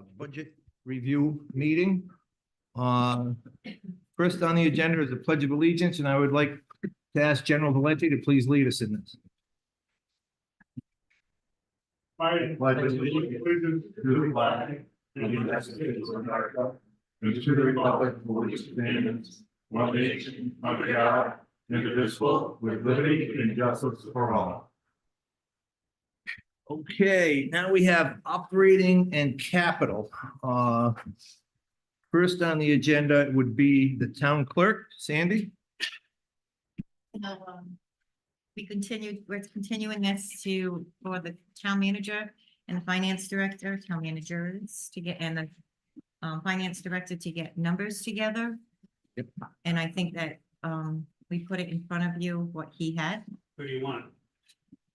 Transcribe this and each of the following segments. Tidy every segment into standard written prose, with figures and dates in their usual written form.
Budget review meeting. First on the agenda is the Pledge of Allegiance, and I would like to ask General Valenti to please lead us in this. I pledge allegiance to the flag of the United States of America and to the republic for which it stands, one nation, under God, indivisible, with liberty and justice for all. Okay, now we have operating and capital. First on the agenda would be the town clerk, Sandy. We're continuing this for the town manager and the finance director, town managers to get, and the finance director to get numbers together. Yep. And I think that, we put it in front of you, what he had. What do you want?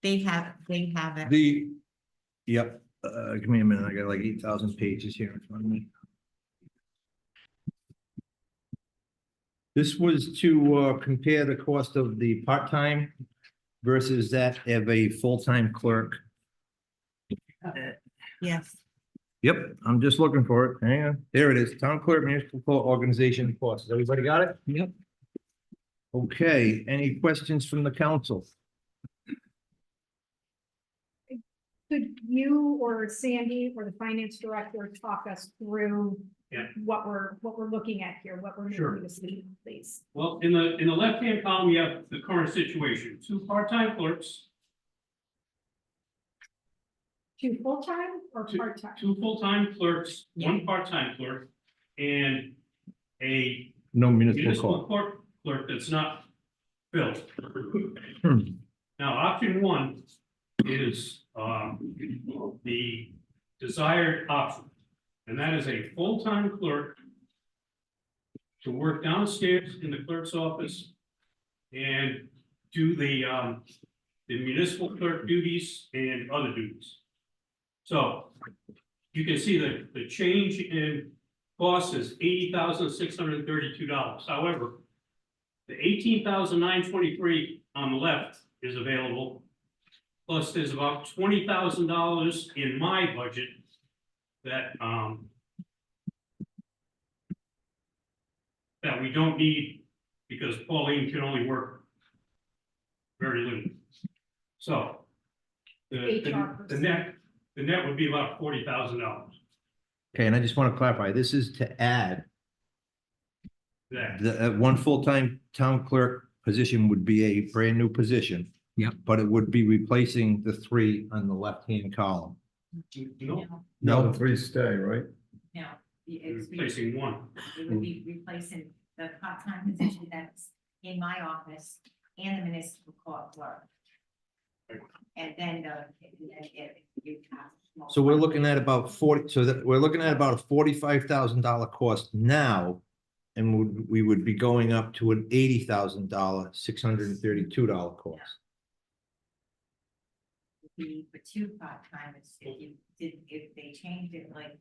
They have it. Yep, give me a minute, I got like 8,000 pages here in front of me. This was to compare the cost of the part-time versus that of a full-time clerk. Yes, Yep, I'm just looking for it. Hang on. There it is. Town clerk municipal court organization costs. Everybody got it? Yep. Okay, any questions from the council? Could you or Sandy or the finance director talk us through what we're looking at here, what we're Sure. moving this meeting, please? Well, in the left-hand column, you have the current situation, 2 part-time clerks, Two full-time or Two- part-time? 2 full-time clerks, 1 part-time clerk, and a No municipal municipal court. court clerk that's not filled. Hmm. Now, option 1 is the desired option, and that is a full-time clerk to work downstairs in the clerk's office and do the municipal clerk duties and other duties. So you can see that the change in cost is $80,632. However, the $18,923 on the left is available. Plus, there's about $20,000 in my budget that that we don't need because Pauline can only work very little. So the net would be about $40,000. Okay, and I just want to clarify, this is to add That the one full-time town clerk position would be a brand new position. Yep. But it would be replacing the 3 on the left-hand column. no, No, The 3 stay, right? no, it's replacing 1. it would be replacing the part-time position that's in my office and the municipal court clerk. And then if you have. so we're looking at about 40, so that we're looking at about a $45,000 cost now. And we would be going up to an $80,000, $632 cost. Be for 2 part-timers, if they changed it like.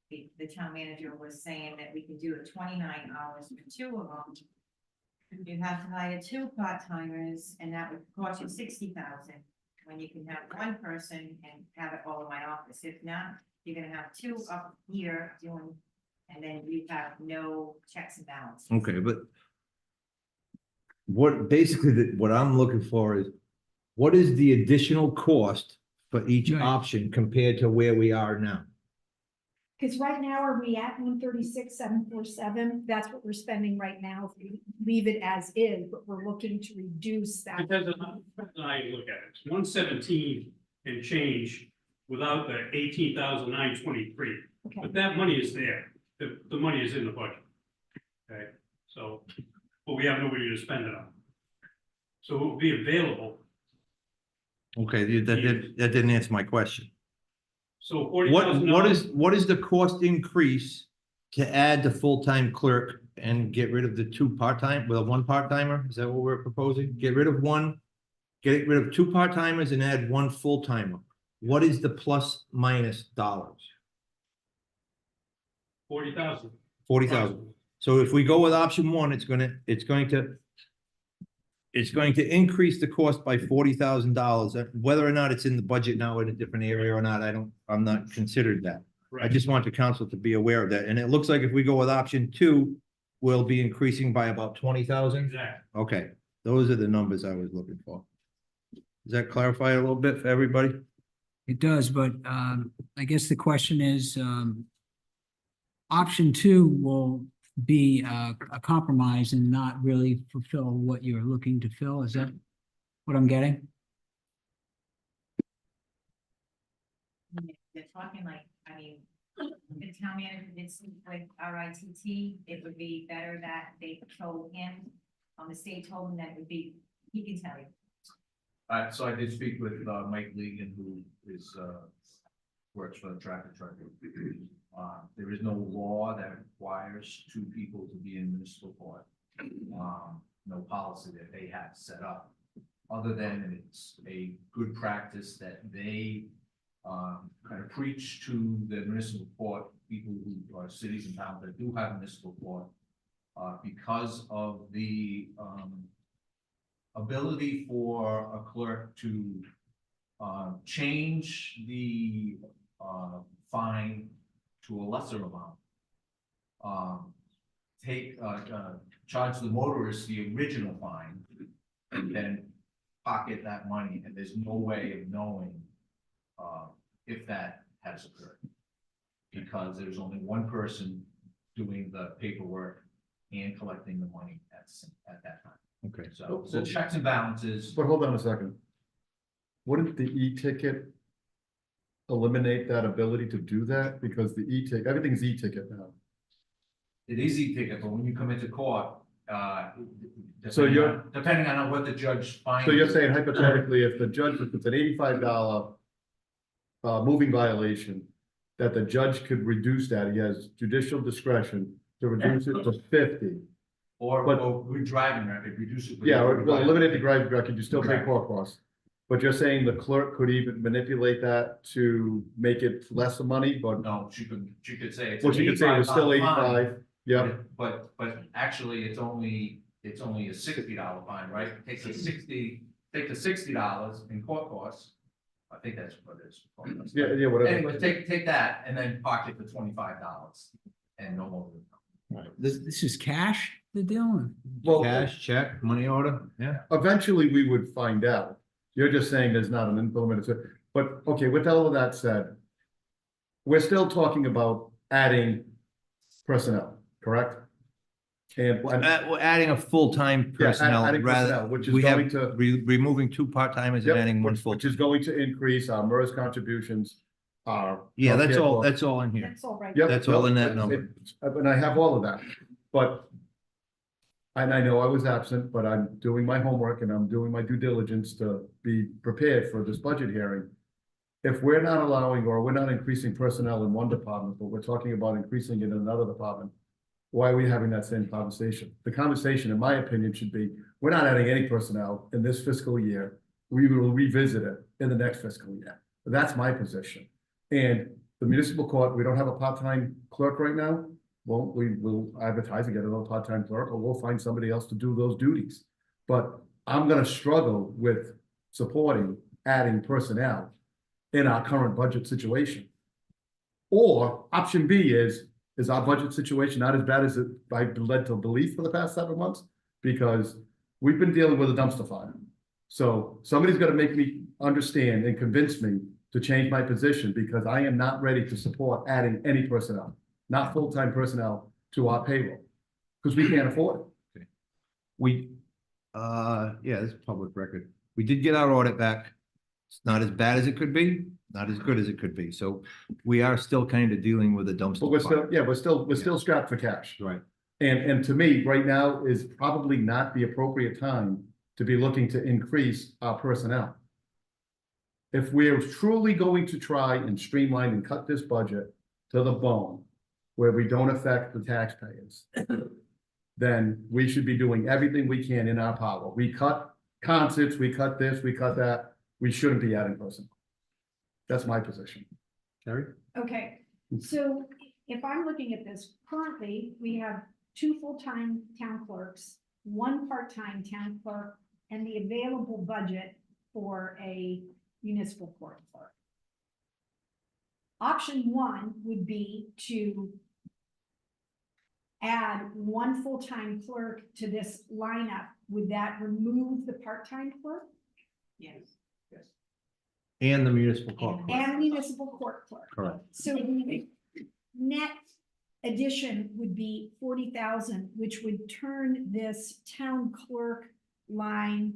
The town manager was saying that we could do it 29 hours for 2 of them. You have to hire 2 part-timers and that would cost you 60,000. When you can have 1 person and have it all in my office. If not, you're gonna have 2 up here doing, and then you have no checks and balances. Okay, but what basically what I'm looking for is what is the additional cost for each Right. option compared to where we are now? Because right now, are we at 136,747? That's what we're spending right now. If we leave it as is, but we're looking to reduce that. Depends on how you look at it. It's 117 and change without the 18,923. Okay, But that money is there. The money is in the budget. Okay, so, but we have nobody to spend it on. So it will be available. Okay, that didn't answer my question. So $40,000. What is the cost increase to add the full-time clerk and get rid of the 2 part-time, well, 1 part-timer? Is that what we're proposing? Get rid of 1, get rid of 2 part-timers and add 1 full-timer. What is the plus minus dollars? 40,000. 40,000. So if we go with option 1, it's going to it's going to increase the cost by $40,000. Whether or not it's in the budget now in a different area or not, I'm not considered that. I just want the council to be aware of that. And it looks like if we go with option 2, we'll be increasing by about 20,000. Exactly. Okay, those are the numbers I was looking for. Does that clarify a little bit for everybody? It does, but I guess the question is, option 2 will be a compromise and not really fulfill what you're looking to fill. Is that what I'm getting? They're talking like, I mean, the town manager did speak with RITT, it would be better that they told him, the state told him that it would be, he can tell you. So I did speak with Mike Legan, who is works for the traffic truck. There is no law that requires 2 people to be in municipal court. No policy that they have set up, other than it's a good practice that they kind of preach to the municipal court, people who are cities and towns that do have municipal court, because of the ability for a clerk to change the fine to a lesser amount. Charge the motorist the original fine and then pocket that money, and there's no way of knowing if that has occurred. Because there's only one person doing the paperwork and collecting the money at that time. Okay. So the checks and balances. But hold on a second. Wouldn't the e-ticket eliminate that ability to do that? Because the e-ticket, everything's e-ticket now. It is e-ticket, but when you come into court, So you're- depending on what the judge finds. So you're saying hypothetically, if the judge, if it's an $85 moving violation, that the judge could reduce that, he has judicial discretion to reduce it to 50. Or but- good driving record, reduce it. Yeah, or well, eliminate the drive record, you still pay Correct. court costs. But you're saying the clerk could even manipulate that to make it less money, but, No, she could say it's. well, she could say it was still $85 fine, 85, yeah. But actually, it's only a $60 fine, right? Take the $60 in court costs. I think that's what it is. Yeah, whatever. Anyway, take that and then pocket the $25 and no more. This is cash, the deal? Well, Cash, check, money order, yeah. eventually we would find out. You're just saying there's not an implemented, but okay, with all of that said, we're still talking about adding personnel, correct? And We're adding a full-time Yeah, personnel adding rather, personnel, which is we have going to- removing 2 part-timers and Yep, adding 1 which full. is going to increase our MERS contributions, our. Yeah, that's healthcare all, costs. that's all in here. That's all right. Yep, That's all in that it- number. And I have all of that, but. And I know I was absent, but I'm doing my homework and I'm doing my due diligence to be prepared for this budget hearing. If we're not allowing, or we're not increasing personnel in one department, but we're talking about increasing it in another department. Why are we having that same conversation? The conversation, in my opinion, should be, we're not adding any personnel in this fiscal year. We will revisit it in the next fiscal year. That's my position. And the municipal court, we don't have a part-time clerk right now. Well, we will advertise and get another part-time clerk, or we'll find somebody else to do those duties. But I'm gonna struggle with supporting adding personnel in our current budget situation. Or option B is our budget situation not as bad as I've been led to believe for the past 7 months? Because we've been dealing with a dumpster fire. So somebody's gonna make me understand and convince me to change my position, because I am not ready to support adding any personnel, not full-time personnel, to our payroll, because we can't afford it. We, yeah, this is public record. We did get our audit back. It's not as bad as it could be, not as good as it could be. So we are still kind of dealing with a dumpster. But we're fire. still, yeah, we're still strapped for cash. Right. And to me, right now is probably not the appropriate time to be looking to increase our personnel. If we're truly going to try and streamline and cut this budget to the bone, where we don't affect the taxpayers, then we should be doing everything we can in our power. We cut concerts, we cut this, we cut that. We shouldn't be adding personnel. That's my position. Terry? Okay, so if I'm looking at this, currently, we have 2 full-time town clerks, 1 part-time town clerk, and the available budget for a municipal court clerk. Option one would be to add one full-time clerk to this lineup. Would that remove the part-time clerk Yes. And the municipal court. clerk. and municipal court clerk? Correct. So the net addition would be 40,000, which would turn this town clerk line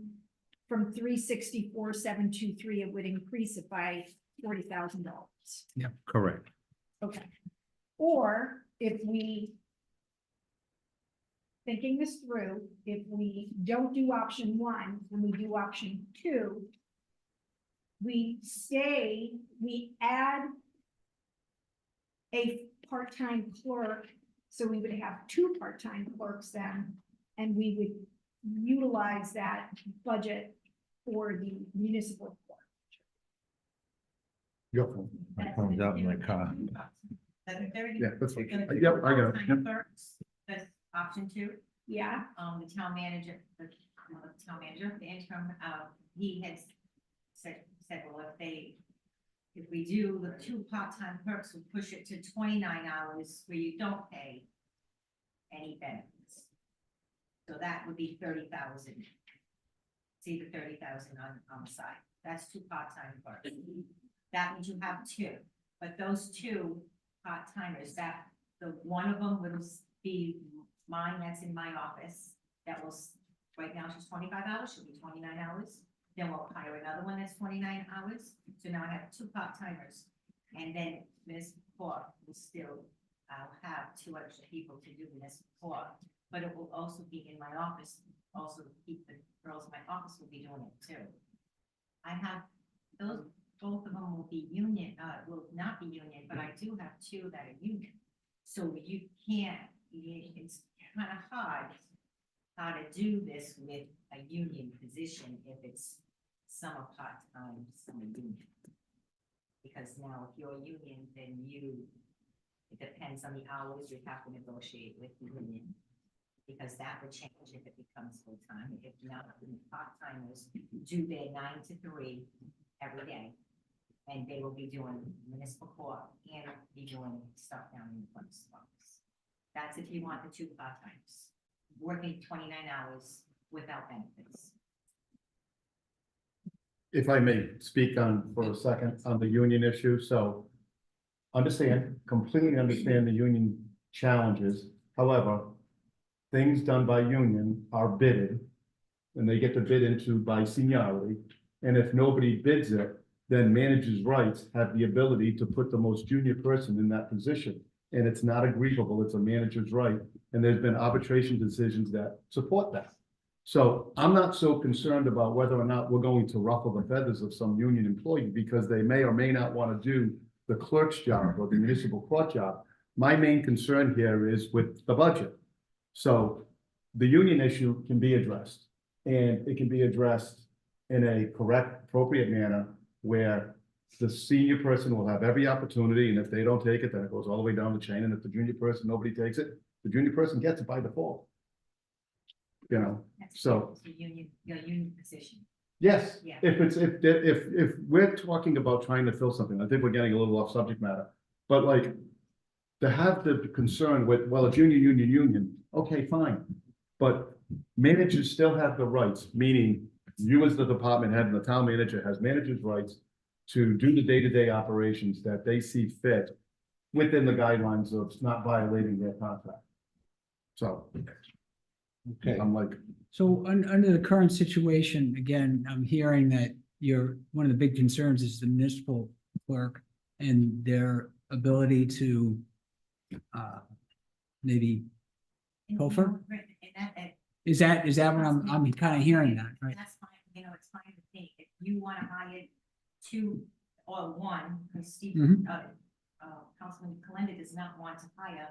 from 364,723. It would increase it by $40,000. Correct. Okay. Or if we, thinking this through, if we don't do option one and we do option two, we add a part-time clerk, so we would have two part-time clerks then, and we would utilize that budget for the municipal court. My phone's out in my car. Yeah, that's fine. Gonna do Yep, I got it. part-time Yep. clerks, that's option two. Yeah, The town manager, the interim, he has said, well, if we do the two part-time clerks, we'll push it to 29 hours where you don't pay any benefits. So that would be 30,000. See the 30,000 on the side. That's two part-time clerks. That means you have two, but those two part-timers, that the one of them will be mine that's in my office. That will, right now she's 25 hours, she'll be 29 hours. Then we'll hire another one that's 29 hours. So now I have two part-timers. And then Ms. Court will still, I'll have two extra people to do Ms. Court. But it will also be in my office, also keep the girls in my office will be doing it too. I have those, both of them will be union, will not be union, but I do have two that are union. So you can't, it's kind of hard how to do this with a union position if it's summer part-time, summer union. Because now if you're union, then it depends on the hours you have to negotiate with the union. Because that would change if it becomes full-time. If not, the part-timers do their 9 to 3 every day. And they will be doing municipal court and be doing stuff down in the clerk's office. That's if you want the two part-timers, working 29 hours without benefits. If I may speak on for a second on the union issue, so completely understand the union challenges. However, things done by union are bidded, and they get to bid into by seniority. And if nobody bids it, then managers' rights have the ability to put the most junior person in that position. And it's not aggrievable, it's a manager's right. And there's been arbitration decisions that support that. So I'm not so concerned about whether or not we're going to ruffle the feathers of some union employee because they may or may not want to do the clerk's job or the municipal court job. My main concern here is with the budget. So the union issue can be addressed, and it can be addressed in a correct, appropriate manner where the senior person will have every opportunity, and if they don't take it, then it goes all the way down the chain, and if the junior person, nobody takes it, the junior person gets it by default. You know, That's so, your union position. yes, Yeah. if we're talking about trying to fill something, I think we're getting a little off subject matter, but like, to have the concern with, well, it's union, okay, fine. But managers still have the rights, meaning you as the department head and the town manager has managers' rights to do the day-to-day operations that they see fit within the guidelines of not violating their contract. So Okay. I'm like, So under the current situation, again, I'm hearing that one of the big concerns is the municipal clerk and their ability to maybe Hofer? And Is that what I'm kind of hearing that, right? That's fine, it's fine with me. If you want to hire two or one, because Steve, Mhm. Councilman Kalenda does not want to hire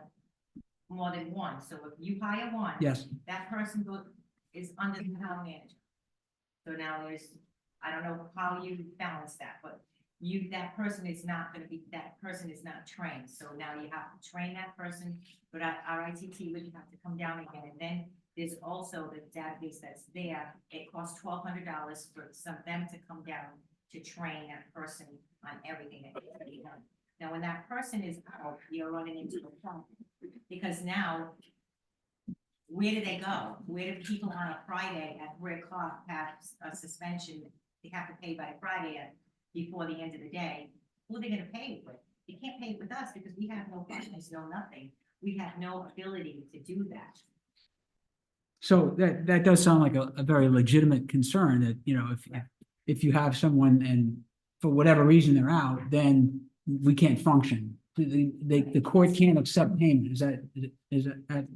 more than one. So if you hire one. Yes, That person is under the town manager. So now I don't know how you balance that, but that person is not trained. So now you have to train that person, but our ITT would have to come down again, and then there's also the database that's there. It costs $1,200 for them to come down to train that person on everything that needs to be done. Now, when that person is out, you're running into a problem, because now, where do they go? Where do people on a Friday at 3 o'clock have a suspension? They have to pay by Friday before the end of the day. Who are they gonna pay it with? They can't pay it with us because we have no funds, no nothing. We have no ability to do that. So that does sound like a very legitimate concern that, you know, if you have someone and for whatever reason they're out, then we can't function. The court can't accept payment. Is that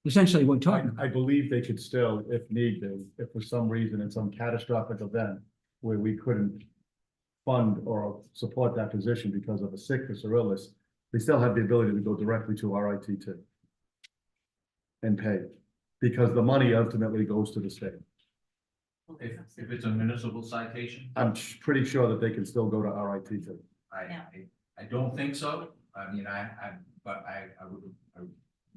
essentially what we're talking I about? believe they could still, if need be, if for some reason in some catastrophic event where we couldn't fund or support that position because of a sickness or illness, they still have the ability to go directly to RIT2 and pay, because the money ultimately goes to the state. If it's a municipal citation, I'm pretty sure that they can still go to RIT2. I don't think so. I mean, but I would.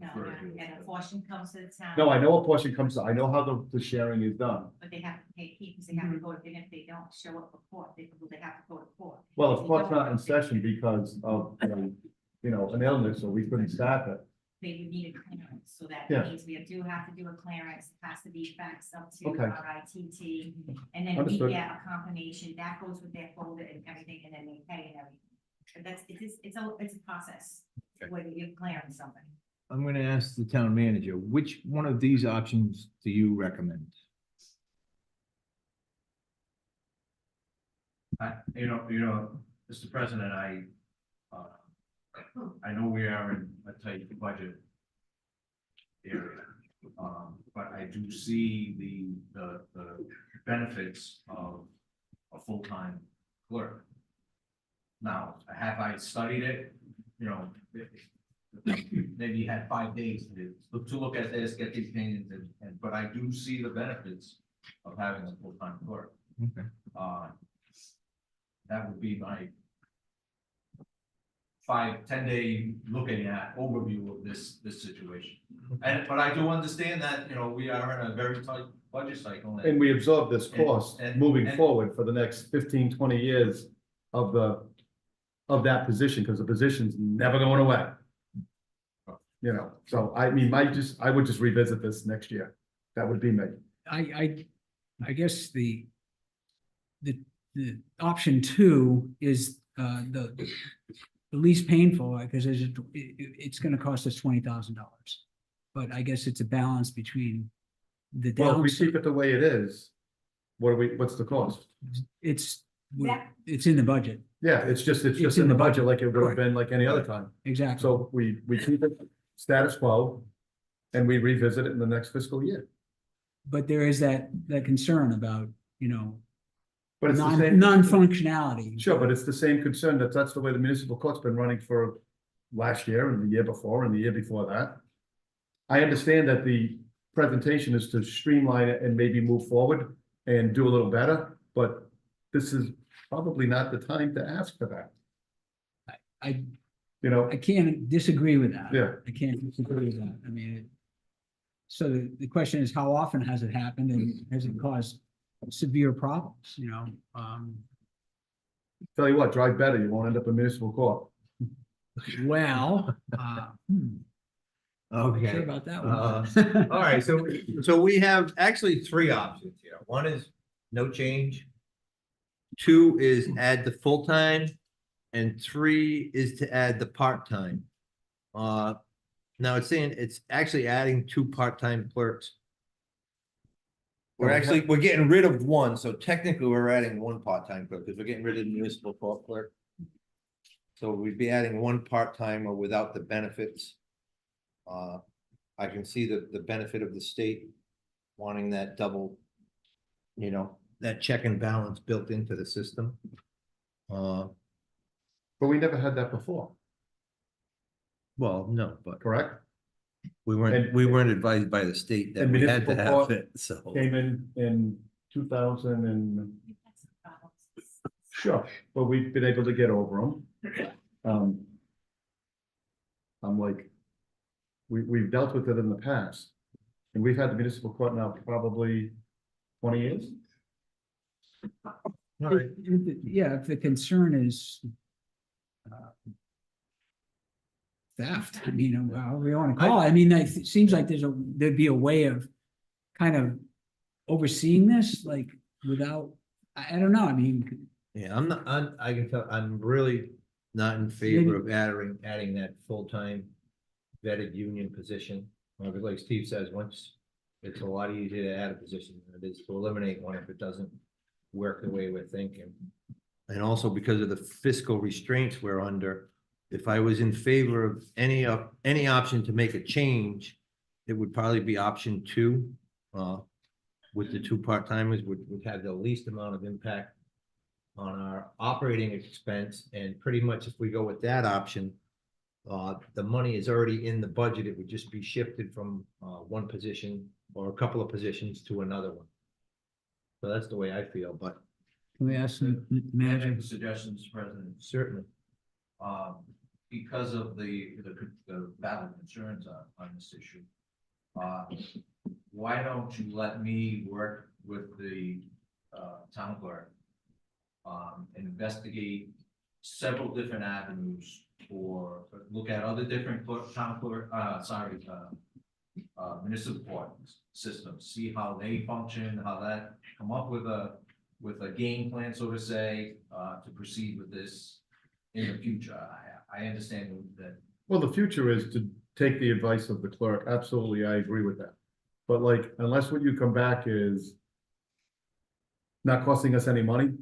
No, prefer to- and a portion comes to the town. No, I know a portion comes, I know how the sharing is done. But they have to pay fees, because they have to go, and if they don't show up for court, they have to go to court. Well, If the they court's don't, not in session because of, you know, an illness, or we couldn't staff it. They would need a clearance, so that Yeah. means we do have to do a clearance, it has to be faxed up to Okay. RITT. And then we Understood. get a confirmation, that goes with their folder and everything, and then they pay and everything. But it's a process, whether you're clearing somebody. I'm gonna ask the town manager, which one of these options do you recommend? You know, Mr. President, I know we are in a tight budget area, but I do see the benefits of a full-time clerk. Now, have I studied it? You know, maybe you had 5 days to look at this, get the opinions, but I do see the benefits of having a full-time clerk. Okay. That would be my 5-10 day looking at overview of this situation. But I do understand that, you know, we are in a very tight budget cycle. And we absorb this cost And- moving and- forward for the next 15-20 years of of that position, because the position's never going away. You know, so I mean, I would just revisit this next year. That would be me. I guess the option 2 is the least painful, because it's gonna cost us $20,000. But I guess it's a balance between the Well, if we downside. keep it the way it is, what's the cost? It's That- in the budget, Yeah, it's just in the budget like it would have Correct. been like any other time. exactly. So we keep it status quo and we revisit it in the next fiscal year. But there is that concern about, you know, But it's the same. non-functionality. Sure, but it's the same concern that's the way the municipal court's been running for last year and the year before and the year before that. I understand that the presentation is to streamline it and maybe move forward and do a little better, but this is probably not the time to ask for that, I you know? can't disagree with that. Yeah. I can't disagree with that. I mean, so the question is, how often has it happened and has it caused severe problems, you know? Tell you what, drive better, you won't end up in municipal court. Well, not sure Okay. about that one. All right, so we have actually 3 options here. One is no change. 2 is add the full-time, and 3 is to add the part-time. Now it's saying it's actually adding 2 part-time clerks. We're getting rid of 1, so technically we're adding 1 part-time clerk, because we're getting rid of the municipal court clerk. So we'd be adding 1 part-timer without the benefits. I can see the benefit of the state wanting that double, you know, that check and balance built into the system. But we never had that before, Well, no, but correct? we weren't advised by the state that And we had to municipal have court it, so. Came in 2000 and, That's the problem. sure, but we've been able to get over them. I'm like, we've dealt with it in the past. And we've had the municipal court now probably 20 years. Yeah, if the concern is theft, I mean, however you wanna call it, I mean, it seems like there'd be a way of kind of overseeing this, like, without, I don't know, I mean, Yeah, I'm not, I can tell, I'm really not in favor of adding that full-time vetted union position. Because like Steve says, once, it's a lot easier to add a position than it is to eliminate one if it doesn't work the way we're thinking. And also because of the fiscal restraints we're under, if I was in favor of any option to make a change, it would probably be option 2. With the 2 part-timers would have the least amount of impact on our operating expense, and pretty much if we go with that option, the money is already in the budget, it would just be shifted from one position or a couple of positions to another one. So that's the way I feel, but can we ask some May I magic? make a suggestion, Mr. President? certainly. Because of the valid concerns on this issue. Why don't you let me work with the town clerk? And investigate several different avenues for, look at other different municipal court systems, see how they function, how that, come up with a game plan, so to say, to proceed with this in the future. I understand that. Well, the future is to take the advice of the clerk. Absolutely, I agree with that. But like, unless what you come back is not costing us any money,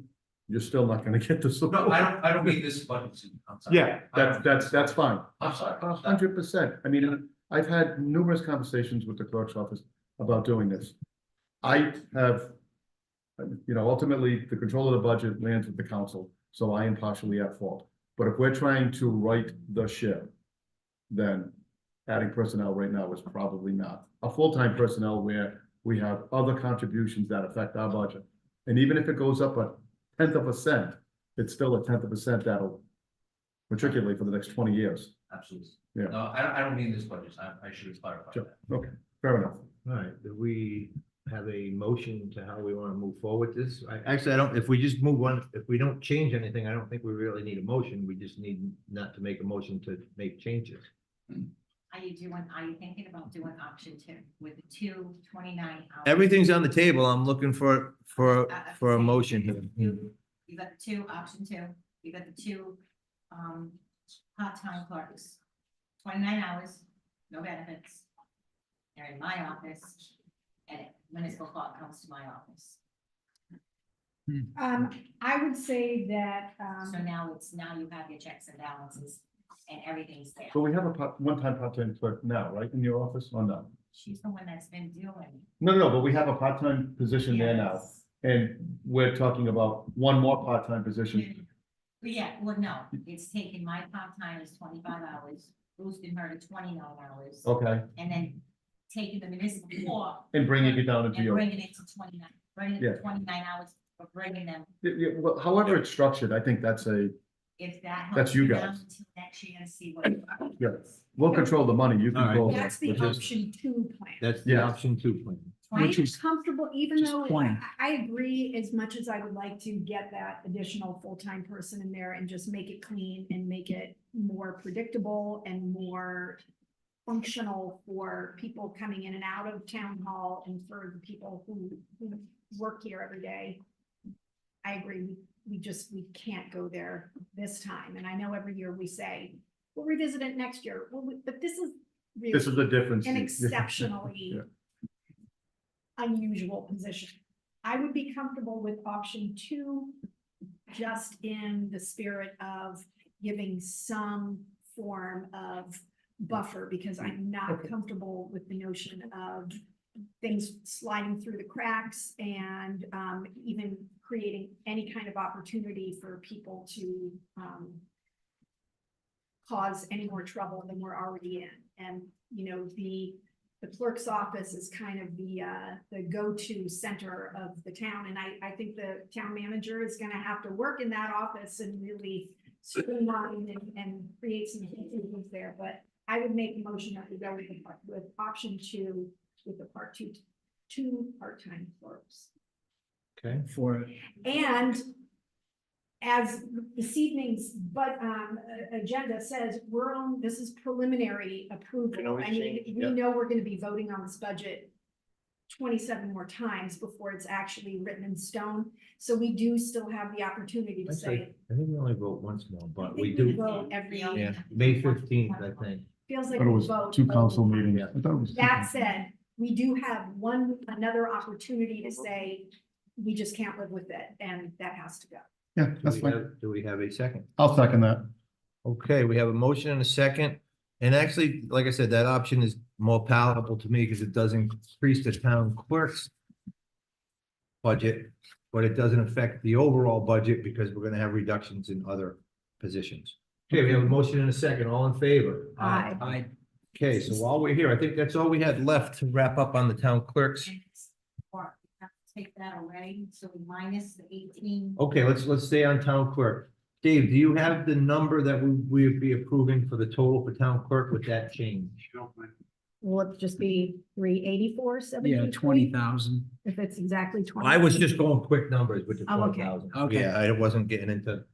you're still not gonna get the support. No, I don't mean this budget season. I'm sorry. Yeah, that's fine. I'm sorry. 100%. I mean, I've had numerous conversations with the clerk's office about doing this. I have, ultimately, the control of the budget lands with the council, so I am partially at fault. But if we're trying to right the ship, then adding personnel right now is probably not. A full-time personnel where we have other contributions that affect our budget. And even if it goes up 1/10 of a cent, it's still 1/10 of a cent that'll matriculate for the next 20 years. Absolutely. Yeah. No, I don't mean this budget. I should have clarified Sure. that. Okay, fair enough. All right, do we have a motion to how we want to move forward this? Actually, I don't, if we just move on, if we don't change anything, I don't think we really need a motion. We just need not to make a motion to make changes. Are you thinking about doing option 2 with the 2 29 hours? Everything's on the table. I'm looking for a motion here. You got the 2, option 2, you got the 2, part-time clerks. 29 hours, no benefits. They're in my office, and municipal court comes to my office. I would say that, So now you have your checks and balances, and everything's there. So we have a one-time part-time clerk now, right, in your office, or no? She's the one that's been doing. No, but we have a part-time position there now, Yes. and we're talking about one more part-time position. But yeah, well, no, it's taking my part-time is 25 hours, boosting her to 29 hours, Okay, and then taking the municipal court and bringing it down into and your, bringing it to 29, bringing it Yeah. to 29 hours, but bringing them, well, however it's structured, I think that's if that That's helps you you guys. down until next year and see what. Yeah. we'll control the money, you All right. control. that's the logistics. option 2 plan. That's the Yeah. option 2 plan. I'm Which is comfortable, even just though plain. I agree, as much as I would like to get that additional full-time person in there and just make it clean and make it more predictable and more functional for people coming in and out of town hall and for the people who work here every day. I agree, we can't go there this time. And I know every year we say, we'll revisit it next year, but this is This is really the difference. an exceptionally Yeah. unusual position. I would be comfortable with option 2, just in the spirit of giving some form of buffer, because I'm not Okay. comfortable with the notion of things sliding through the cracks and even creating any kind of opportunity for people to cause any more trouble than we're already in. And, the clerk's office is kind of the go-to center of the town. And I think the town manager is gonna have to work in that office and really streamline and create some improvements there. But I would make a motion that we go with option 2 with the two part-time clerks. Okay, For, And as this evening's, agenda says, this is preliminary Can approval. always I mean, change, we yeah. know we're gonna be voting on this budget 27 more times before it's actually written in stone. So we do still have the opportunity to say, I think we only vote once more, I but think we we do, vote every, yeah, May 15th, I think. feels like But it we was vote. two council all the time. meetings. I thought it was two That council- said, we do have another opportunity to say, we just can't live with it, and that has to go. Yeah, that's fine. Do we have a second? I'll second that. Okay, we have a motion and a second. And actually, like I said, that option is more palatable to me because it doesn't increase the town clerk's budget, but it doesn't affect the overall budget because we're gonna have reductions in other positions. Okay, we have a motion and a second. All in favor? Aye. I, Okay, so while we're here, I think that's all we had left to wrap up on the town clerks. And it's- or we have to take that away, so we minus the 18. Okay, let's stay on town clerk. Dave, do you have the number that we'd be approving for the total for town clerk with that change? Will it just be 384, yeah, 20,000. If it's exactly 20? I was just going quick numbers with the Oh, okay. 12,000. Okay. Yeah, I wasn't getting into.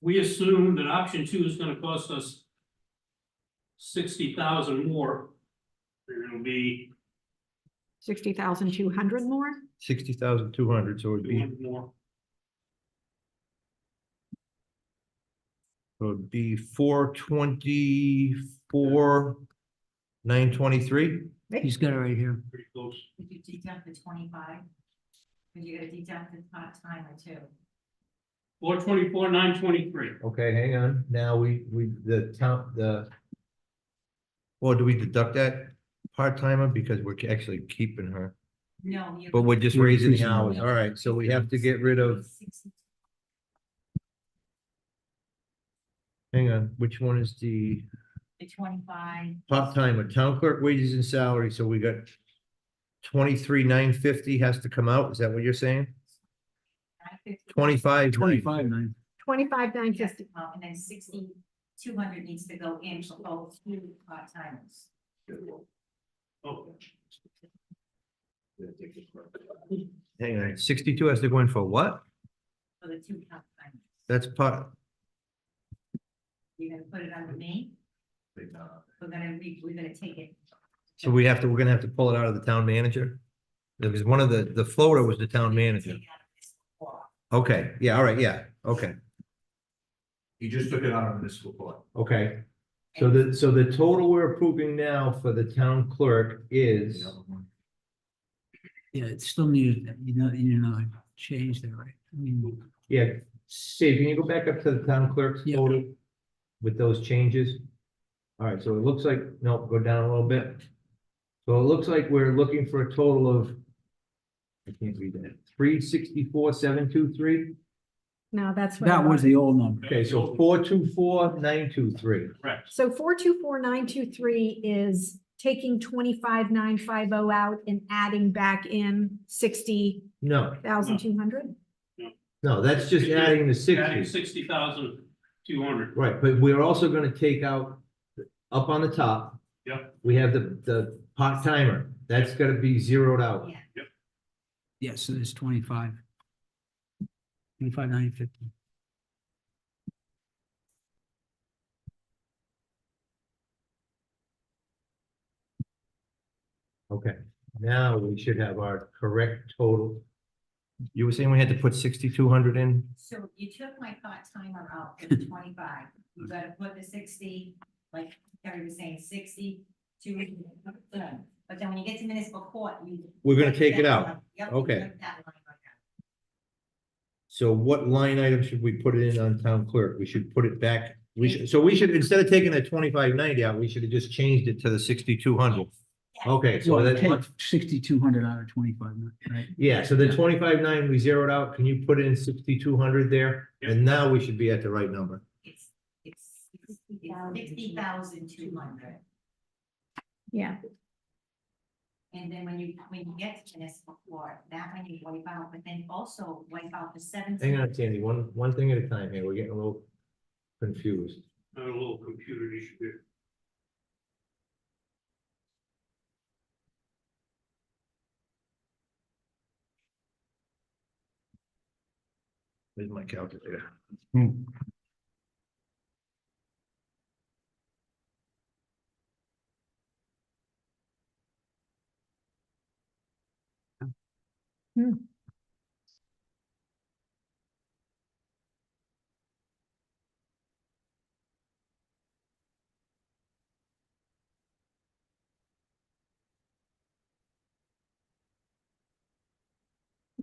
We assume that option 2 is gonna cost us 60,000 more. It'll be 60,200 more? 60,200, so it'd be, 200 more. so it'd be 424, 923. He's got it right here. Pretty close. Did you deduct the 25? Because you're gonna deduct the part-timer too. 424, 923. Okay, hang on. Now well, do we deduct that part-timer because we're actually keeping her? No. you're But we're just We're raising the increasing hours. it. All right, so we have to get rid of, 60. hang on, which one is the The 25. part-timer? Town clerk wages and salary, so we got 23,950 has to come out. Is that what you're saying? 950. 25. 25, 9. 25,950. And then 6,200 needs to go in for both two part-timers. Oh, Hang on, 62 has to go in for what? For the two part-timers. That's part, You're gonna put it under me? We're gonna take it. so we're gonna have to pull it out of the town manager? Because one of the floater was the town manager. Take it out of this law. Okay, yeah, all right, yeah, okay, He just took it out of municipal court. okay. So the total we're approving now for the town clerk is, Yeah, it still needed, you know, change there, right? I mean, yeah, Steve, can you go back up to the town clerk's Yeah. total with those changes? All right, so it looks like, no, go down a little bit. So it looks like we're looking for a total of, I can't read that, 364,723. No, that's. what I that was wanted. the old number. Okay, so 424,923. correct. So 424,923 is taking 25,950 out and adding back in 60,200? No, no, that's just adding the Adding 60. 60,200. Right, but we're also gonna take out, up on the top. Yep. We have the part timer, that's gotta be zeroed out. Yeah. Yeah, so there's 25. 25,950. Okay, now we should have our correct total. You were saying we had to put 6,200 in? So you took my part-timer out for the 25, you gotta put the 60, like Terry was saying, 60, 200. But then when you get to municipal court, you. We're gonna take it out. Yep. Okay. That line right there. So what line item should we put it in on town clerk? We should put it back, so we should, instead of taking the 2590 out, we should have just changed it to the 6,200. Okay, so Well, that's take 6,200 out of 25, right? yeah, so the 25.9 we zeroed out, can you put in 6,200 there? And now we should be at the right number. It's 60,200. Yeah. And then when you get to municipal court, that one you wipe out, but then also wipe out the Hang 17. on, Sandy, one thing at a time here. We're getting a little confused. A little computer issue here. Where's my calculator?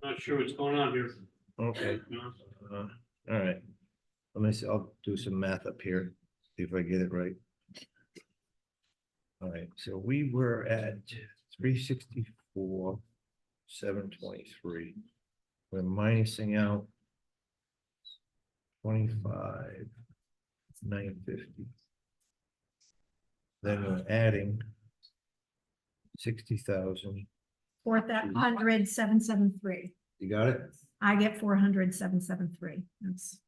Not sure what's going on here. Okay, all right. Let me see, I'll do some math up here, see if I get it right. All right, so we were at 364, 723. We're minusing out 25, 950. Then we're adding 60,000. 400,773. You got it? I get 400,773. That's,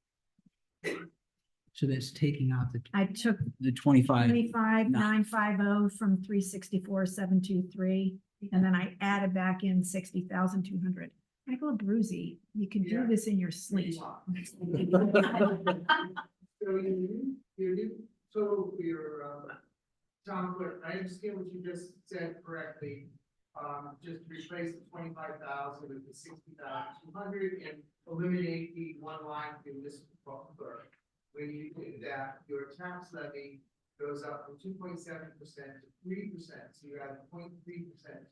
So that's taking out I took the 25. 25,950 from 364,723, and then I added back in 60,200. Michael Abruzzi, you can do this in your sleep. So so your, Tom, but I understand what you just said correctly. Just replace the 25,000 with the 60,200 and eliminate the one line in this clerk. When you do that, your tax levy goes up from 2.7% to 3%. So you add 0.3% to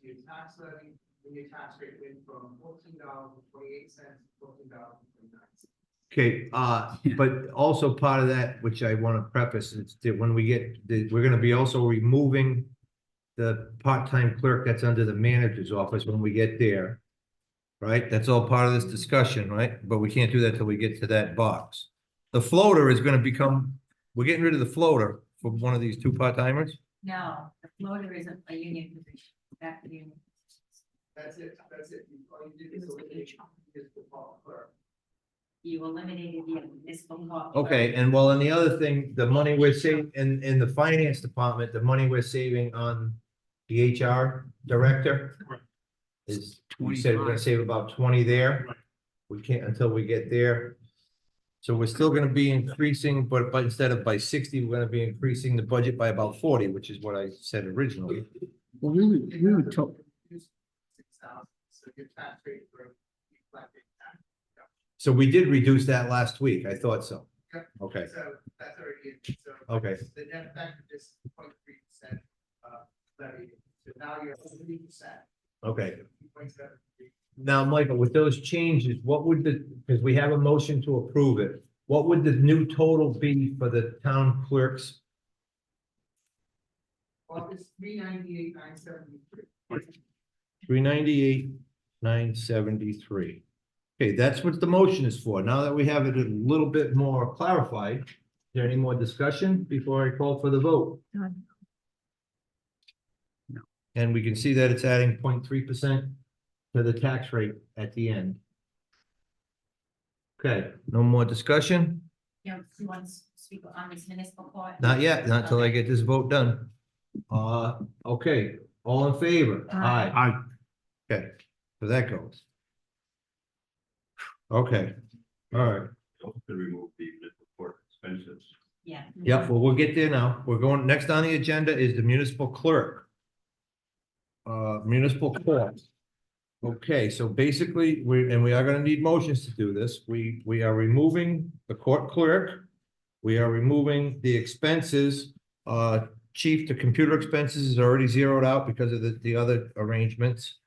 your tax levy, and your tax rate went from $14.28 to $14.29. Okay, but also part of that, which I want to preface, is that when we get, we're gonna be also removing the part-time clerk that's under the manager's office when we get there. Right? That's all part of this discussion, right? But we can't do that till we get to that box. The floater is gonna become, we're getting rid of the floater for one of these two part-timers? No, the floater is a union position, back to the union. That's it. All you did is eliminate this clerk. You eliminated the municipal court. Okay, and well, and the other thing, the money we're saving in the finance department, the money we're saving on the HR director is, we said we're gonna save about 20 there. We can't until we get there. So we're still gonna be increasing, but instead of by 60, we're gonna be increasing the budget by about 40, which is what I said originally. Well, we would talk, 6,000, so your tax rate will reflect that. So we did reduce that last week. I thought so. Yep. Okay, So that's already in, so. okay. The net effect of this 0.3% levy, so now you're at 3%. Okay. 2.73. Now, Michael, with those changes, what would the, because we have a motion to approve it, what would the new total be for the town clerks? Well, it's 398,973. 398,973. Okay, that's what the motion is for. Now that we have it a little bit more clarified, is there any more discussion before I call for the vote? Done. And we can see that it's adding 0.3% to the tax rate at the end. Okay, no more discussion? You know, who wants to speak on this municipal court? Not yet, not till I Okay. get this vote done. Okay, all in favor? Aye. Aye. Okay, so that goes. Okay, all right. To remove the court expenses. Yeah. Yep, well, we'll get there now. We're going, next on the agenda is the municipal clerk. Municipal court. Okay, so basically, we are gonna need motions to do this. We are removing the court clerk. We are removing the expenses. Chief, the computer expenses is already zeroed out because of the other arrangements.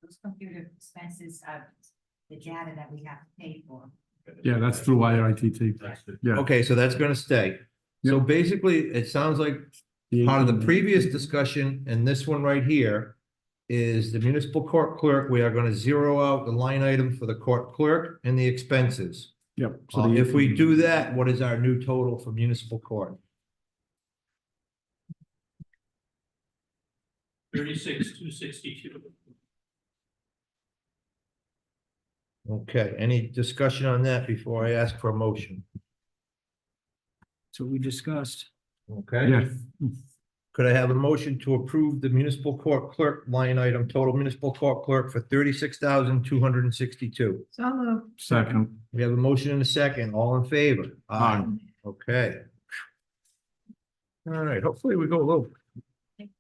Those computer expenses are the data that we have to pay for. Yeah, that's through IITT. Yeah. Okay, so that's gonna stay. So basically, it sounds like part of the previous discussion and this one right here is the municipal court clerk. We are gonna zero out the line item for the court clerk and the expenses. Yep. If we do that, what is our new total for municipal court? 36,262. Okay, any discussion on that before I ask for a motion? So we discussed. Okay. Yes. Could I have a motion to approve the municipal court clerk line item, total municipal court clerk for 36,262? So moved. Second. We have a motion and a second, all in favor? Aye. Okay. All right, hopefully we go a little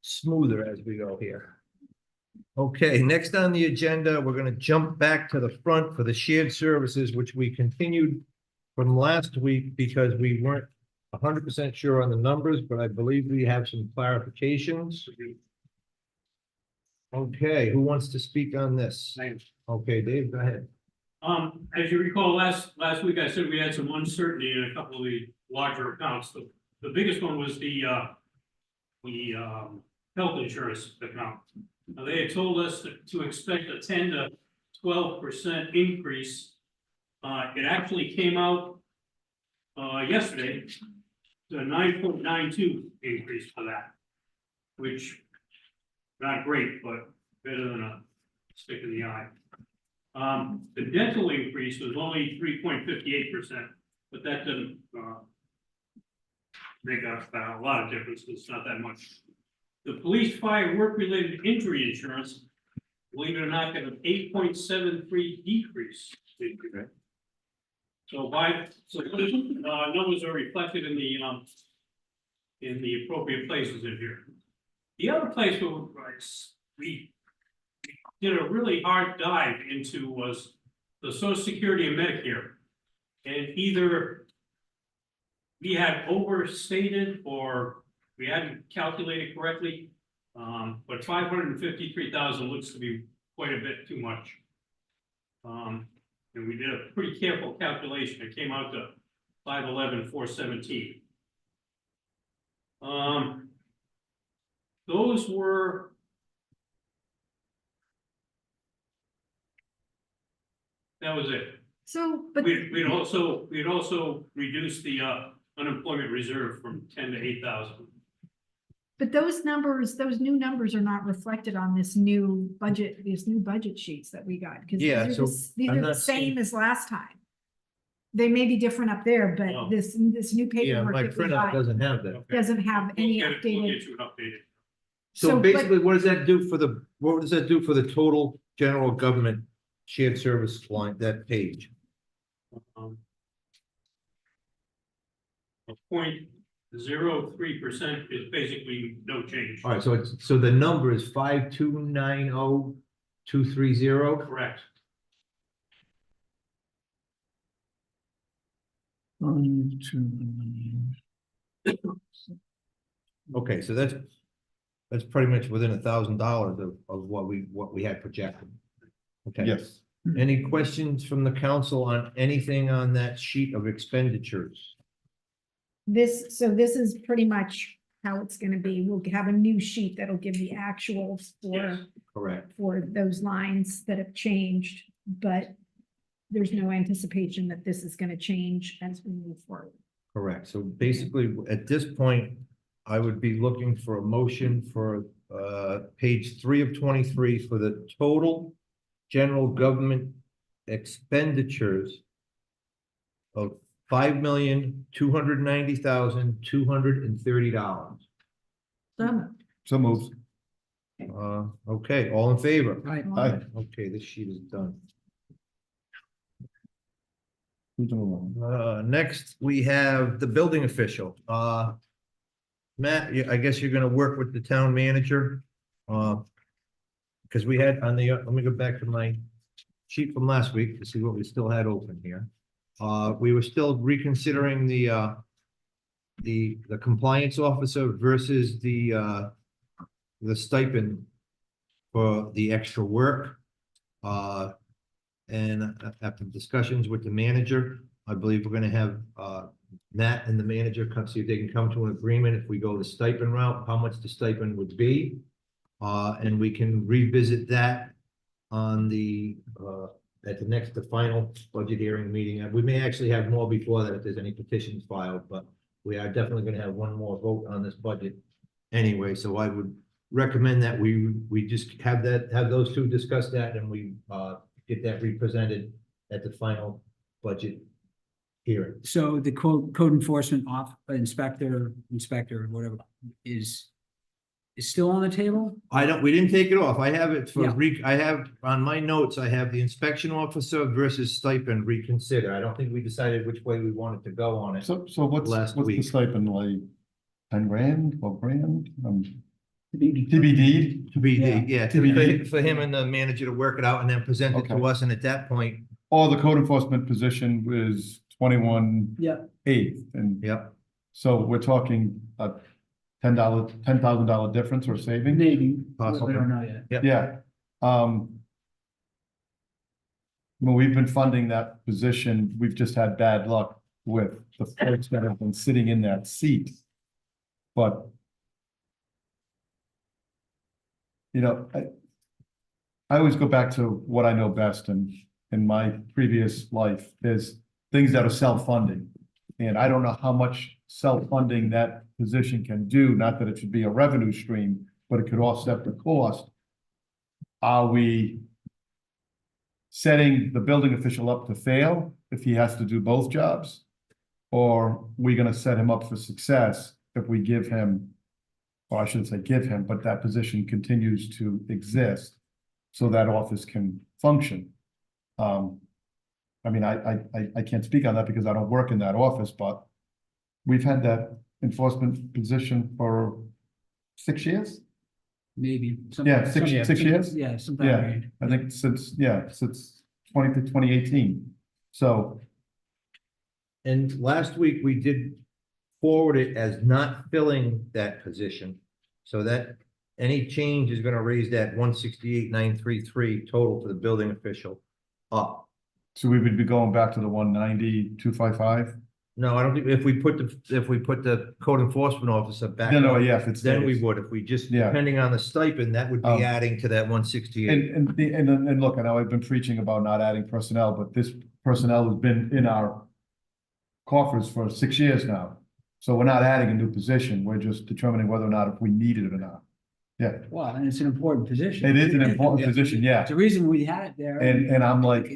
smoother as we go here. Okay, next on the agenda, we're gonna jump back to the front for the shared services, which we continued from last week because we weren't 100% sure on the numbers, but I believe we have some clarifications. Okay, who wants to speak on this? Okay, Dave, go ahead. As you recall, last week I said we had some uncertainty in a couple of the larger accounts. The biggest one was the health insurance account. Now, they had told us to expect a 10 to 12% increase. It actually came out yesterday to a 9.92 increase for that, which not great, but better than a stick in the eye. The dental increase was only 3.58%, but that doesn't make a lot of difference. It's not that much. The police, fire, work-related injury insurance, believe it or not, got an 8.73 decrease. So those numbers are reflected in the appropriate places in here. The other place where we did a really hard dive into was the Social Security and Medicare. And either we had overstated or we hadn't calculated correctly. But 553,000 looks to be quite a bit too much. And we did a pretty careful calculation. It came out to 511,417. Those were that was it. So, but We'd also reduced the unemployment reserve from 10 to 8,000. But those numbers, those new numbers are not reflected on this new budget, these new budget sheets that we got. Because Yeah, so these I'm are the not same seeing- as last time. They may be different up there, but Oh. this new Yeah, paperwork my that we printout got doesn't have that. doesn't have any We'll updated. get you an updated. So So, but- basically, what does that do for the total general government shared service line, that page? A 0.03% is basically no change. All right, so the number is 5290230. Correct. Okay, so that's pretty much within $1,000 of what we had projected. Okay. Yes. Any questions from the council on anything on that sheet of expenditures? So this is pretty much how it's gonna be. We'll have a new sheet that'll give the actuals Yes. Correct. for those lines that have changed, but there's no anticipation that this is gonna change as we move forward. Correct. So basically, at this point, I would be looking for a motion for page 3 of 23 for the total general government expenditures of $5,290,230. So moved. Okay, all in favor? Right. Aye. Okay, this sheet is done. Who's on the line? Next, we have the building official. Matt, I guess you're gonna work with the town manager. Because we had on the, let me go back to my sheet from last week to see what we still had open here. We were still reconsidering the compliance officer versus the stipend for the extra work. And after discussions with the manager, I believe we're gonna have Matt and the manager come see if they can come to an agreement if we go the stipend route, how much the stipend would be. And we can revisit that on at the final budget hearing meeting. We may actually have more before that if there's any petitions filed, but we are definitely gonna have one more vote on this budget anyway, so I would recommend that we just have those two discuss that and we, get that represented at the final budget hearing. So the code enforcement inspector, whatever, is still on the table? We didn't take it off. I have it for Yeah. I have, on my notes, I have the inspection officer versus stipend reconsider. I don't think we decided which way we wanted to go on it. So what's Last the week. stipend, like 10 grand, 12 grand? TBD? To be, Yeah. yeah, TBD. for him and the manager to work it out and then present it to Okay. us, and at that point, Or the code enforcement position is 21,800, and yep. so we're talking a $10,000 difference or saving? Maybe, we Possible. don't know yet. Yeah. Well, we've been funding that position. We've just had bad luck with the folks that have been sitting in that seat. But you know, I always go back to what I know best, and in my previous life is things that are self-funding. And I don't know how much self-funding that position can do, not that it should be a revenue stream, but it could offset the cost. Are we setting the building official up to fail if he has to do both jobs? Or are we gonna set him up for success if we give him, or I shouldn't say give him, but that position continues to exist so that office can function? I mean, I can't speak on that because I don't work in that office, but we've had that enforcement position for 6 years. Maybe. Yeah, six years? Yeah, sometime. Yeah. range. I think since 2018. So, And last week, we did forward it as not filling that position. So that any change is gonna raise that 168,933 total for the building official up. so we would be going back to the 190,255? No, I don't think, if we put the code enforcement officer back. No, up, yeah, if it's. then we would, if we just, Yeah. depending on the stipend, that would be adding to that 168. And look, I know I've been preaching about not adding personnel, but this personnel has been in our coffers for 6 years now. So we're not adding a new position, we're just determining whether or not if we need it or not. Yeah, Well, and it's an important position. it is an important position, yeah. It's the reason we had it there. And I'm like,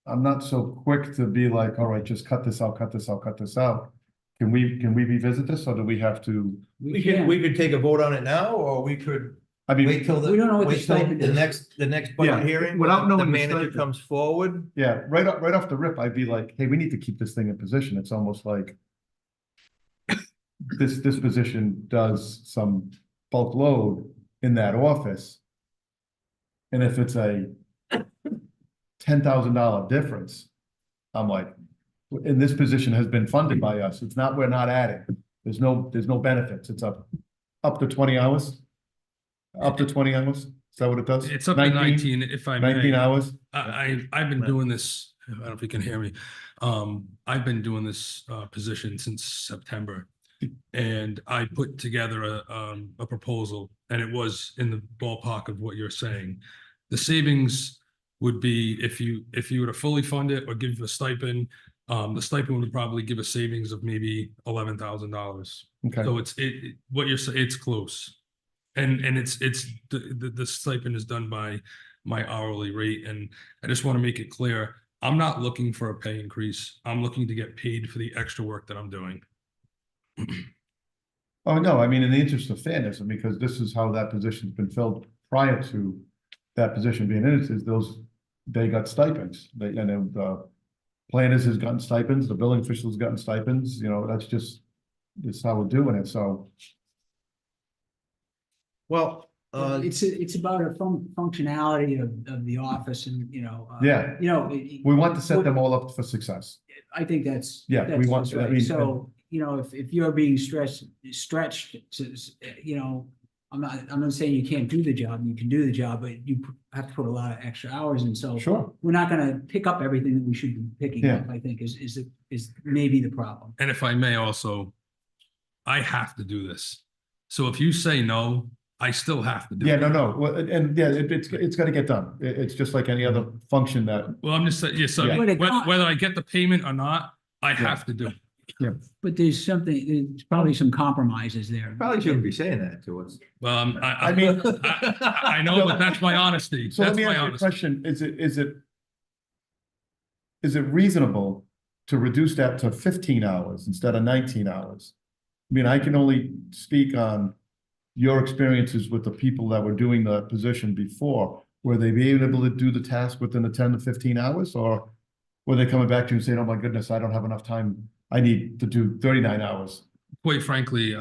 I'm not so quick to be like, all right, just cut this out, cut this out, cut this out. Can we revisit this, or do we have to, We could take a vote on it now, or we could I mean, wait till We don't know what the wait till stipend is. the next Yeah, budget hearing. without when knowing the the manager stipend. comes forward. yeah, right off the rip, I'd be like, hey, we need to keep this thing in position. It's almost like this position does some bulk load in that office. And if it's a $10,000 difference, I'm like, and this position has been funded by us. It's not, we're not adding. There's no benefits. It's up to 20 hours. Up to 20 hours. Is that what it does? It's up to 19, if I 19 may. hours? I've been doing this, I don't know if you can hear me. I've been doing this position since September. And I put together a proposal, and it was in the ballpark of what you're saying. The savings would be if you were to fully fund it or give a stipend, the stipend would probably give a savings of maybe $11,000. Okay. So what you're saying, it's close. And it's the stipend is done by my hourly rate, and I just want to make it clear, I'm not looking for a pay increase. I'm looking to get paid for the extra work that I'm doing. Oh, no, I mean, in the interest of fairness, and because this is how that position's been filled prior to that position being in it, is they got stipends. The planners has gotten stipends, the building officials gotten stipends, that's how we're doing it, so. Well, It's about a functionality of the office and, Yeah. We want to set them all up for success. I think that's. Yeah, we that's want what's to, I right. mean, So, if you're being stretched to, I'm not saying you can't do the job, you can do the job, but you have to put a lot of extra hours in, so. Sure. We're not gonna pick up everything that we should be picking Yeah. up, I think, is maybe the problem. And if I may also, I have to do this. So if you say no, I still have to do Yeah, it. no, well, and yeah, it's gotta get done. It's just like any other function that, Well, I'm just saying, yeah, so Yeah. But it can't- whether I get the payment or not, I have to do it. But there's there's probably some compromises there. Probably shouldn't be saying that to us. Well, I mean- I know, but that's my honesty. So let That's me my ask you a honesty. question, is it reasonable to reduce that to 15 hours instead of 19 hours? I mean, I can only speak on your experiences with the people that were doing the position before. Were they being able to do the task within the 10 to 15 hours, or were they coming back to you and saying, oh my goodness, I don't have enough time, I need to do 39 hours? Quite frankly,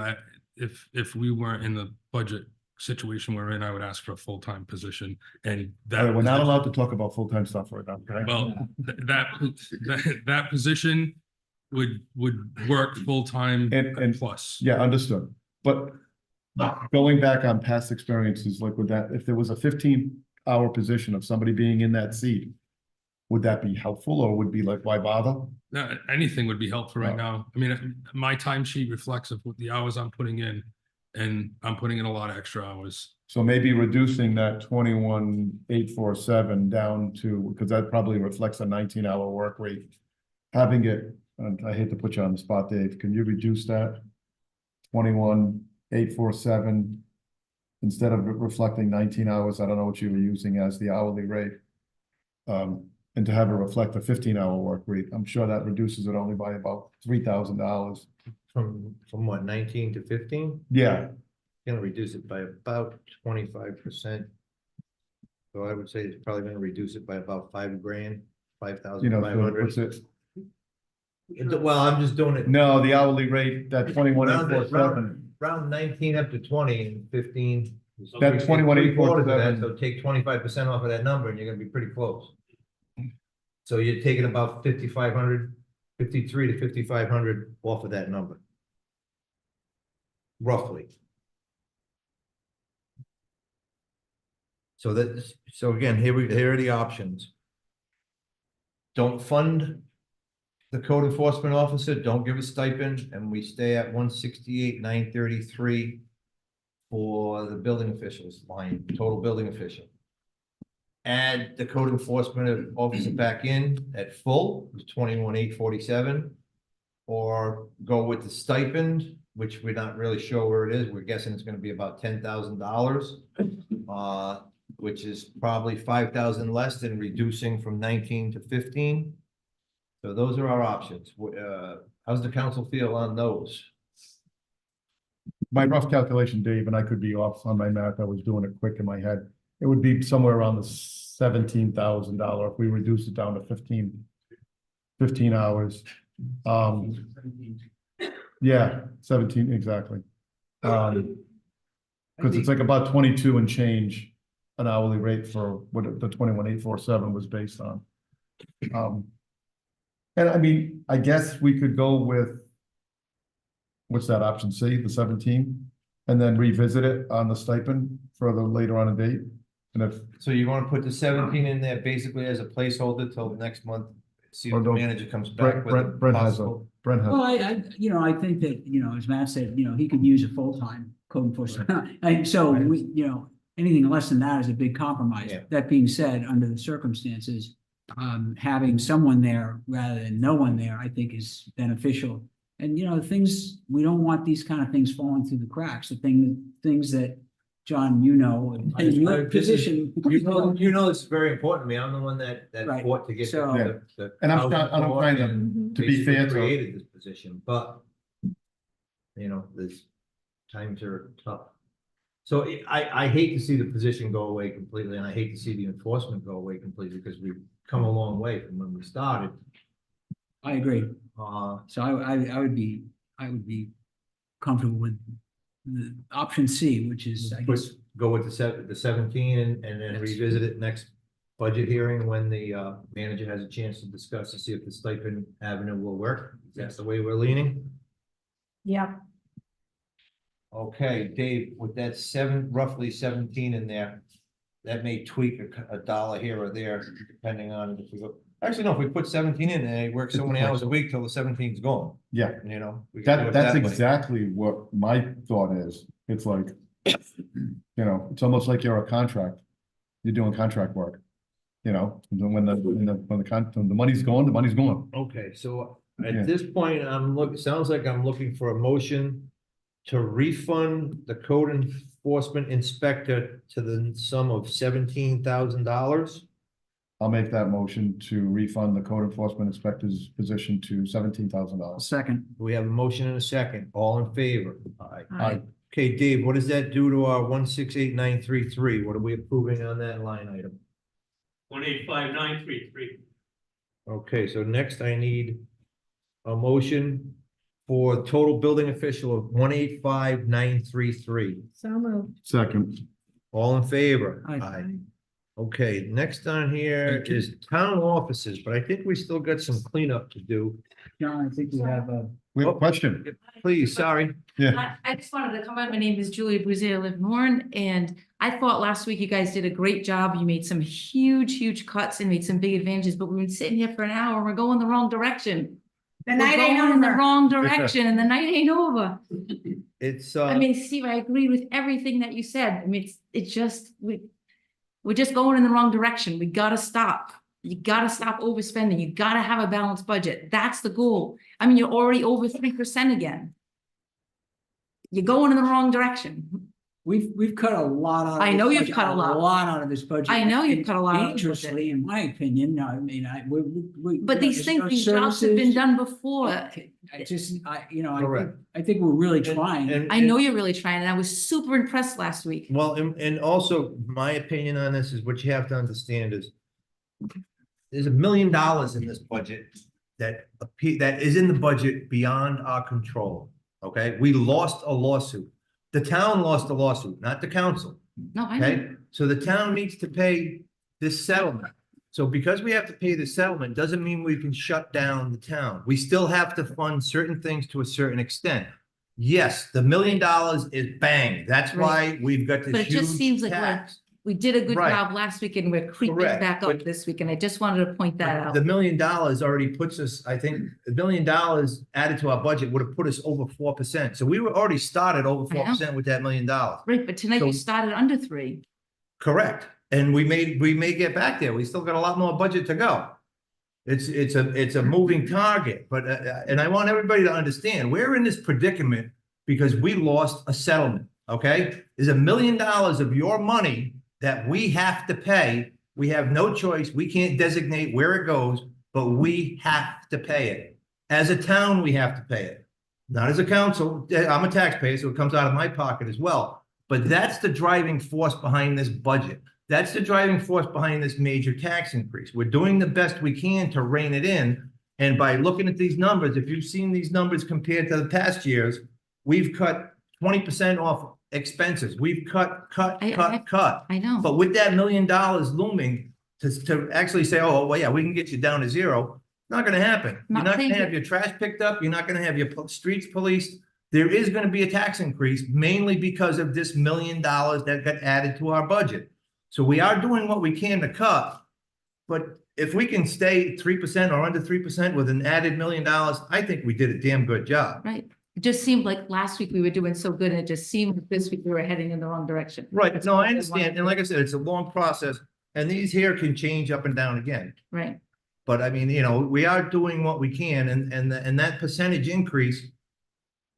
if we weren't in the budget situation we're in, I would ask for a full-time position and that. We're not allowed to talk about full-time stuff right now, okay? Well, that position would work full-time And- plus. Yeah, understood, but going back on past experiences, like with that, if there was a 15-hour position of somebody being in that seat, would that be helpful, or would be like, why bother? Anything would be helpful right Oh. now. I mean, my timesheet reflects of what the hours I'm putting in, and I'm putting in a lot of extra hours. So maybe reducing that 21,847 down to, because that probably reflects a 19-hour work week. Having it, and I hate to put you on the spot, Dave, can you reduce that? 21,847 instead of reflecting 19 hours, I don't know what you were using as the hourly rate. And to have it reflect a 15-hour work week, I'm sure that reduces it only by about $3,000. From what, 19 to 15? Yeah, Gonna reduce it by about 25%. So I would say it's probably gonna reduce it by about $5,000, you know, so 5,500. what's it? Well, I'm just doing it. No, the hourly rate, that 21,847. Round 19 up to 20 and 15. is That three- 21,847. three-quarters of that, So take 25% off of that number and you're gonna be pretty close. So you're taking about 5,500, 53 to 5,500 off of that number. Roughly. So again, here are the options. Don't fund the code enforcement officer, don't give a stipend, and we stay at 168,933 for the building officials line, total building official. Add the code enforcement officer back in at full, 21,847. Or go with the stipend, which we're not really sure where it is. We're guessing it's gonna be about $10,000. Which is probably 5,000 less than reducing from 19 to 15. So those are our options. How's the council feel on those? My rough calculation, Dave, and I could be off on my math, I was doing it quick in my head. It would be somewhere around the $17,000 if we reduce it down to 15 hours. Yeah, 17, exactly. Because it's like about 22 and change an hourly rate for what the 21,847 was based on. And I mean, I guess we could go with, what's that, option C, the 17, and then revisit it on the stipend further later on a date. And if, So you want to put the 17 in there basically as a placeholder till next month? See Or if the don't- manager comes back with a Brent has a, possible. Brent has. Well, I think that, as Matt said, he could use a full-time code enforcement. And so we, anything less than that is a big compromise. Yeah. That being said, under the circumstances, having someone there rather than no one there, I think is beneficial. And, things, we don't want these kind of things falling through the cracks, the things that, John, in your position. You know, it's very important to me. I'm the one that Right. fought to get So- the. And I'm housing trying authority to, and to be basically fair to, created this position, but there's times are tough. So I hate to see the position go away completely, and I hate to see the enforcement go away completely, because we've come a long way from when we started. I agree. So So I would be comfortable with the option C, which is, I guess, go with the 17 and then revisit it next budget hearing when the manager has a chance to discuss to see if the stipend avenue will work. That's the way we're leaning. Yeah, Okay, Dave, with that roughly 17 in there, that may tweak a dollar here or there, depending on if we go. Actually, no, if we put 17 in there, he works so many hours a week till the 17's gone, yeah, we can do it that's that way. exactly what my thought is. It's like, it's almost like you're a contract. You're doing contract work. And then when the money's gone, the money's gone. Okay, so At this point, sounds like I'm looking for a motion to refund the code enforcement inspector to the sum of $17,000. I'll make that motion to refund the code enforcement inspector's position to $17,000. Second. We have a motion and a second. All in favor? Aye. Aye. Okay, Dave, what does that do to our 168,933? What are we approving on that line item? 185,933. Okay, so next I need a motion for total building official of 185,933. So moved. Second. All in favor? Aye. Okay, next on here is town offices, but I think we still got some cleanup to do. John, I think we have a. We have a question. Please, sorry. Yeah. I just wanted to come on. My name is Julia Bouzier, I live in Warren, and I thought last week you guys did a great job. You made some huge cuts and made some big advantages, but we've been sitting here for an hour and we're going the wrong direction. The We're night ain't going in the over. wrong direction and the night ain't over. It's, I mean, Steve, I agree with everything that you said. I mean, it's just, we're just going in the wrong direction. We gotta stop. You gotta stop overspending. You gotta have a balanced budget. That's the goal. I mean, you're already over 3% again. You're going in the wrong direction. We've cut a lot out. of I this know you've budget, cut a lot. out of this budget. I know you've and cut a lot out of this budget. Dangerously, in my opinion, no, I mean, we. But these things, our these jobs have been services- done before. I just, Correct. I think we're really trying. I know you're really trying, and I was super impressed last week. Well, and also my opinion on this is what you have to understand is there's $1 million in this budget that is in the budget beyond our control. Okay, we lost a lawsuit. The town lost a lawsuit, not the council. No, I know. Okay, so the town needs to pay this settlement. So because we have to pay the settlement, doesn't mean we can shut down the town. We still have to fund certain things to a certain extent. Yes, the $1 million is bang. That's why we've got this But it just huge seems like tax. We did a good Right. job last week and we're creeping Correct, back up but- this week, and I just wanted to point that But out. The $1 million already puts us, I think, $1 million added to our budget would have put us over 4%. So we were already started over I know. 4% with that $1 million. Right, but tonight So- you started under 3. Correct. And we may get back there. We still got a lot more budget to go. It's a moving target, but, and I want everybody to understand, we're in this predicament because we lost a settlement, okay? There's $1 million of your money that we have to pay. We have no choice. We can't designate where it goes, but we have to pay it. As a town, we have to pay it. Not as a council. I'm a taxpayer, so it comes out of my pocket as well. But that's the driving force behind this budget. That's the driving force behind this major tax increase. We're doing the best we can to rein it in. And by looking at these numbers, if you've seen these numbers compared to the past years, we've cut 20% off expenses. We've cut. I know. But with that $1 million looming, to actually say, oh, well, yeah, we can get you down to zero, not gonna happen. You're Not not gonna saying have your trash picked up. You're not gonna have your streets policed. There is gonna be a tax increase mainly because of this $1 million that got added to our budget. So we are doing what we can to cut, but if we can stay 3% or under 3% with an added $1 million, I think we did a damn good job. Right. It just seemed like last week we were doing so good, and it just seemed like this week we were heading in the wrong direction. Right, That's no, all I wanted understand, to- and like I said, it's a long process, and these here can change up and down again. Right, But I mean, we are doing what we can, and that percentage increase,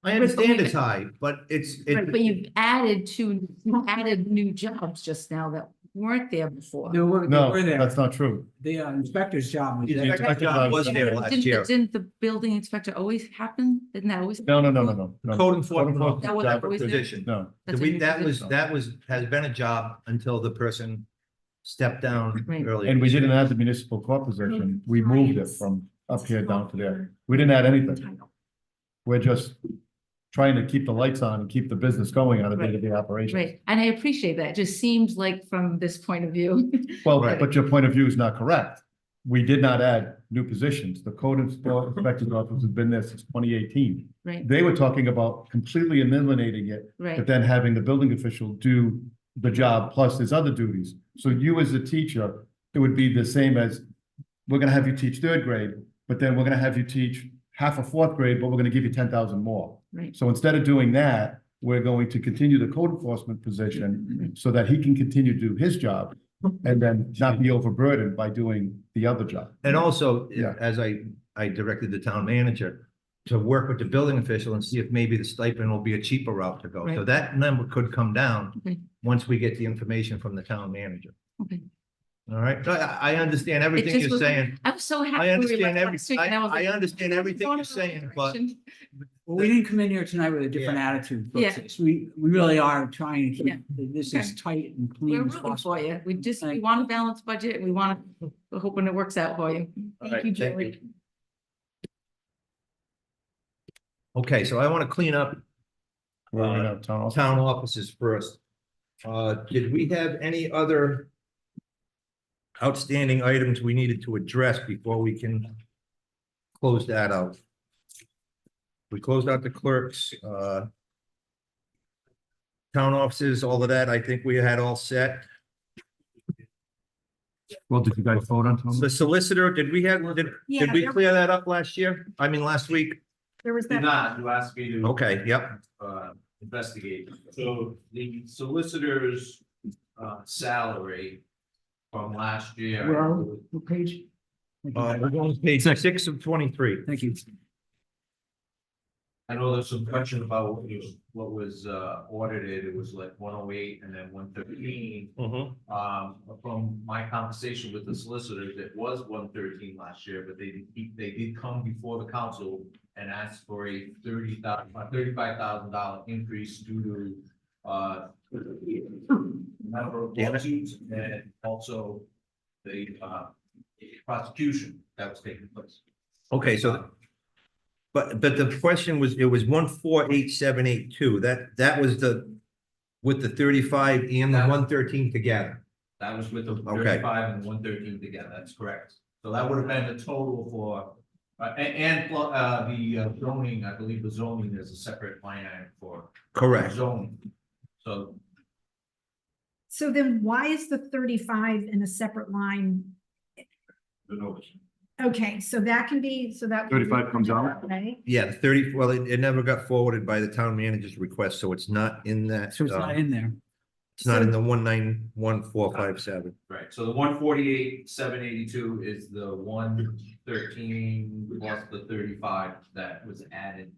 I understand it's high, but right, but you've added you added new jobs just now that weren't there before. They were No, there. that's not true. The inspector's job was The there. inspector's job was there last year. Didn't the building inspector always happen? Didn't that always? No. Code enforcement. That was separate always there? position. No, That's a new position. Has been a job until the person stepped down Right. earlier. and we didn't add the municipal court position. We moved it from up here down to there. We didn't add anything. We're just trying to keep the lights on and keep the business going on a day-to-day operations. Right, and I appreciate that. It just seems like from this point of view. Well, Right. but your point of view is not correct. We did not add new positions. The code inspector's office has been there since 2018. Right, They were talking about completely eliminating it, but right, then having the building official do the job plus his other duties. So you as a teacher, it would be the same as, we're gonna have you teach 3rd grade, but then we're gonna have you teach half of 4th grade, but we're gonna give you 10,000 more. right. So instead of doing that, we're going to continue the code enforcement position so that he can continue to do his job and then not be overburdened by doing the other job. And also, Yeah. as I I directed the town manager to work with the building official and see if maybe the stipend will be a cheaper route to go. So Right. that number could come down Okay. once we get the information from the town manager. Okay. All right, I understand everything just you're was- saying. I was so happy. I we were understand left last week, and was I like, understand everything going you're in the wrong saying, but direction. Well, we didn't come in here tonight with a different attitude. Yeah. folks. We really are trying to Yeah. keep this Okay. as tight and We're clean as rooting possible. for you. We Thank- want a balanced budget, and we want to, we're hoping it works out for you. All Thank right, you, thank Julie. okay, so I want to clean up town offices first. Did we have any other outstanding items we needed to address before we can close that out? We closed out the clerks, town offices, all of that, I think we had all set. Well, did you guys vote on Tom? The solicitor, did we Yeah, we there- clear that up last year? I mean, last week? There was Did that, not, you asked me to. Okay, yep, Investigate. So the solicitor's, salary from last year. Where are we? What page? Thank you. we're going to page 6 of 23. Thank you. I know there's some question about what was audited, it was like 108 and then 113. From my conversation with the solicitors, it was 113 last year, but they did come before the council and ask for a $35,000 increase due to number of Damn it. lawsuits and also the prosecution that was taking place. Okay, so, but the question was, it was 148,782, that was with the 35 and the 113 together. That was with the Okay. 35 and 113 together, that's correct. So that would have been the total for, the zoning, I believe the zoning is a separate line item for Correct. zoning. So so then why is the 35 in a separate line? The notice. Okay, so that can be, so that. 35 comes out? Right? Yeah, the 30, well, it never got forwarded by the town manager's request, so it's not in that. So it's not in there. It's not in the 191,457. right, so the 148,782 is the 113 plus the 35 that was added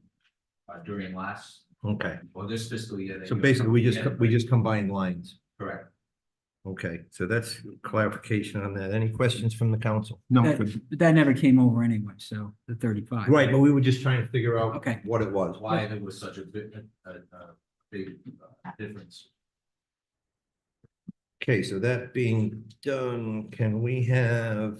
during last Okay, or this fiscal year. that so you're basically, we currently in. just combined lines. Correct. Okay, so that's clarification on that. Any questions from the council? No, But that never came over anyway, so the 35. Right, but we were just trying to figure out Okay. what it was. Why there was such a big difference. Okay, so that being done, can we have?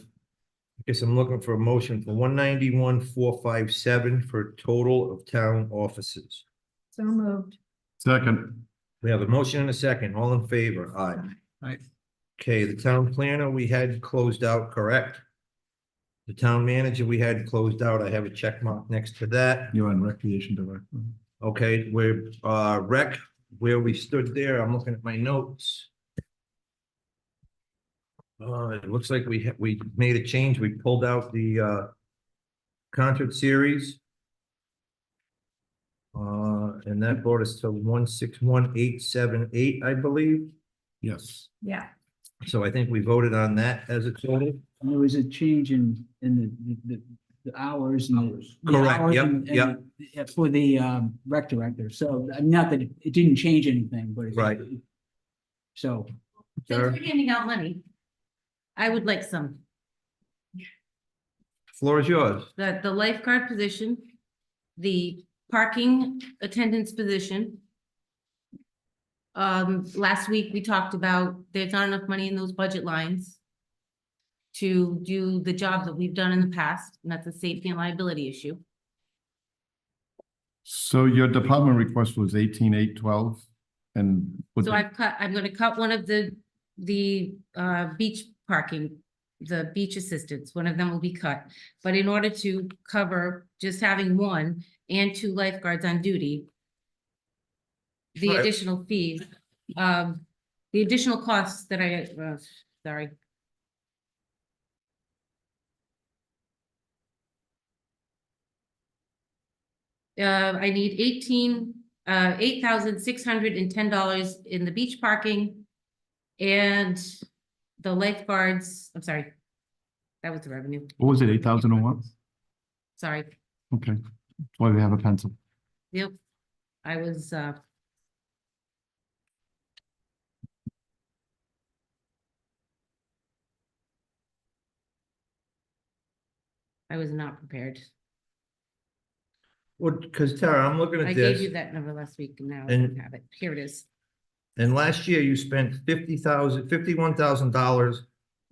I guess I'm looking for a motion for 191,457 for a total of town offices. So moved. second, We have a motion and a second. All in favor? Aye. Aye. Okay, the town planner we had closed out, correct? The town manager we had closed out. I have a check mark next to that. you're on recreation director. Okay, we're rec, where we stood there. I'm looking at my notes. It looks like we made a change. We pulled out the concert series. And that brought us to 161,878, I believe. Yes. Yeah, So I think we voted on that as a total. And there was a change in the hours and. the Correct, hours yep, and- yep. yeah, for the rec director. So not that it didn't change anything, but. Right. So, Since Sure. we're handing out money, I would like some, Floor is yours. the lifeguard position, the parking attendance position. Last week, we talked about there's not enough money in those budget lines to do the job that we've done in the past, and that's a safety and liability issue. So your department request was 18,812 and. what So the- I'm gonna cut one of the beach parking, the beach assistants, one of them will be cut. But in order to cover just having one and 2 lifeguards on duty, the Right. additional fees, the additional costs that sorry. I need $8,610 in the beach parking. And the lifeguards, I'm sorry, that was the revenue. What was it, 8,001? Sorry. Okay, why do we have a pencil? Yep. I was, I was not prepared. Well, because Tara, I'm looking I at gave this, you that number last week and now I And- don't have it. Here it is. and last year you spent $51,000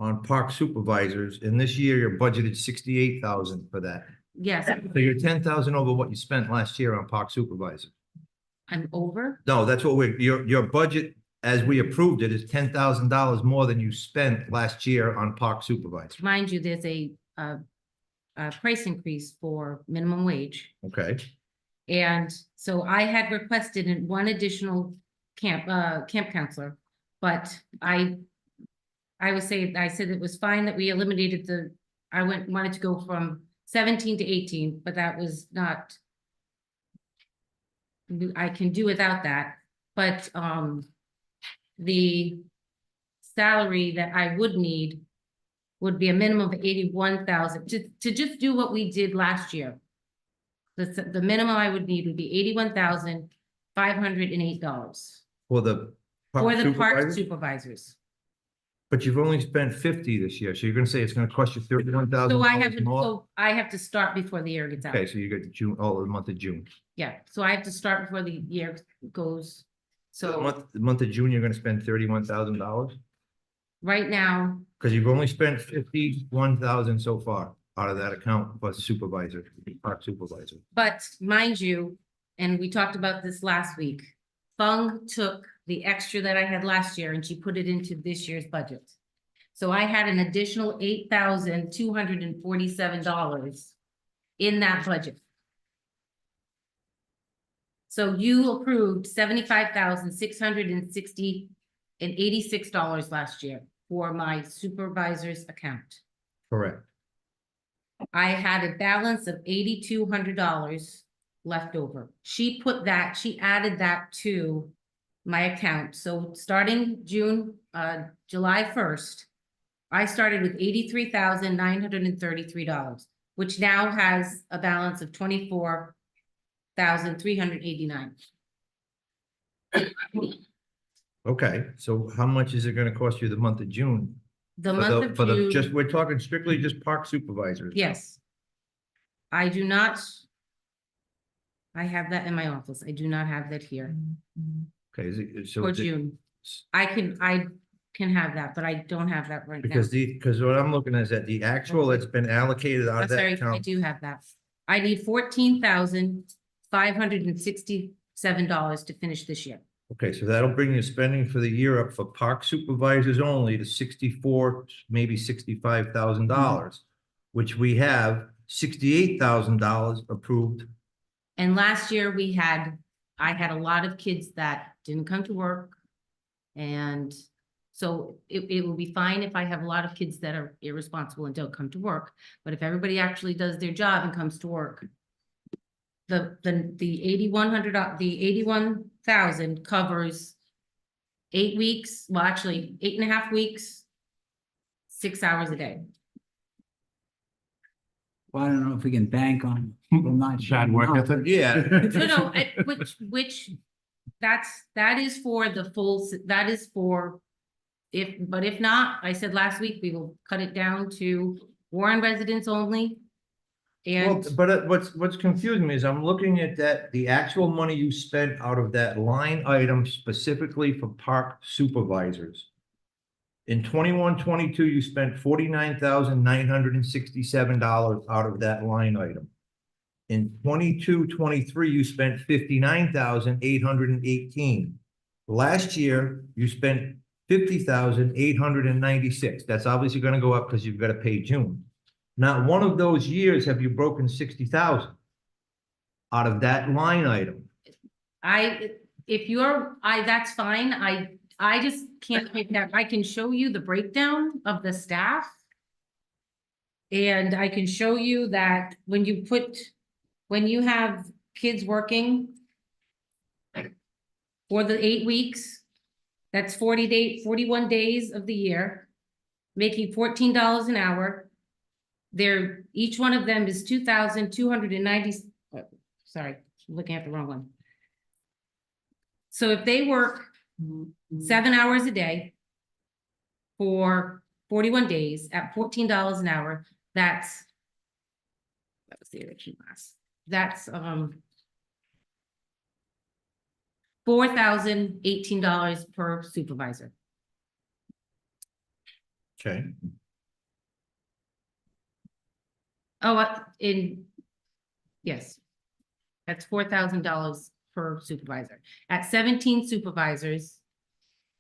on park supervisors, and this year you're budgeted 68,000 for that. Yes, So you're 10,000 over what you spent last year on park supervisor. I'm over. No, that's what your budget, as we approved it, is $10,000 more than you spent last year on park supervisor. Mind you, there's a price increase for minimum wage. Okay, And so I had requested one additional camp counselor, but I said it was fine that we eliminated wanted to go from 17 to 18, but that was not. I can do without that, but, the salary that I would need would be a minimum of 81,000 to just do what we did last year. The minimum I would need would be $81,508 for the for the park supervisor? supervisors. But you've only spent 50 this year, so you're gonna say it's gonna cost you $31,000 So more? I have to start before the year gets out. Okay, so you got June, all the month of June. Yeah, so I have to start before the year goes. So So the month of June, you're gonna spend $31,000? right now, Because you've only spent 51,000 so far out of that account for supervisor, park supervisor. but mind you, and we talked about this last week, Fung took the extra that I had last year and she put it into this year's budget. So I had an additional $8,247 in that budget. So you approved $75,686 last year for my supervisor's account. Correct. I had a balance of $8,200 left over. She added that to my account. So starting July 1st, I started with $83,933, which now has a balance of $24,389. Okay, so how much is it gonna cost you the month of June? The For month for of just, June, we're talking strictly just park supervisors. yes. I do not. I have that in my office. I do not have that here Okay, so for is it- June. I can have that, but I don't have that right now. because what I'm looking at is that the actual that's been allocated out I'm of that sorry, I account. do have that. I need $14,567 to finish this year. Okay, so that'll bring your spending for the year up for park supervisors only to 64, maybe $65,000, which we have $68,000 approved. And last year I had a lot of kids that didn't come to work. And so it will be fine if I have a lot of kids that are irresponsible and don't come to work. But if everybody actually does their job and comes to work, the the 81,000 covers 8 weeks, well, actually 8.5 weeks, 6 hours a day. Well, I don't know if we can bank on people not. Bad showing work up. ethic? Yeah. No, which, that is for the full, that is for, if not, I said last week, we will cut it down to Warren residents only. Well, And but what's confusing me is I'm looking at that, the actual money you spent out of that line item specifically for park supervisors. In 21-22, you spent $49,967 out of that line item. In 22-23, you spent $59,818. Last year, you spent $50,896. That's obviously gonna go up because you've got to pay June. Not one of those years have you broken 60,000 out of that line item. that's fine, I just can't make that, I can show you the breakdown of the staff. And I can show you that when you have kids working for the 8 weeks, that's 41 days of the year, making $14 an hour. they're, each one of them is 2,290. Sorry, I'm looking at the wrong one. So if they work 7 hours a day for 41 days at $14 an hour, that was the original class. That's, $4,018 per supervisor. Okay, Oh, yes. That's $4,000 per supervisor. At 17 supervisors,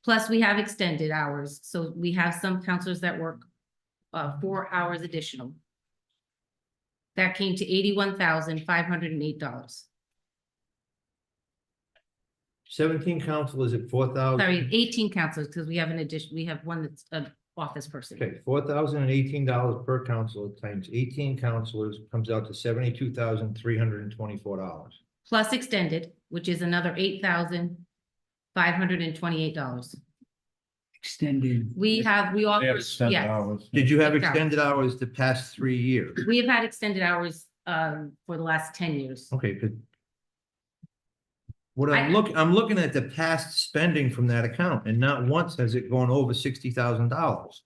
plus we have extended hours, so we have some counselors that work 4 hours additional. That came to $81,508. 17 counselors at 4,000. Sorry, 18 counselors, because we have an addition, we have one that's an office person. Okay, $4,018 per counselor times 18 counselors comes out to $72,324. Plus extended, which is another $8,528. Extended. We offer, yes. Did you have 8,000. extended hours the past 3 years? We have had extended hours for the last 10 years. Okay, good. What I'm looking at the past spending from that account, and not once has it gone over $60,000.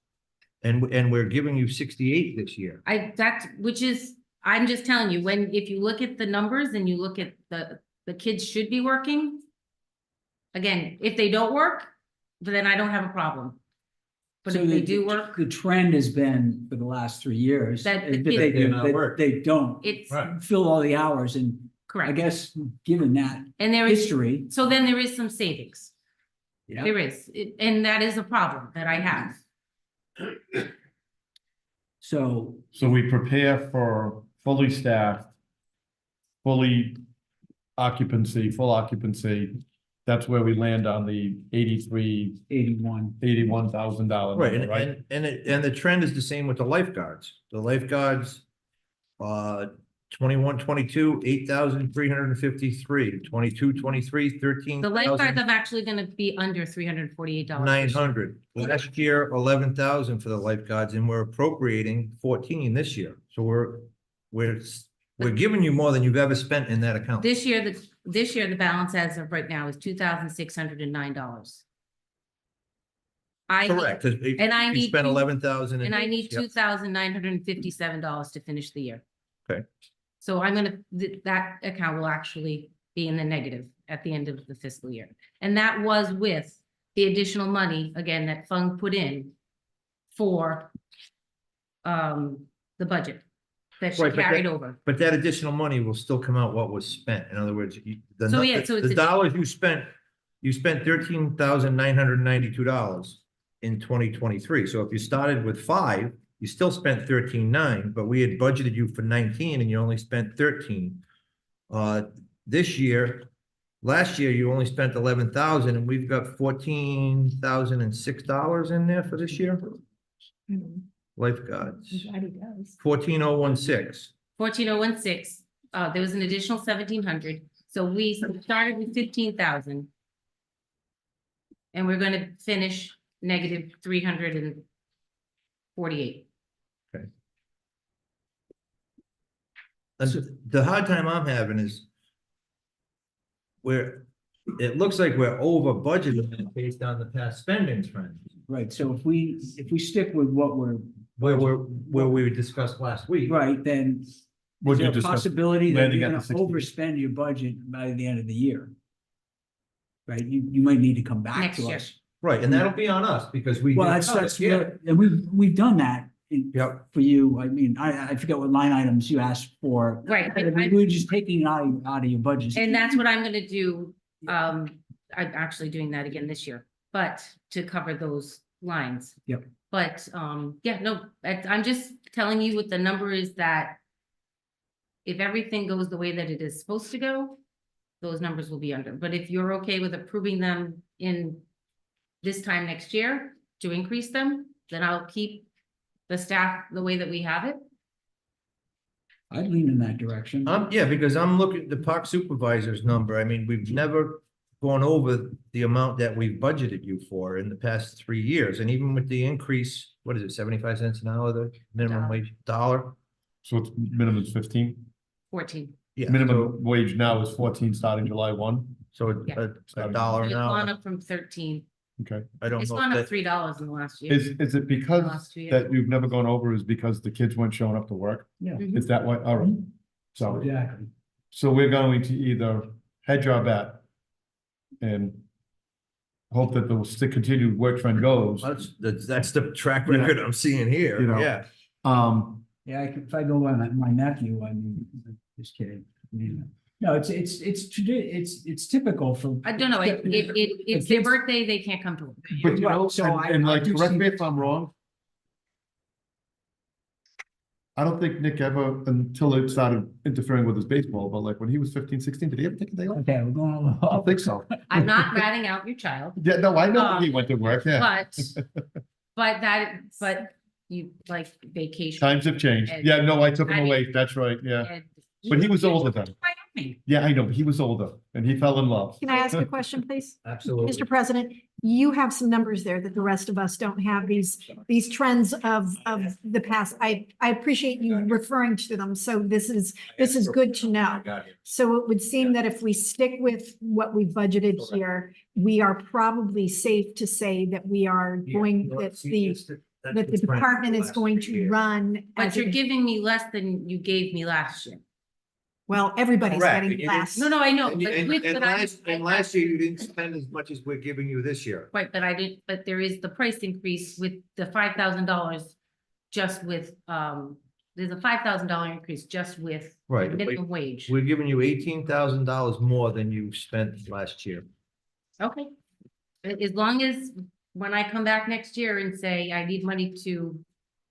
And we're giving you 68 this year. I'm just telling you, if you look at the numbers and you look at the kids should be working. Again, if they don't work, then I don't have a problem. But So if they the- do work, The trend has been for the last 3 years. That the they kids- do not work. They don't it's fill all the hours, and I correct. guess, given that And there is, history. so then there is some savings. Yeah. There is, and that is a problem that I have. So, So we prepare for fully staffed, full occupancy. That's where we land on the 81. Right, and, right? and the trend is the same with the lifeguards. The lifeguards, 21, 22, 8,353, 22, 23, 13. The lifeguards are actually gonna be under $348. 900. Last year, 11,000 for the lifeguards, and we're appropriating 14 this year. So we're giving you more than you've ever spent in that account. This year, the balance as of right now is $2,609. Correct. 'Cause And I you need spent two- 11,000. And I need Yep. $2,957 to finish the year. Okay. So I'm gonna, that account will actually be in the negative at the end of the fiscal year. And that was with the additional money, again, that Fung put in for the budget that she Right, but carried that- over. But that additional money will still come out what was spent. In other words, So, yeah, so it's the a- dollars you spent $13,992 in 2023. So if you started with 5, you still spent 13,900, but we had budgeted you for 19 and you only spent 13. This year, last year, you only spent 11,000 and we've got $14,006 in there for this year. Lifeguards, Everybody does. 14,016. 14,016, there was an additional 1,700, so we started with 15,000. And we're gonna finish negative 348. And the hard time I'm having is it looks like we're over budgeted based on the past spending trend. right, so if we stick with what we're, Where we discussed last week. right, then Would is you there a discuss possibility that landing you're at gonna the 60? overspend your budget by the end of the year? Right, you might need to come back Next to year. us. Right, and that'll be on us because we. Well, did that's, cut it, yeah. and we've done that Yep, for you. I mean, I forget what line items you asked for. Right, But we're just taking it out of your budget. and that's what I'm gonna do, I'm actually doing that again this year, but to cover those lines. Yep. But, yeah, no, I'm just telling you what the number is that if everything goes the way that it is supposed to go, those numbers will be under. But if you're okay with approving them in this time next year to increase them, then I'll keep the staff the way that we have it. I'd lean in that direction. yeah, because I'm looking at the park supervisor's number. I mean, we've never gone over the amount that we've budgeted you for in the past 3 years. And even with the increase, what is it, 75 cents an hour, the minimum Dollar. wage, $1? So it's minimum is 15. 14. Yeah, Minimum wage now is 14 starting July 1. so Yeah. a dollar It's an gone hour. up from 13. Okay. I don't It's know gone if up that, $3 in the last year. Is it because Last 2 years. that you've never gone over is because the kids weren't showing up to work? Yeah. Mhm. Is that why? All right. So, Exactly. so we're going to either hedge our bet and hope that the continued work trend goes. that's the track record I'm seeing here, You know. yeah. Yeah, if I go by my nephew, I mean, just kidding. No, it's typical for. I don't know, it's their birthday, they can't come to work. But you know, Right, so I- and I like, do correct see- me if I'm wrong. I don't think Nick ever, until it started interfering with his baseball, but like when he was 15, 16, did he ever take a day off? Okay, we're going a I little. don't think so. I'm not ratting out your child, Yeah, no, I know he went to work, yeah. but you like vacation. Times have changed. Yeah, no, I took him away. That's right, yeah. and But he was you- older then. Wyoming. Yeah, I know, but he was older and he fell in love. Can I ask a question, please? Absolutely. Mr. President, you have some numbers there that the rest of us don't have, these trends of the past. I appreciate you referring to them, so this is good to know. So it would seem that if we stick with what we budgeted here, we are probably safe to say that we are going, that the department is going to run. But as you're it- giving me less than you gave me last year. Well, everybody's Correct. getting less. No, I know. And, but with- but I- last year you didn't spend as much as we're giving you this year. Right, but I didn't, but there is the price increase with the $5,000 just with, there's a $5,000 increase just with Right. minimum wage. We're giving you $18,000 more than you spent last year. Okay. As long as when I come back next year and say I need money to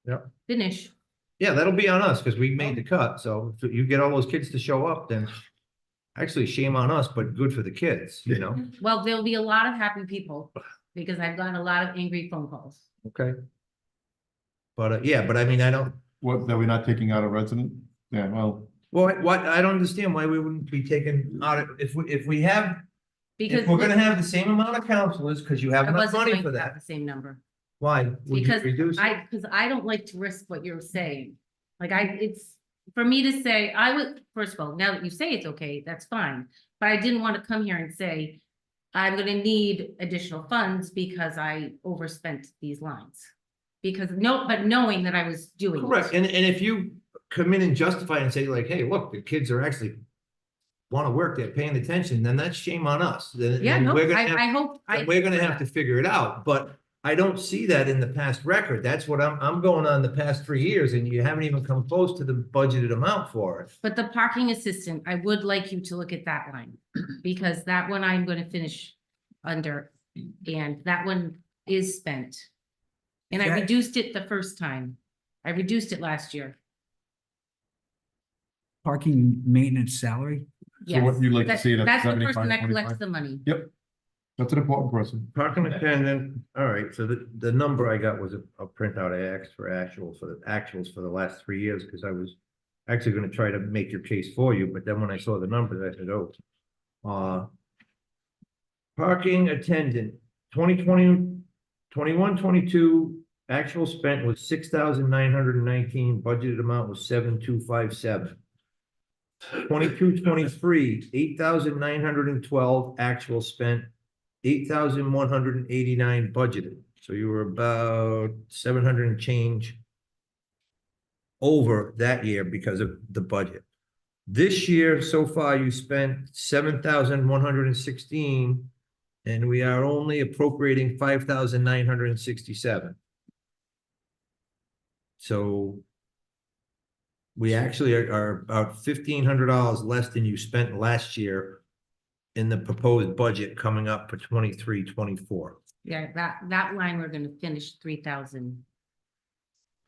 Yep. finish, Yeah, that'll be on us because we made the cut. So if you get all those kids to show up, then actually shame on us, but good for the kids, you know? well, there'll be a lot of happy people because I've gotten a lot of angry phone calls. Okay. But yeah, but I mean, I don't, What, that we're not taking out a resident? Yeah, well, what, I don't understand why we wouldn't be taking out, if we have, Because if we're gonna have the same amount of counselors, because you have I enough wasn't money going for to have that, the same number. why? Would you Because reduce it? because I don't like to risk what you're saying. Like it's, for me to say, I would, first of all, now that you say it's okay, that's fine. But I didn't want to come here and say, I'm gonna need additional funds because I overspent these lines. Because but knowing that I was doing. it. Correct, and if you come in and justify and say like, hey, look, the kids are actually want to work, they're paying attention, then that's shame on us. Then Yeah, no, we're gonna have- I hope. then we're gonna have to figure it out, but I don't see that in the past record. That's what I'm going on the past 3 years, and you haven't even come close to the budgeted amount for it. But the parking assistant, I would like you to look at that line, because that one I'm gonna finish under, and that one is spent. And I That- reduced it the first time. I reduced it last year. Parking maintenance salary. so what Yes. you like to see it at That's the 75, person that 25? collects the money. Yep. That's an important person. Parking attendant, all right, so the number I got was a printout I asked for the actuals for the last 3 years, because I was actually gonna try to make your case for you, but then when I saw the numbers, I said, oh. Parking attendant, 2020, 21, 22, actual spent was 6,919, budgeted amount was 7,257. 22, 23, 8,912, actual spent, 8,189 budgeted, so you were about 700 and change over that year because of the budget. This year, so far, you spent 7,116, and we are only appropriating 5,967. So we actually are about $1,500 less than you spent last year in the proposed budget coming up for 23, 24. Yeah, that line, we're gonna finish 3,000.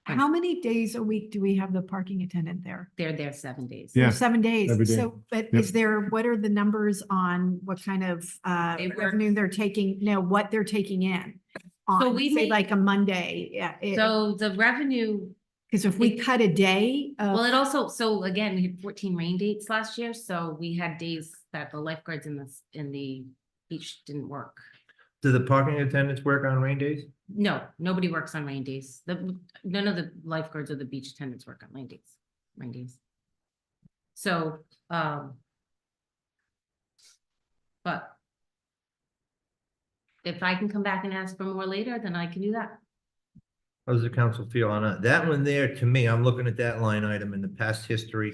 How many days a week do we have the parking attendant there? They're there 7 days. Yeah, 7 days. every day. So, but Yep. is there, what are the numbers on what kind of They work- revenue they're taking, no, what they're taking in? So On, we say make- like a Monday, yeah. So the revenue, Because if we cut a day well, of, it also, so again, we had 14 rain dates last year, so we had days that the lifeguards in the beach didn't work. Do the parking attendants work on rain days? No, nobody works on rain days. None of the lifeguards or the beach attendants work on rain days. rain days. So, but if I can come back and ask for more later, then I can do that. How does the council feel on that? That one there, to me, I'm looking at that line item in the past history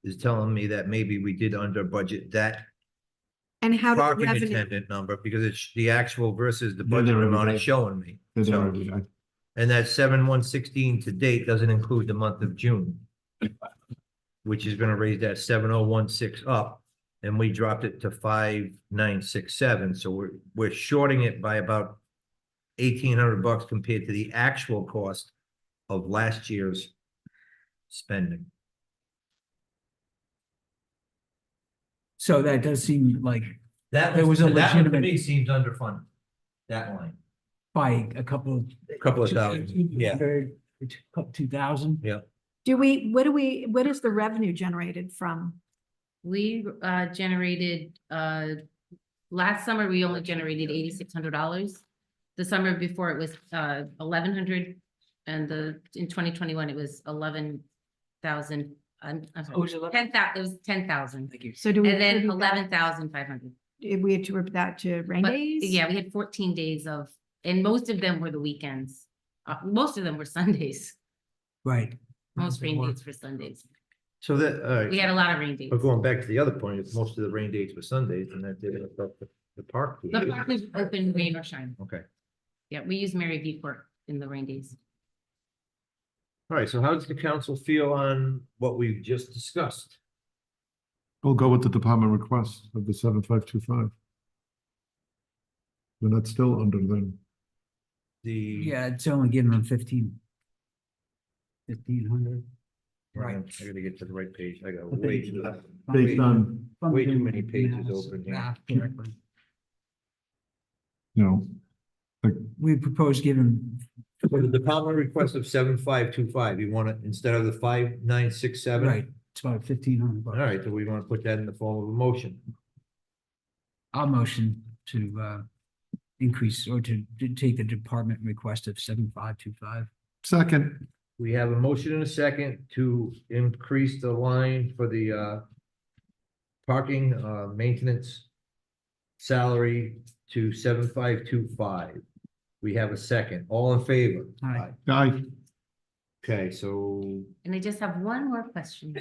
is telling me that maybe we did under budget that And how did the parking revenue, attendant number, because it's the actual versus the They're budget there every amount day. it's showing me. They're there So, every day. and that 7/116 to date doesn't include the month of June, which is gonna raise that 7/016 up, and we dropped it to 5/967, so we're shorting it by about $1,800 compared to the actual cost of last year's spending. So that does seem like That There was a that one to legitimate- me seems underfunded, that line. by a couple of. Couple of thousand, yeah. 2,000. what is the revenue generated from? We generated, last summer, we only generated $8,600. The summer before it was 1,100, and in 2021, it was 11,000. I'm Oh, sorry, it was 11? 10,000, it was 10,000. Thank you. So do we? And then attribute that- 11,500. Did we attribute that to rain But, days? yeah, we had 14 days of, and most of them were the weekends. Most of them were Sundays. Right. Most rain days were Sundays. So that, all We right, had a lot of rain days. but going back to the other point, if most of the rain dates were Sundays, and that didn't affect the park. The park was open, rain or shine. Okay, Yeah, we use Mary V Court in the rain days. all right, so how does the council feel on what we've just discussed? We'll go with the department request of the 7,525. Then that's still under them. The. Yeah, it's only giving them 1,500. Right, I gotta get to the right page, I got way too. Based on, Way too many pages open here. Math correctly. you know, We propose giving, For the department request of 7,525, you want it instead of the 5,967? right, it's about 1,500 All bucks. right, do we want to put that in the form of a motion? I'll motion to increase or to take the department request of 7,525. second, We have a motion and a second to increase the line for the parking maintenance salary to 7,525. We have a second. All in favor? Aye. aye, Okay, so And I just have one more question.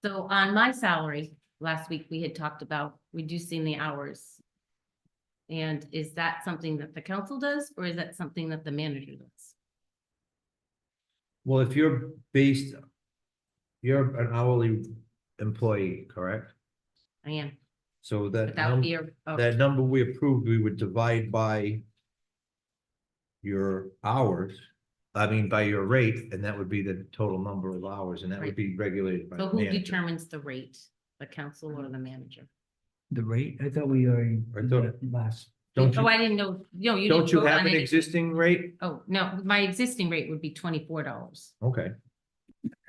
So on my salary, last week, we had talked about reducing the hours. And is that something that the council does, or is that something that the manager does? well, if you're an hourly employee, correct? I am, So that without fear of, that number we approved, we would divide by your hours, I mean, by your rate, and that would be the total number of hours, and that would be regulated by so the who manager. determines the rate, the council or the manager? The rate, I thought we already. I did thought- that last. Don't Oh, you, I didn't know, no, you don't didn't you vote have on an it. existing rate? Oh, no, my existing rate would be $24. Okay,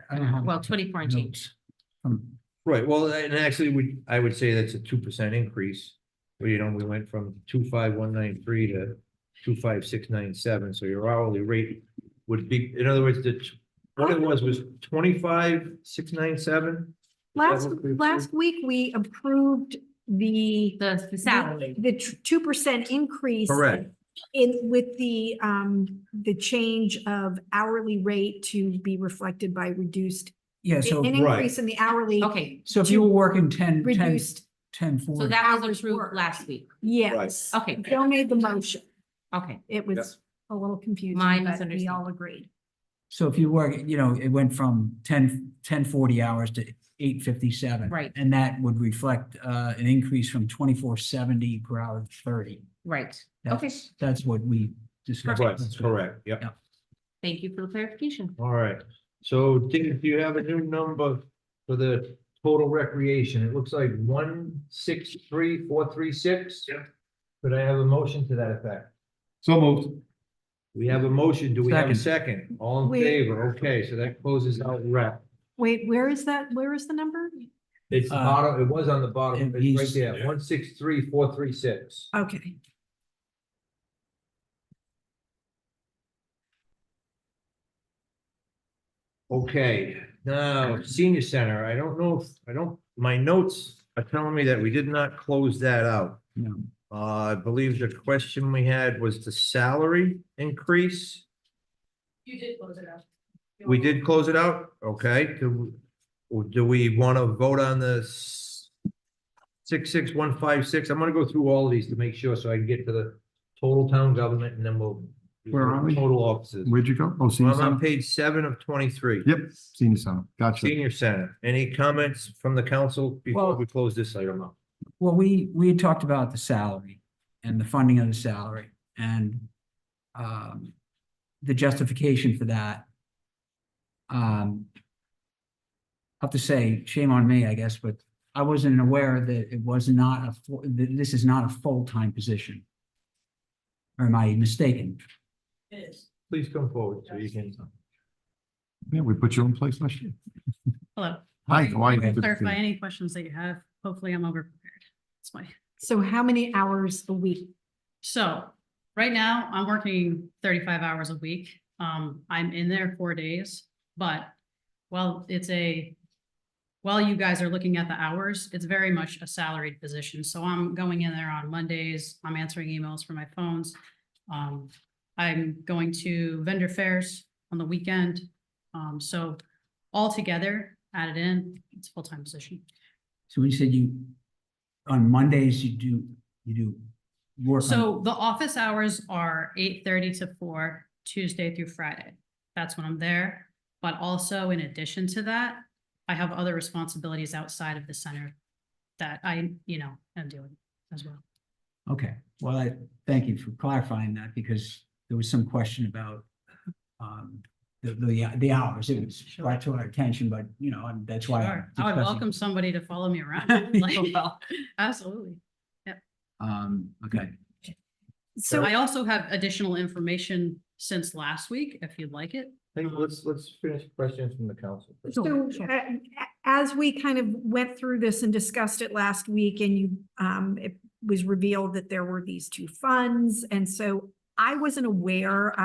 I don't have Well, 24 and change. notes from- right, well, and actually, I would say that's a 2% increase. Well, you know, we went from 2,5,193 to 2,5,697, so your hourly rate would be, in other words, what it was 25,697? Last week, we approved the The salary, the 2% increase. Correct, With the change of hourly rate to be reflected by reduced, Yeah, an so, increase in the hourly. okay, so if you were working 10, Reduced, 1040. so that was Hours approved worked. last week, yes. okay, Bill made the motion. okay, It was a little confusing, My but we misunderstanding. all agreed. So if you work, it went from 1040 hours to 857. Right. And that would reflect an increase from 2470 per hour to 30. right, okay, That's what we discussed. right, That's correct, yep. Yeah. thank you for the clarification. All right, so Dave, do you have a new number for the total recreation? It looks like 163,436. Yep. Could I have a motion to that effect? so moved. We have a motion, do we have a second? All in Wait. favor, okay, so that closes out rec. Wait, where is that? Where is the number? It's the bottom, it was on the bottom, and it's right he's- there, 163,436. Okay. Okay, Now, senior center, I don't know if, my notes are telling me that we did not close that out. No. I believe the question we had was the salary increase. You did close it out. We did close it out, okay, do we want to vote on the 66156? I'm gonna go through all of these to make sure, so I can get to the total town government, and then we'll. Where are we? Total offices. Where'd you go? Oh, senior I'm on center? page 7 of 23. Yep, senior center. Gotcha. Senior center, any comments from the council before Well- we close this item up? Well, we had talked about the salary and the funding of the salary and the justification for that. I have to say, shame on me, I guess, but I wasn't aware that it was not that this is not a full-time position. Or am I mistaken? It is. Please come forward so you can. Yeah, we put you in place last year. Hello. Hi, how are you? Okay. Good to see Clarify you. any questions that you have. Hopefully I'm over prepared. That's my, So how many hours a week? so right now I'm working 35 hours a week. I'm in there 4 days, but while you guys are looking at the hours, it's very much a salaried position. So I'm going in there on Mondays. I'm answering emails from my phones. I'm going to vendor fairs on the weekend. So altogether, added in, it's a full-time position. So when you said on Mondays, you do work on. So the office hours are 8:30 to 4, Tuesday through Friday. That's when I'm there. But also in addition to that, I have other responsibilities outside of the center that I, am doing as well. Okay, well, I thank you for clarifying that because there was some question about the hours. It was brought to our attention, but that's why. I'm Sure. I would discussing. welcome somebody to follow me around. Like, Well, absolutely. okay, So I also have additional information since last week, if you'd like it. Hey, let's finish questions from the council. first. So, as we kind of went through this and discussed it last week and it was revealed that there were these two funds. And so I wasn't aware,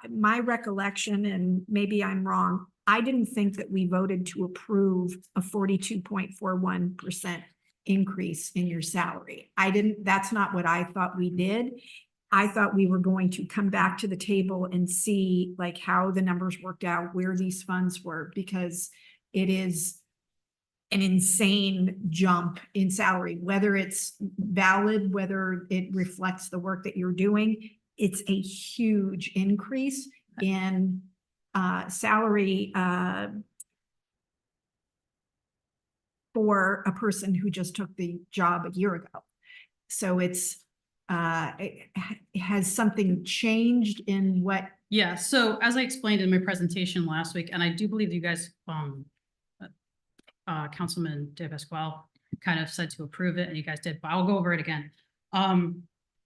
my recollection, and maybe I'm wrong, I didn't think that we voted to approve a 42.41% increase in your salary. That's not what I thought we did. I thought we were going to come back to the table and see like how the numbers worked out, where these funds were, because it is an insane jump in salary, whether it's valid, whether it reflects the work that you're doing. It's a huge increase in salary for a person who just took the job a year ago. So has something changed in what? Yeah, so as I explained in my presentation last week, and I do believe you guys, Councilman De Pasquale kind of said to approve it and you guys did, but I'll go over it again.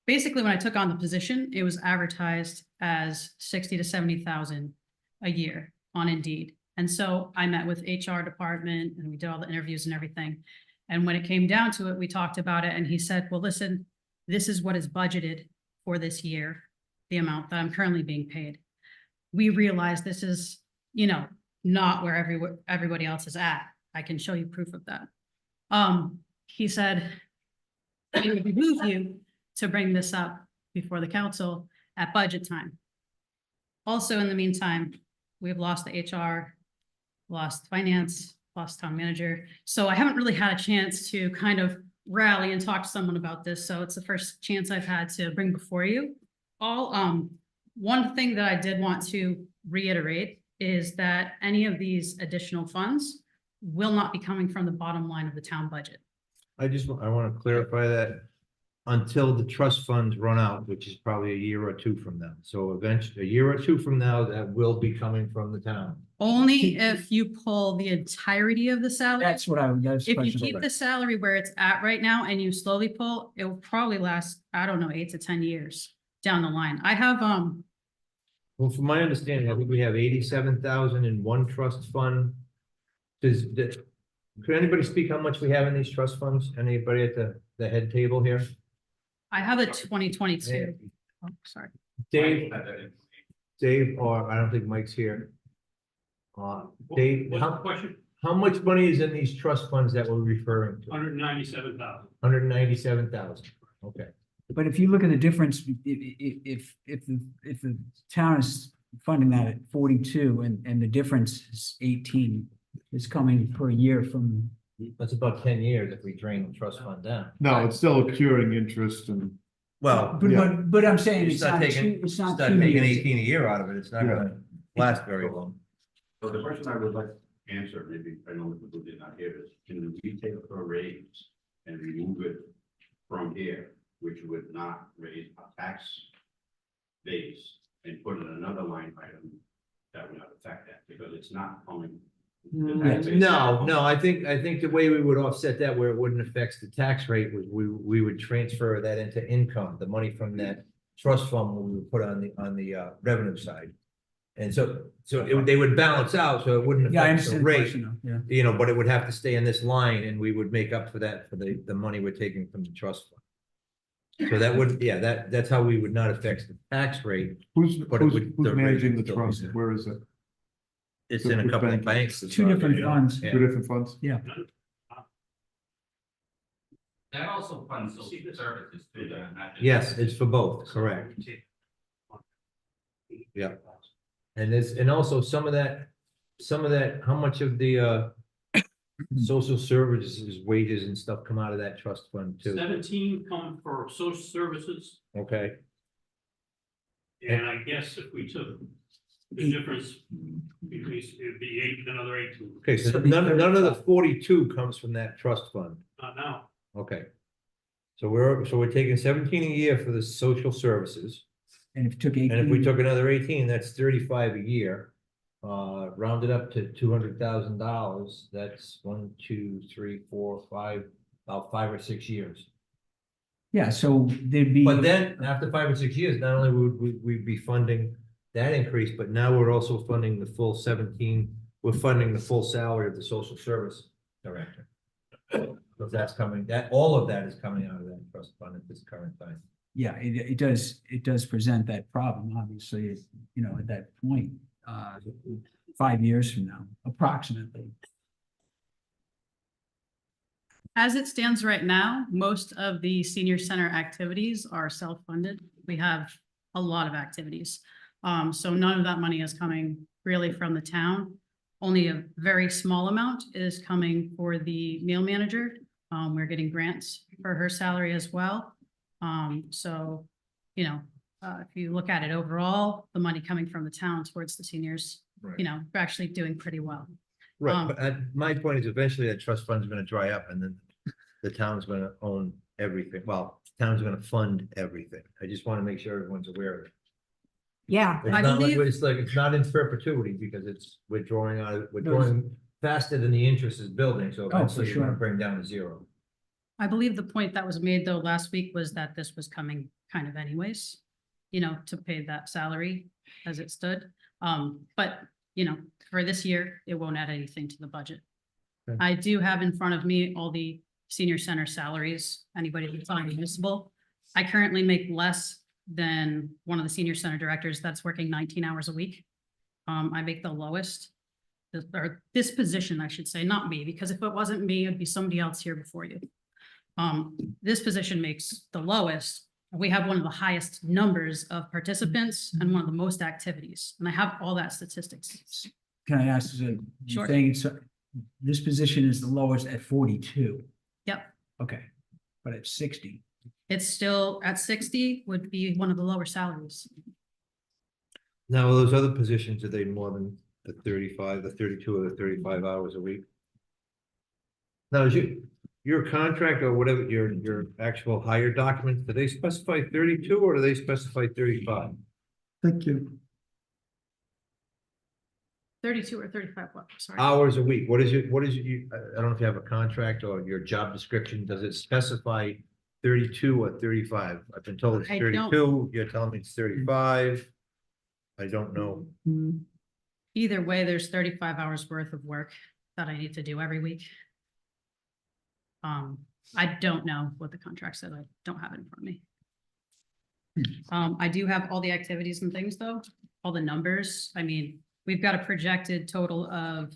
Basically, when I took on the position, it was advertised as 60 to 70,000 a year on Indeed. And so I met with HR department and we did all the interviews and everything. And when it came down to it, we talked about it and he said, well, listen, this is what is budgeted for this year, the amount that I'm currently being paid. We realize this is, not where everybody else is at. I can show you proof of that. He said, it would behoove you to bring this up before the council at budget time. Also, in the meantime, we've lost the HR, lost finance, lost town manager. So I haven't really had a chance to kind of rally and talk to someone about this. So it's the first chance I've had to bring before you all. One thing that I did want to reiterate is that any of these additional funds will not be coming from the bottom line of the town budget. I want to clarify that until the trust funds run out, which is probably a year or two from now. So eventually, a year or two from now, that will be coming from the town. Only if you pull the entirety of the salary. that's what that's the If you question. keep the salary where it's at right now and you slowly pull, it will probably last, I don't know, 8 to 10 years down the line. I have, Well, from my understanding, I think we have 87,000 in one trust fund. Could anybody speak how much we have in these trust funds? Anybody at the head table here? I have a 2022. Oh, sorry. Dave, or I don't think Mike's here. Dave, What's the question? how much money is in these trust funds that we're referring to? 197,000. 197,000, okay. But if you look at the difference, if the town is funding that at 42 and the difference is 18, is coming per year from, That's about 10 years if we drain the trust fund down. No, it's still accruing interest and. Well, but I'm saying you it's start not taking, two, it's start not 2 taking years. 18 a year out of it, it's not gonna last very long. So the question I would like to answer, maybe I know people did not hear this, can we take a raise and remove it from here, which would not raise a tax base and put in another line item that would not affect that, because it's not coming. the tax base is not No, coming. no, I think the way we would offset that where it wouldn't affect the tax rate was we would transfer that into income, the money from that trust fund we would put on the revenue side. And so they would balance out, so it wouldn't Yeah, I affect the understand the rate, question, though, yeah. but it would have to stay in this line and we would make up for that for the money we're taking from the trust fund. So that would, yeah, that's how we would not affect the tax rate. Who's But it would- the rate managing the would still be trust? there. Where is it? It's in a Which couple of bank? banks. Two different funds. Yeah. Two different funds? That also funds social services too, not just- Yes, it's for both, correct. Yeah. And also some of that, how much of the social services wages and stuff come out of that trust fund too? 17 coming for social services, Okay, and I guess if we took the difference between, it'd be another 18. okay, so none of the 42 comes from that trust fund, Not now. okay. So we're taking 17 a year for the social services, And if you took 18. and if we took another 18, that's 35 a year. Rounded up to $200,000, that's 1, 2, 3, 4, 5, about 5 or 6 years. Yeah, so there'd be. But then, after 5 or 6 years, not only would we be funding that increase, but now we're also funding the full 17, we're funding the full salary of the social service director. So that's coming, all of that is coming out of that trust fund at this current time. Yeah, it does present that problem, obviously, at that point, 5 years from now, approximately. As it stands right now, most of the senior center activities are self-funded. We have a lot of activities. So none of that money is coming really from the town. Only a very small amount is coming for the meal manager. We're getting grants for her salary as well. So, if you look at it overall, the money coming from the town towards the seniors, Right. we're actually doing pretty well. Right, but my point is eventually that trust fund is gonna dry up and then the town's gonna own everything. Well, the town's gonna fund everything. I just wanna make sure everyone's aware of it. Yeah, It's I not like, believe, it's not in perpetuity because we're drawing faster than the interest is building, so for eventually you're gonna sure. bring down to zero. I believe the point that was made though last week was that this was coming kind of anyways, to pay that salary as it stood. But, for this year, it won't add anything to the budget. Okay. I do have in front of me all the senior center salaries, anybody that's on municipal. I currently make less than one of the senior center directors that's working 19 hours a week. I make the lowest, or this position, I should say, not me, because if it wasn't me, it'd be somebody else here before you. This position makes the lowest. We have one of the highest numbers of participants and one of the most activities, and I have all that statistics. Can I ask, so Sure. you're saying this position is the lowest at 42? Yep, Okay, but at 60, it's still at 60 would be one of the lower salaries. Now, those other positions, are they more than the 35, the 32 or the 35 hours a week? Now, is your contract or whatever, your actual hire documents, do they specify 32 or do they specify 35? Thank you. 32 or 35, what, sorry. Hours a week, what is it, I don't know if you have a contract or your job description, does it specify 32 or 35? I've been told it's I don't- 32, you're telling me it's 35. I don't know. Either way, there's 35 hours worth of work that I need to do every week. I don't know what the contract said. I don't have it in front of me. I do have all the activities and things though, all the numbers. I mean, we've got a projected total of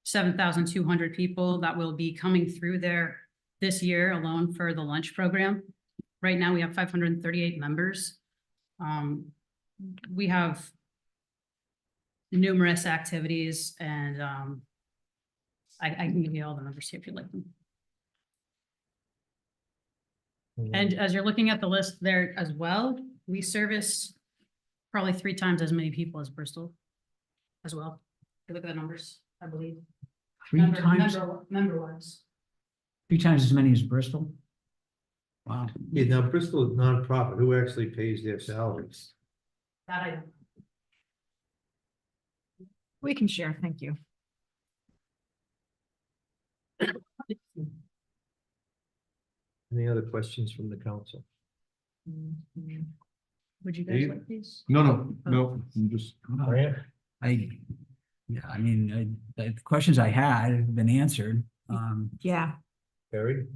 7,200 people that will be coming through there this year alone for the lunch program. Right now, we have 538 members. We have numerous activities and I can give you all the numbers here if you'd like them. And as you're looking at the list there as well, we service probably 3 times as many people as Bristol as well. If you look at the numbers, I believe. Member wise. 3 times as many as Bristol? Wow. Yeah, now Bristol is nonprofit, who actually pays their salaries? That I don't. We can share, thank you. Any other questions from the council? Would you guys Dave? like these? No, I'm just. Grant? Yeah, I mean, the questions I had have been answered. Yeah, Barry?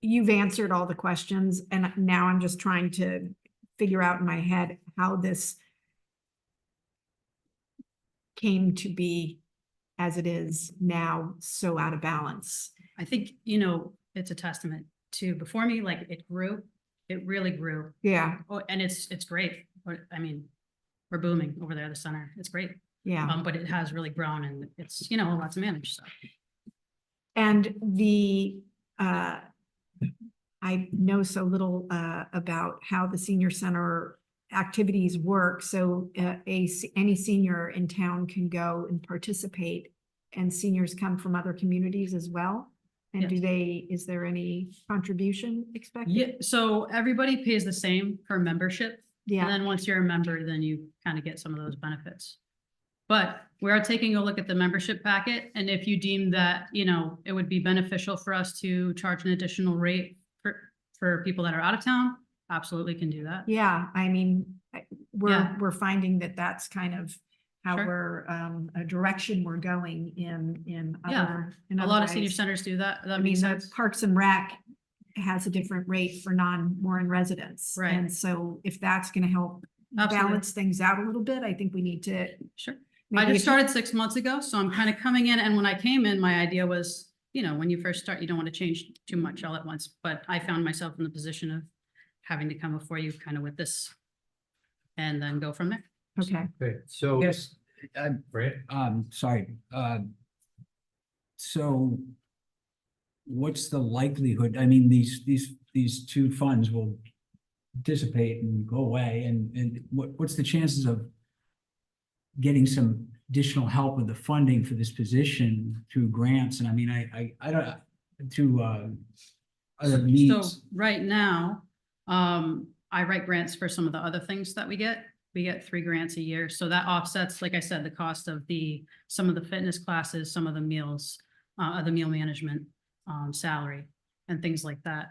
you've answered all the questions, and now I'm just trying to figure out in my head how this came to be as it is now, so out of balance. I think, you know, it's a testament to before me, like it grew, it really grew. Yeah, Oh, and it's great. But I mean, we're booming over there, the center. It's great. yeah. But it has really grown and it's, you know, a lot to manage, so. And I know so little about how the senior center activities work. So any senior in town can go and participate, and seniors come from other communities as well. And is there any contribution expected? Yeah, so everybody pays the same for membership. And Yeah, then once you're a member, then you kind of get some of those benefits. But we are taking a look at the membership packet, and if you deem that, you know, it would be beneficial for us to charge an additional rate for people that are out of town, absolutely can do that. yeah, I mean, Yeah. we're finding that that's kind of how Sure. we're, a direction we're going in Yeah, other, in A other lot of senior ways. centers do that. I That mean, makes the sense. Parks and Rec has a different rate for non-Warren residents. Right. And so if that's gonna help Absolutely. balance things out a little bit, I think we need to. Sure. I maybe just if- started 6 months ago, so I'm kind of coming in, and when I came in, my idea was, you know, when you first start, you don't want to change too much all at once, but I found myself in the position of having to come before you kind of with this and then go from there. Okay, Okay, so. Yes, Grant? sorry, so what's the likelihood, I mean, these 2 funds will dissipate and go away, and what's the chances of getting some additional help with the funding for this position through grants? And I mean, I don't, through other So needs. right now, I write grants for some of the other things that we get. We get 3 grants a year, so that offsets, like I said, the cost of some of the fitness classes, some of the meals, the meal management, salary and things like that.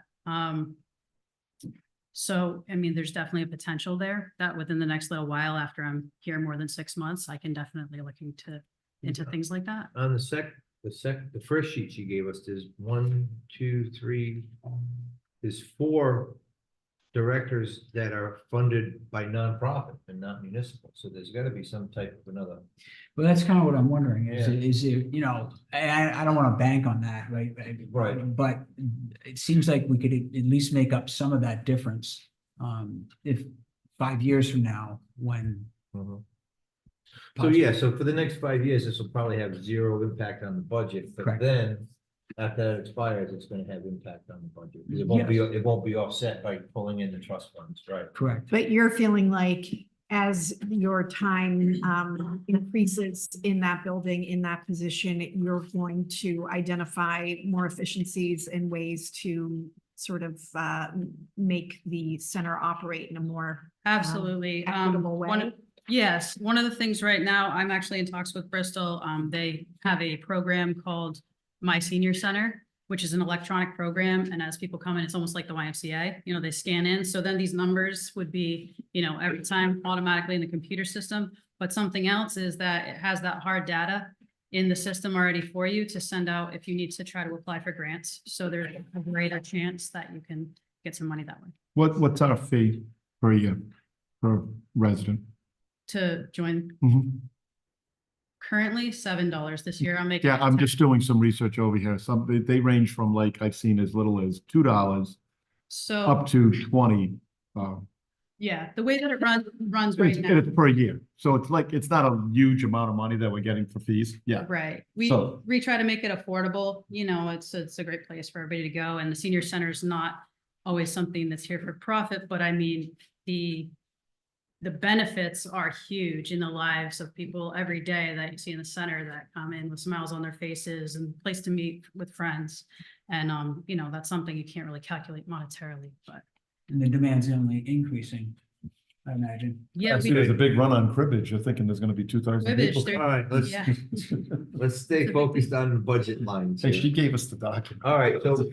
So, I mean, there's definitely a potential there that within the next little while, after I'm here more than 6 months, I can definitely look into things like that. On the first sheet you gave us, there's 1, 2, 3, there's 4 directors that are funded by nonprofit and not municipal, so there's gotta be some type of another. Well, that's kind of what I'm wondering, Yeah. is it, you know, I don't want to bank on that, right? Right. But it seems like we could at least make up some of that difference. If 5 years from now, when. So yeah, so for the next 5 years, this will probably have 0 impact on the budget, but Correct. then after that expires, it's gonna have impact on the budget. 'Cause it won't be offset by pulling in the trust funds, right? Correct. but you're feeling like as your time increases in that building, in that position, you're going to identify more efficiencies and ways to sort of make the center operate in a more Absolutely. equitable way. Yes, one of the things right now, I'm actually in talks with Bristol. They have a program called My Senior Center, which is an electronic program. And as people come in, it's almost like the YMCA, you know, they scan in. So then these numbers would be, you know, every time automatically in the computer system. But something else is that it has that hard data in the system already for you to send out if you need to try to apply for grants. So there's a greater chance that you can get some money that way. What's our fee per year per resident? to join. Mhm. Currently $7 this year. I'm making. Yeah, it I'm 10. just doing some research over here. They range from like, I've seen as little as $2 So, up to 20. yeah, the way that it runs right And now, it's per year. So it's like, it's not a huge amount of money that we're getting for fees. Yeah. right? So- We try to make it affordable, you know, it's a great place for everybody to go, and the senior center is not always something that's here for profit, but I mean, the benefits are huge in the lives of people every day that you see in the center that come in with smiles on their faces and place to meet with friends. And, you know, that's something you can't really calculate monetarily, but And the demand's only increasing, I imagine. yeah, I see there's a big run on cribbage. You're thinking there's gonna be 2,000 Cribbage, people. there- All right, let's, yeah. let's stay focused on the budget lines Hey, here. she gave us the document. All right, so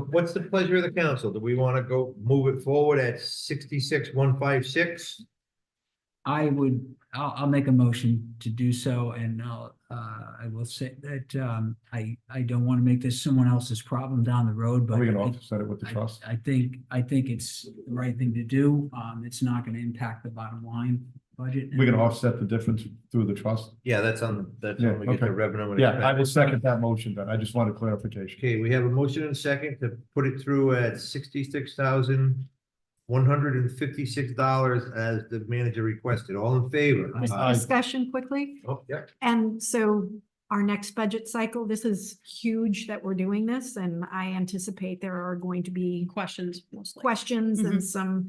what's the pleasure of the council? Do we want to go move it forward at 66,156? I'll make a motion to do so, and I will say that, I don't want to make this someone else's problem down the road, but. Are we gonna offset it with the trust? I think it's the right thing to do. It's not gonna impact the bottom line budget. We're gonna offset the difference through the trust? Yeah, that's on, that's Yeah, when we get the okay. revenue. and Yeah, I expense. will second that motion then. I just wanted clarification. Okay, we have a motion and a second to put it through at $66,156 as the manager requested. All in favor? Aye. Discussion quickly. Oh, yeah. And so our next budget cycle, this is huge that we're doing this, and I anticipate there are going to be questions mostly. questions Mhm. and some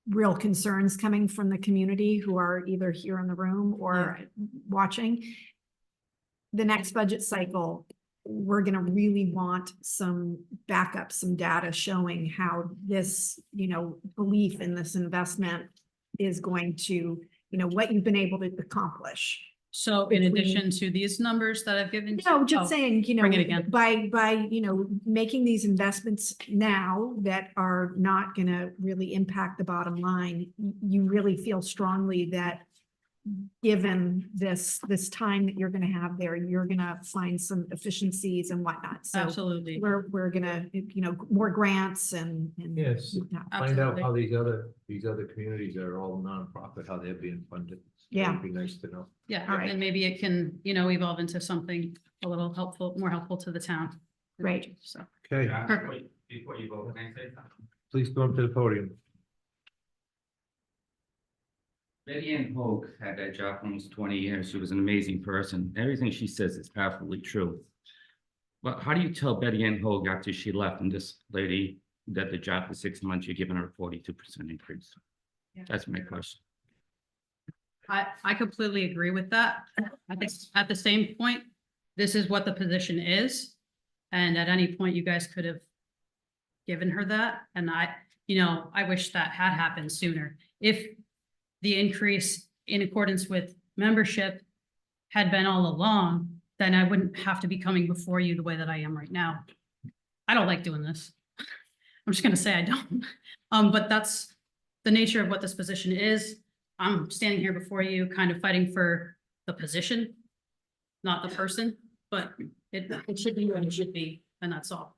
real concerns coming from the community who are either here in the room or watching. The next budget cycle, we're gonna really want some backup, some data showing how this, you know, belief in this investment is going to, you know, what you've been able to accomplish. So in If we- addition to these numbers that I've given. No, oh, just saying, you know, bring it again. by, you know, making these investments now that are not gonna really impact the bottom line, you really feel strongly that given this time that you're gonna have there, you're gonna find some efficiencies and whatnot. So Absolutely. we're gonna, you know, more grants and. Yes. Yeah. Find out Absolutely. how these other communities that are all nonprofit, how they're being funded. Yeah. That'd be nice to know. Yeah, All right. and maybe it can, you know, evolve into something a little helpful, more helpful to the town. Right. So, Okay, perfect. Before you vote, can I say something? please go up to the podium. Betty Ann Hogue had that job for almost 20 years. She was an amazing person. Everything she says is absolutely true. But how do you tell Betty Ann Hogue after she left and this lady did the job for 6 months, you're giving her a 42% increase? That's my question. I completely agree with that. I think at the same point, this is what the position is. And at any point, you guys could have given her that. And you know, I wish that had happened sooner. If the increase in accordance with membership had been all along, then I wouldn't have to be coming before you the way that I am right now. I don't like doing this. I'm just gonna say I don't. But that's the nature of what this position is. I'm standing here before you kind of fighting for the position, not the person, but it should be what it should be, and that's all.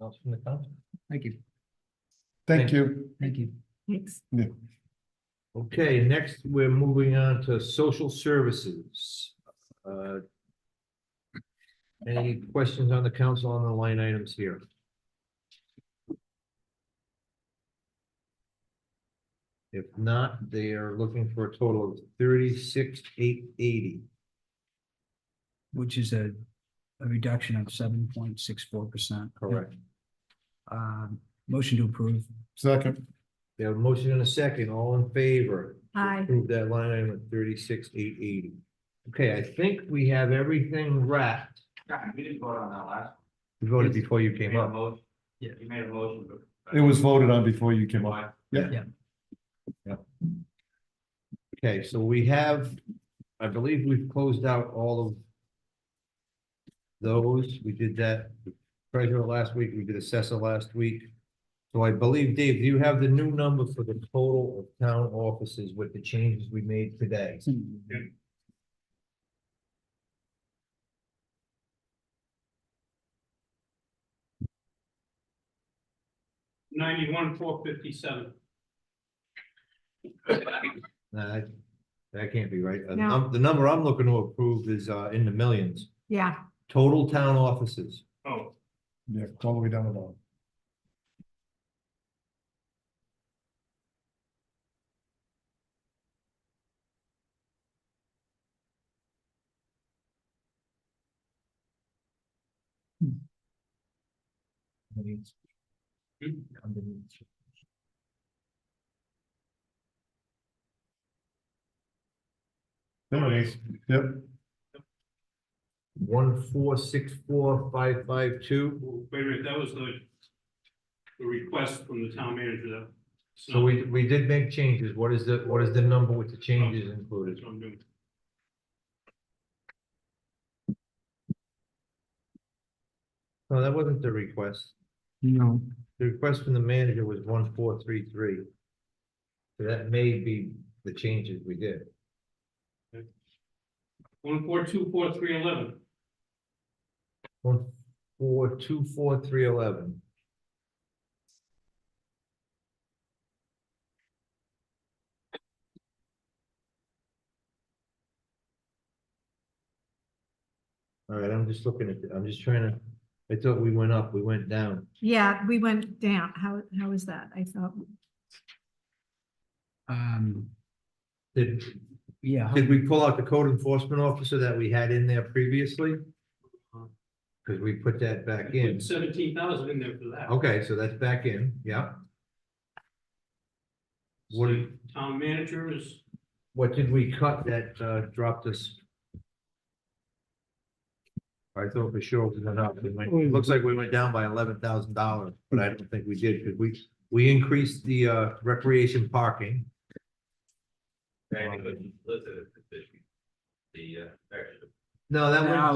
Else from the council? Thank you. Thank you. Thank you. Thanks. Okay, next, we're moving on to social services. Any questions on the council on the line items here? If not, they are looking for a total of 36,880. Which is a reduction of 7.64%. Correct. Motion to approve. Second. We have a motion and a second, all in favor? to Aye. Approve that line item at 36,880. Okay, I think we have everything wrapped. We didn't vote on that last. We voted before you came up. Yeah. You made a motion, but. It was voted on before you came up. Yeah. Okay, so we have, I believe we've closed out all of those. We did that treasurer last week, we did assessor last week. So I believe, Dave, do you have the new number for the total of town offices with the changes we made today? 91,457. Nah, that can't be right. No. The number I'm looking to approve is, in the millions. Yeah, Total town offices. Oh, Yeah, all the way down the bottom. Anyways, yep, 1464552. wait a minute, that was the request from the town manager that. So we did make changes. What is the number with the changes included? That's what I'm doing. No, that wasn't the request. No, The request from the manager was 1433. So that may be the changes we did. 1424311. 1424311. All right, I'm just looking at it. I'm just trying to, I thought we went up, we went down. yeah, we went down. How is that? I thought, Did, yeah. did we pull out the code enforcement officer that we had in there previously? Because we put that back in. Put 17,000 in there for that. Okay, so that's back in, yeah. What, Town manager is, what did we cut that dropped us? I thought for sure we went up. It looks like we went down by $11,000, but I don't think we did, because we increased the recreation parking. No,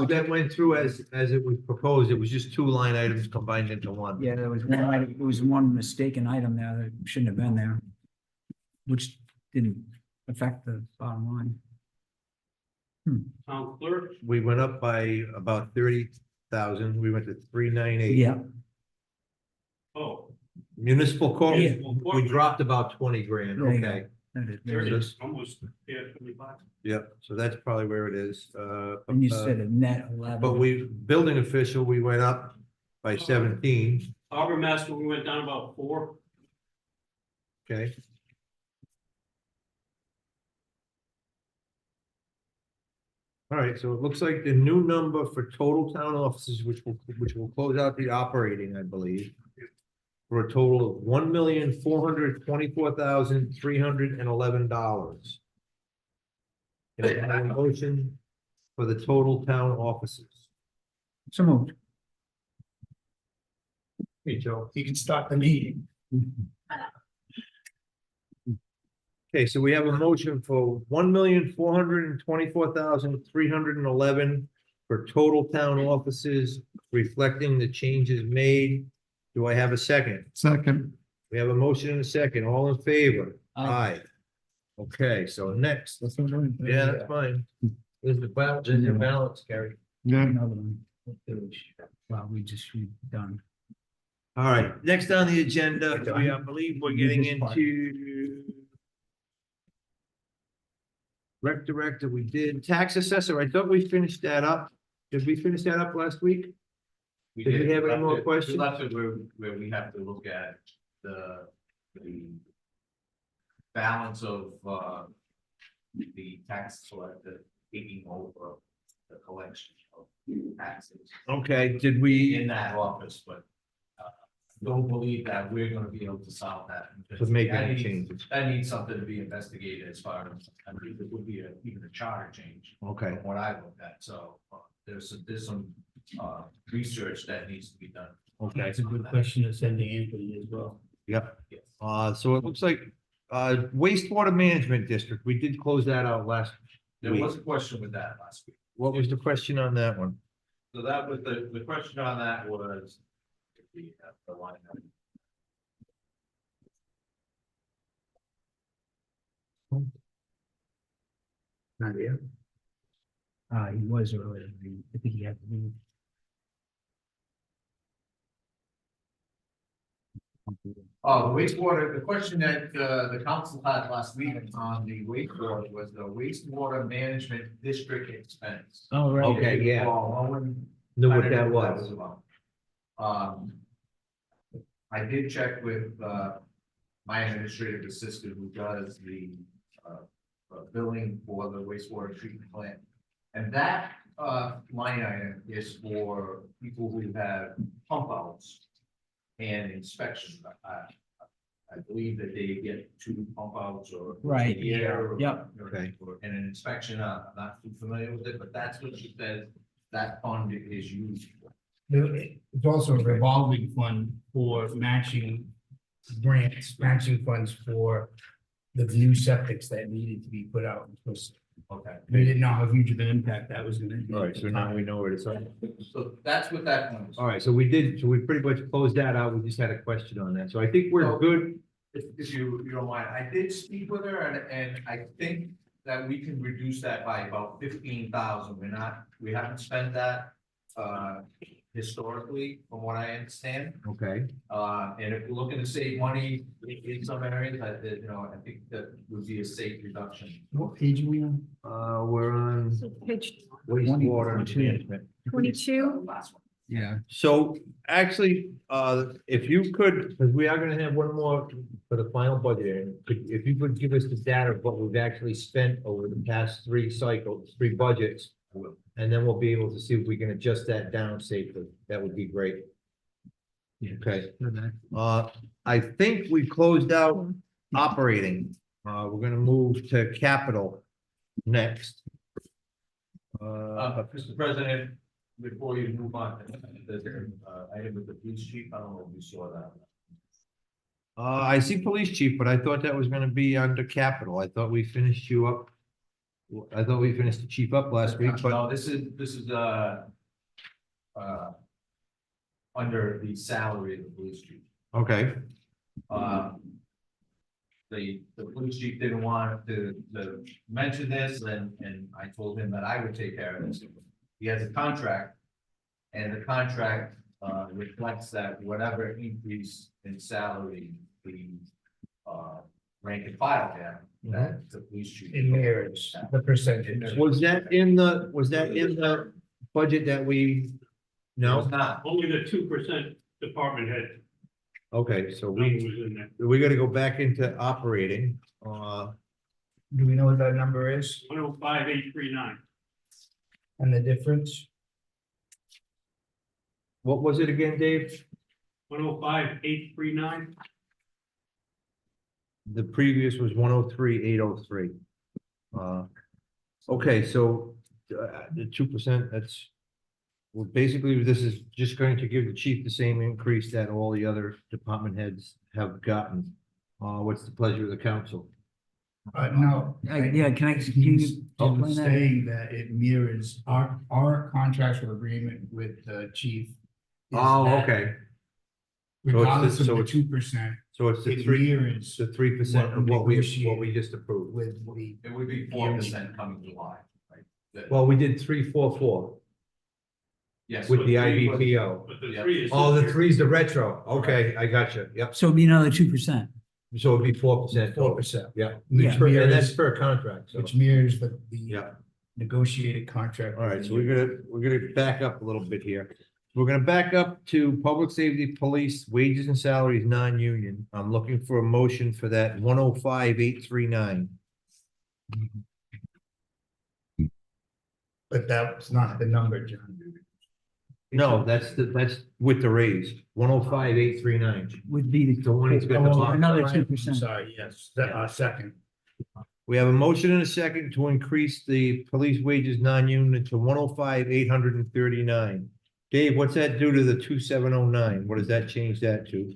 that went through as it was proposed. It was just two line items combined into one. Yeah, there was one, it was one mistaken item there that shouldn't have been there. Which didn't affect the bottom line. town clerk, We went up by about 30,000. We went to 398. Yeah, oh, Municipal court, Yeah. we dropped about 20 grand, There you go. okay. that is, there there it it is. is, almost, yeah, 25. Yep, so that's probably where it is. And you said a net 11. But building official, we went up by 17, Harbor master, we went down about 4. okay. All right, so it looks like the new number for total town offices, which will close out the operating, I believe. For a total of $1,424,311. Can I have a motion for the total town offices? So moved. Hey, Joe. you can start the meeting. Okay, so we have a motion for $1,424,311 for total town offices, reflecting the changes made. Do I have a second? Second. We have a motion and a second. All in favor? Aye. Aye. Okay, so next, That's what I'm doing. yeah, that's fine. There's the balance, there's your balance, Gary. Yeah, Another one. Well, we're done. All right, next on the agenda, I believe we're getting into rec director, we did tax assessor. I thought we finished that up. Did we finish that up last week? Did we have any more questions? We left it where we have to look at the balance of, the tax collector taking over the collection of taxes Okay, did we, in that office, but don't believe that we're gonna be able to solve that. to make That any needs- changes? That needs something to be investigated as far as, I believe it would be even a charter change. Okay, From what I looked at, so there's some research that needs to be done. okay, That's a good question to send to Anthony as well. yep. Yes. So it looks like, wastewater management district, we did close that out last There week. was a question with that last week. What was the question on that one? So that was the question on that was the line item. Not yet. He was earlier. I think he had to leave. Wastewater, the question that, the council had last week on the wastewater was the wastewater management district expense. Oh, right. Okay, yeah. Well, Owen Knew what kinda that knew what was. about. I did check with, my administrative assistant who does the, billing for the wastewater treatment plant. And that, line item is for people who have pump outs and inspections. I believe that they get 2 pump outs or. Right, a year or- yep. Okay. And an inspection, I'm not too familiar with it, but that's what she said that fund is used for. It's also a revolving fund for matching grants, matching funds for the new septics that needed to be put out. Because Okay. we didn't know how huge of an impact that was gonna be. All right, so now we know where it's at. So that's what that fund is. All right, so we pretty much closed that out. We just had a question on that. So I think we're So- good. If you don't mind, I did speak with her and I think that we can reduce that by about 15,000. We haven't spent that, historically, from what I understand. Okay. And if we're looking to save money in some areas, I think that would be a safe reduction. What page are we on? We're on So page wastewater management. 22. Last one. Yeah. So actually, if you could, because we are gonna have one more for the final budget, if you could give us the data of what we've actually spent over the past 3 cycles, 3 budgets. And then we'll be able to see if we can adjust that down safely. That would be great. Yeah. Okay, I think we closed out operating. We're gonna move to capital next. Mr. President, before you move on, there's an item with the police chief. I don't know if you saw that. I see police chief, but I thought that was gonna be under capital. I thought we finished you up. I thought we finished the chief up last week, but No, this is, under the salary of the police chief. okay, The police chief didn't want to mention this, and I told him that I would take care of this. He has a contract, and the contract, reflects that whatever increase in salary, the, rank and file have, that the police chief. It mirrors the percentage. was that in the budget that we? No, it's No, not. Only the 2% department head okay, so number was in there. we gotta go back into operating, Do we know what that number is 105,839. and the difference? what was it again, Dave? 105,839. The previous was 103,803. Okay, so, the 2%, that's. Well, basically, this is just going to give the chief the same increase that all the other department heads have gotten. What's the pleasure of the council? No. Yeah, can you He's explain that? saying that it mirrors our contractual agreement with the chief. is Oh, that okay, Regardless of so the it's- 2%, so it's the it 3%, mirrors the 3% of what we just approved. with the. It would be 4% coming July, right? That- Well, we did 344 Yes. with so the three was- IBPO. But the Yeah. 3 is. Oh, the 3's the retro. Okay, I got you. Yep. So it'd be another 2%. So it'd be 4%. 4%. Yeah. Yeah. And that's per contract. So, Which mirrors the yeah. negotiated contract. All right, so we're gonna back up a little bit here. We're gonna back up to public safety, police, wages and salaries, non-union. I'm looking for a motion for that 105,839. But that's not the number, John. No, that's with the raise, 105,839. Would be The one he's got the Oh, box. another I'm 2%. Sorry, yes, second. We have a motion and a second to increase the police wages non-union to 105,839. Dave, what's that do to the 2,709? What does that change that to?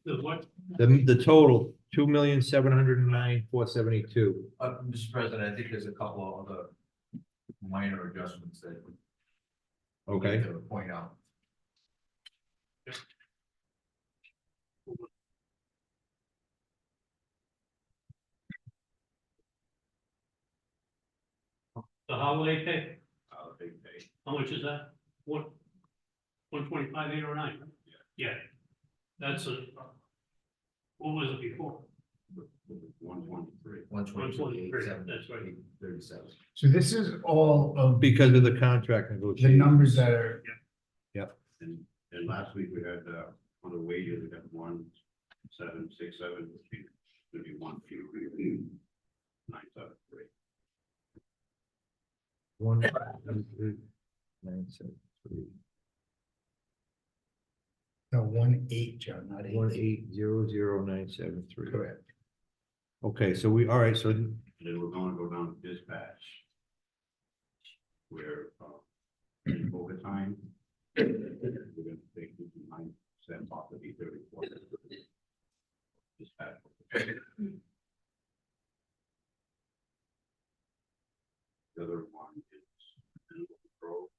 The what? The total, 2,709,472. Mr. President, I think there's a couple of other minor adjustments that. we Okay. need to point out. The holiday pay, Big pay. how much is that? 125,809. Yeah. That's What was it before? 123. 123, 123, that's right. 37. So this is all of Because of the contract the negotiation. numbers that are, And last week we had, on the wages, we got 1767, which is gonna be 1,973. 1,973. no, 1,8, John, not 8. 1,800,973. Correct. Okay, so we, all right, so And then we're gonna go down to dispatch. Where, overtime. We're gonna take 9% off of the 34. Dispatch. The other one is animal control.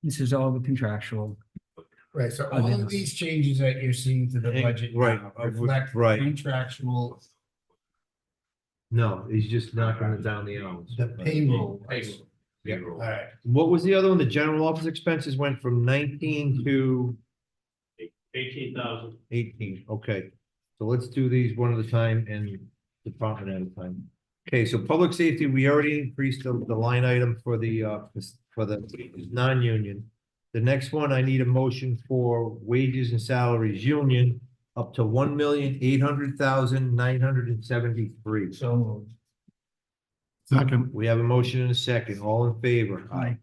This is all the contractual. Right, so all of these changes that you're seeing to the budget Right, now reflect right. contractual, no, he's just knocking it down the hours. the payroll. Yeah. All right, What was the other one? The general office expenses went from 19 to 18,000. 18. Okay. So let's do these one at a time and department at a time. Okay, so public safety, we already increased the line item for the non-union. The next one, I need a motion for wages and salaries, union, up to 1,800,973. so moved. Second. We have a motion and a second. All in favor? Aye.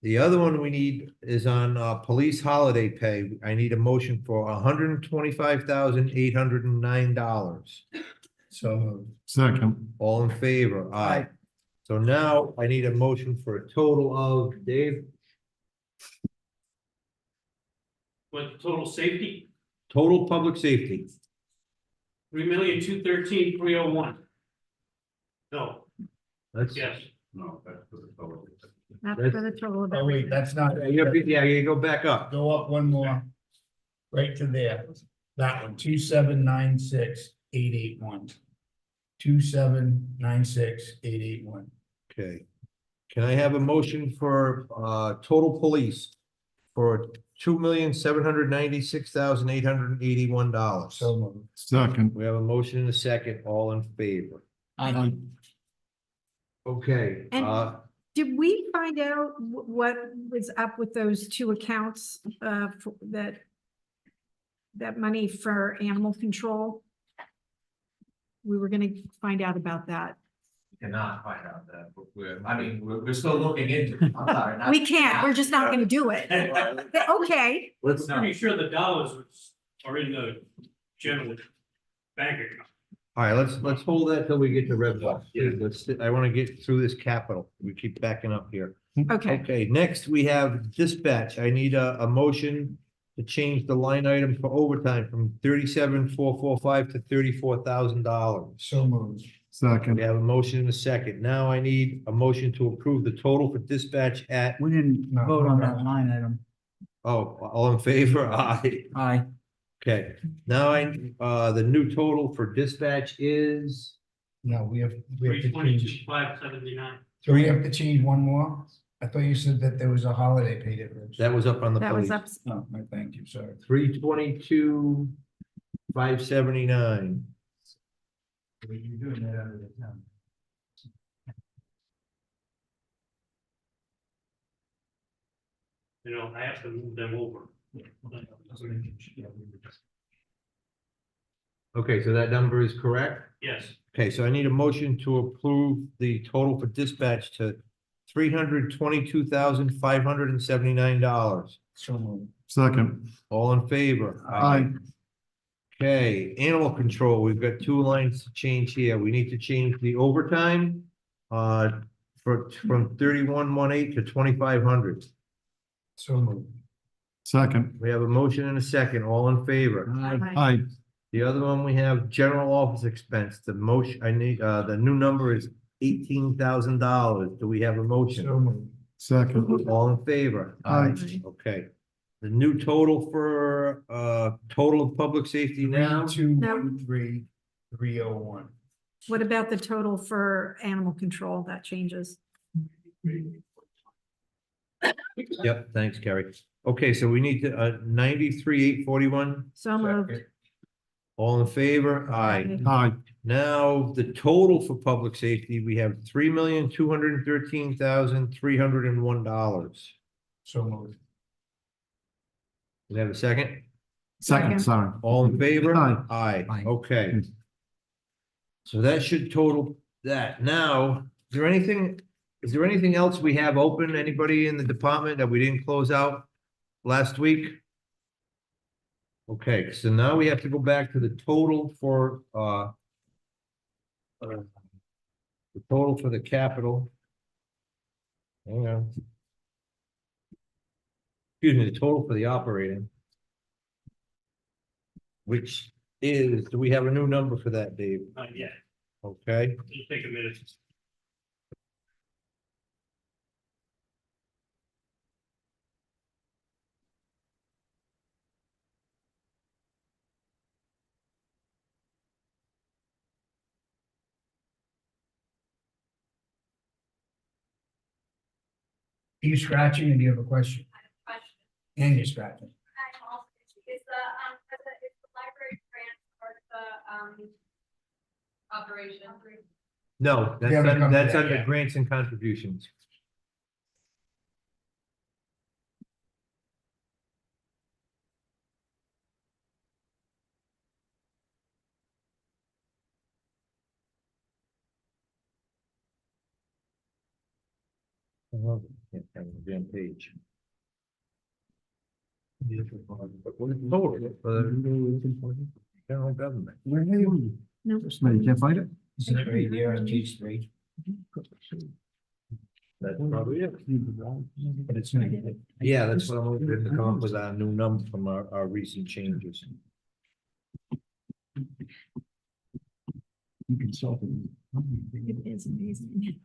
The other one we need is on police holiday pay. I need a motion for $125,809. So moved. Second. All in favor? Aye. So now I need a motion for a total of, Dave, What, total safety? total public safety. 3,213,301. No, That's, yes. No, that's for the total. That's for the total of Oh, wait, everything. that's not, yeah, you go back up. go up one more. Right to there, that one, 2,796,881. 2,796,881. Okay. Can I have a motion for total police for $2,796,881? So moved. Second. We have a motion and a second, all in favor. Aye. Okay, And- Did we find out what was up with those two accounts, that money for animal control? We were gonna find out about that. Cannot find out that, but we're still looking into it. I'm sorry, not- We can't, we're just not gonna do it. Okay, let's, Pretty sure the dollars are in the general bank account. all right, let's hold that till we get to red box. I want to get through this capital. We keep backing up here. okay. Okay, next we have dispatch. I need a motion to change the line item for overtime from 37,445 to $34,000. So moved. We Second. have a motion and a second. Now I need a motion to approve the total for dispatch at, We didn't No, vote on no. that line item. oh, all in favor? Aye. Aye. Okay, now the new total for dispatch is, No, we have to change, 322,579. so we have to change one more? I thought you said that there was a holiday pay difference. that was up on the That was police. up, Oh, thank you, sorry. 322,579. You're doing that out of the town. You know, I have to move them over. Okay, so that number is correct? Yes, Okay, so I need a motion to approve the total for dispatch to $322,579. So moved. Second. All in favor? Aye. Okay, animal control, we've got two lines to change here. We need to change the overtime from 3118 to 2,500. So moved. Second. We have a motion and a second. All in favor? Aye. Aye. The other one, we have general office expense. The motion, I need, the new number is $18,000. Do we have a motion? So moved. Second. All in favor? Aye. Okay. the new total for, total of public safety now? 213,301. What about the total for animal control? That changes. Yep, thanks, Carrie. Okay, so we need to, 93,841. So moved. All in favor? Aye. Aye. Now, the total for public safety, we have $3,213,301. So moved. Does that have a second? Second. sorry. All in favor? Aye. Aye, Aye. okay. So that should total that. Now, is there anything else we have open? Anybody in the department that we didn't close out last week? Okay, so now we have to go back to the total for, the total for the capital. Hang on. Excuse me, the total for the operating. Which is, do we have a new number for that, Dave? Not yet. Okay, Just take a minute. Are you scratching or do you have a question? And you're scratching. Is the library grant part of the, operation? no, We haven't come to that's that under yet. grants and contributions. Can't find the damn page. But what is the total for the general government? Where are you? No. You can't find it? Is it right there on page 3? That's probably it. But it's not. Yeah, that's what I'm hoping to come up with our new number from our recent changes. You consulted. It is amazing.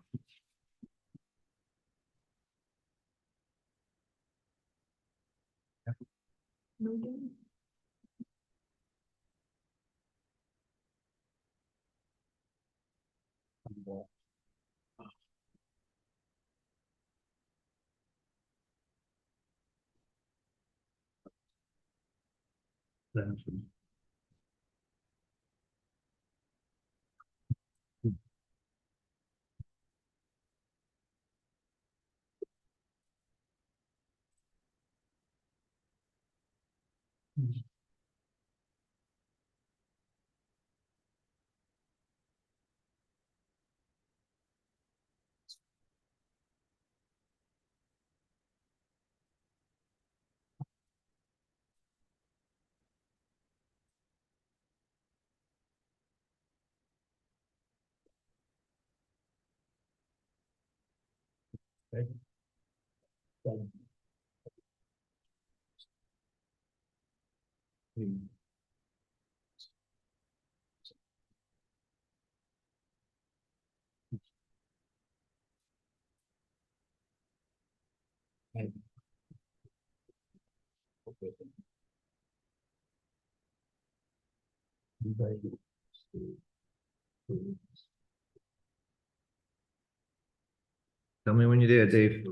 Tell me when you're there, Dave.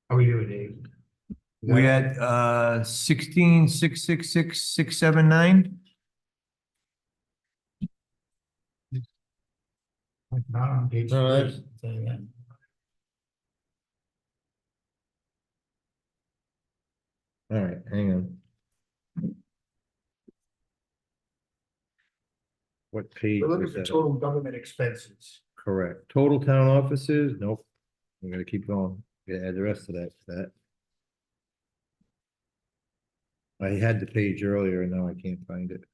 How are you doing, Dave? We had 16,666,679. Not on page No, 3. that's- Tell you that. All right, hang on. What page We're looking was for that? total government expenses. Correct. Total town offices? Nope. I'm gonna keep going. Gotta add the rest of that to that. I had the page earlier and now I can't find it.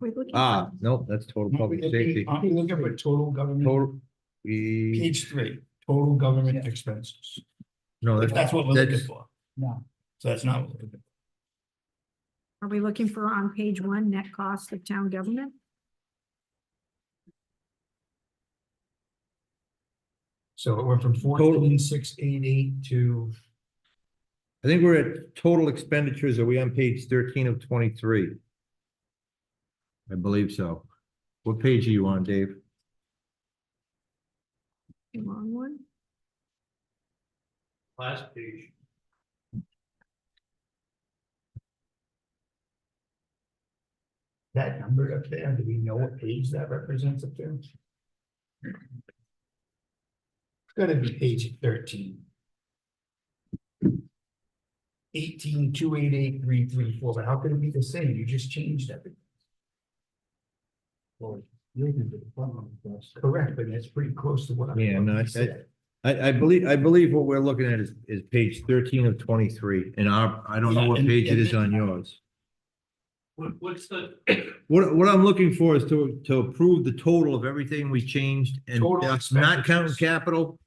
We're looking Ah, nope, that's total public safety. Aren't we looking for total government? Total, Page 3, total government expenses. no, If that's what we're looking that's- for. No. So that's not what we're looking for. Are we looking for on page 1, net cost of town government? So it went from 14,688 to, I think we're at total expenditures. Are we on page 13 of 23? I believe so. What page are you on, Dave? The wrong one? Last page. that number up there, do we know what page that represents up there? It's gotta be page 13. 18,288,334, but how could it be the same? You just changed everything. Well, correct, but that's pretty close to what I. Yeah, no, said. I believe what we're looking at is page 13 of 23. And I don't know what Yeah, page it and- is on yours. What's the, What I'm looking for is to approve the total of everything we changed and Total that's not counting expenditures. capital.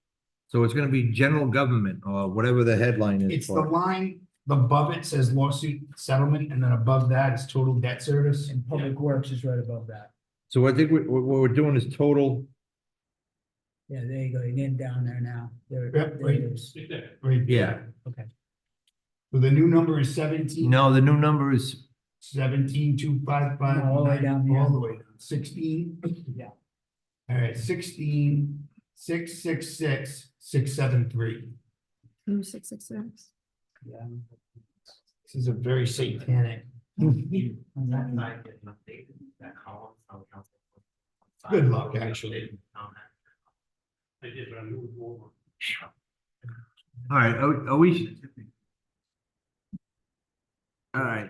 So it's gonna be general government or whatever the headline is It's the for it. line above it says lawsuit settlement, and then above that is total debt service. And Public Works is right above that. So I think what we're doing is total, Yeah, there you go. You're getting down there now. There, Yep, there it is. Right. yeah. Okay. So the new number is 17. No, the new number is 17,255. No, all the way down here. All the way down, 16. Yeah. All right, 16,666,673. 2666. Yeah. This is a very satanic. Good luck, actually. I did, but I moved over. all right, are we? All right.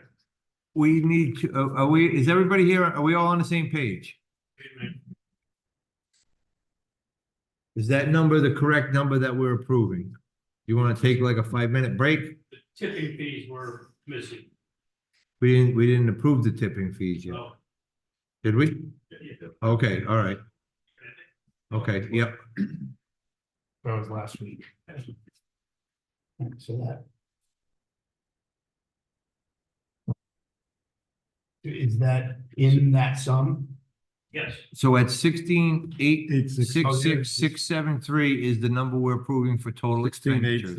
We need to, is everybody here? Are we all on the same page? Is that number the correct number that we're approving? You wanna take like a 5-minute break? The tipping fees were missing. We didn't approve the tipping fees yet, Oh, did we? yeah. Okay, all right. Okay, yep. That was last week. So that. Is that in that sum? Yes, So at 16,866,673 is the number we're approving for total expenditures.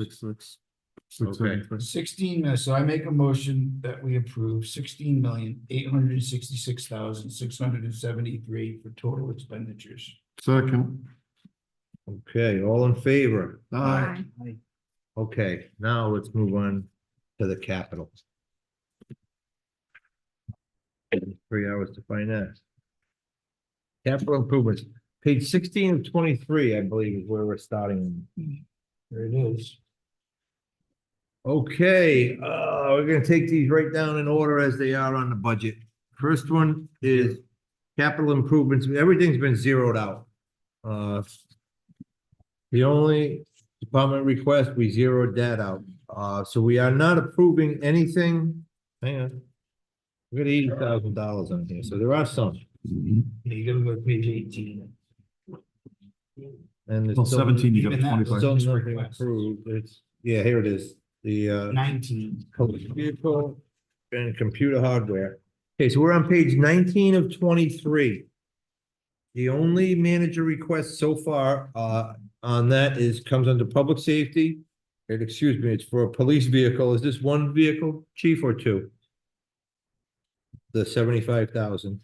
Okay. 16, so I make a motion that we approve 16,866,673 for total expenditures. Second. Okay, all in favor? Aye. Okay, now let's move on to the capital. 3 hours to find that. Capital improvements, page 16 of 23, I believe is where we're starting. There it is. Okay, we're gonna take these right down in order as they are on the budget. First one is capital improvements. Everything's been zeroed out. The only department request, we zeroed that out. So we are not approving anything. Hang on. We got $80,000 on here, so there are some. Yeah, you gotta go to page 18. And there's Well, still- 17, you got even that 25. Still was nothing request. approved. It's, yeah, here it is. The 19. police vehicle and computer hardware. Okay, so we're on page 19 of 23. The only manager request so far on that comes under public safety. And excuse me, it's for a police vehicle. Is this one vehicle, chief, or two? The 75,000,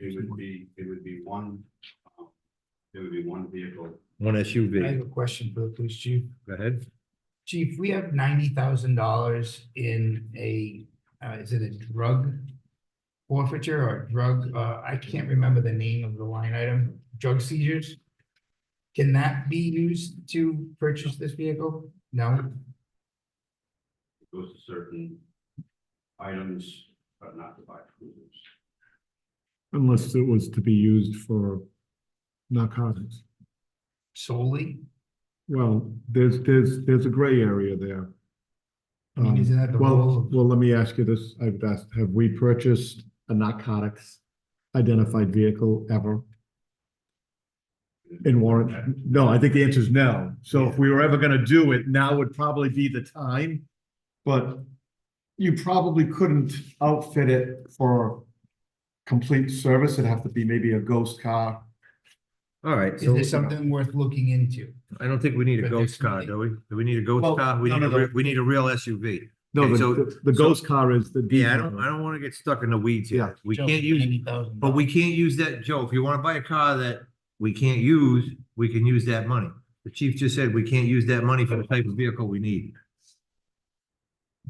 It would be one, vehicle. one I have SUV. a question for the police chief. Go ahead. Chief, we have $90,000 in a, is it a drug forfeiture or drug, I can't remember the name of the line item, drug seizures? Can that be used to purchase this vehicle? No? It goes to certain items, but not to buy cruisers. Unless it was to be used for narcotics. Solely? Well, there's a gray area there. I mean, isn't that the Well, role of- let me ask you this. I've asked, have we purchased a narcotics identified vehicle ever in Warren? No, I think the answer is no. So if we were ever gonna do it, now would probably be the time. But you probably couldn't outfit it for complete service. It'd have to be maybe a ghost car. All right, Is so there something worth looking into? I don't think we need a For ghost this car, meeting? do we? Do we need a ghost Well, car? no, no. We need a real SUV. No, Okay, the, so- the ghost car is the. Yeah, I diesel. don't wanna get stuck in the weeds Yeah. here. We can't use, but we can't use that, Joe, if you wanna buy a car that we can't use, we can use that money. The chief just said we can't use that money for the type of vehicle we need.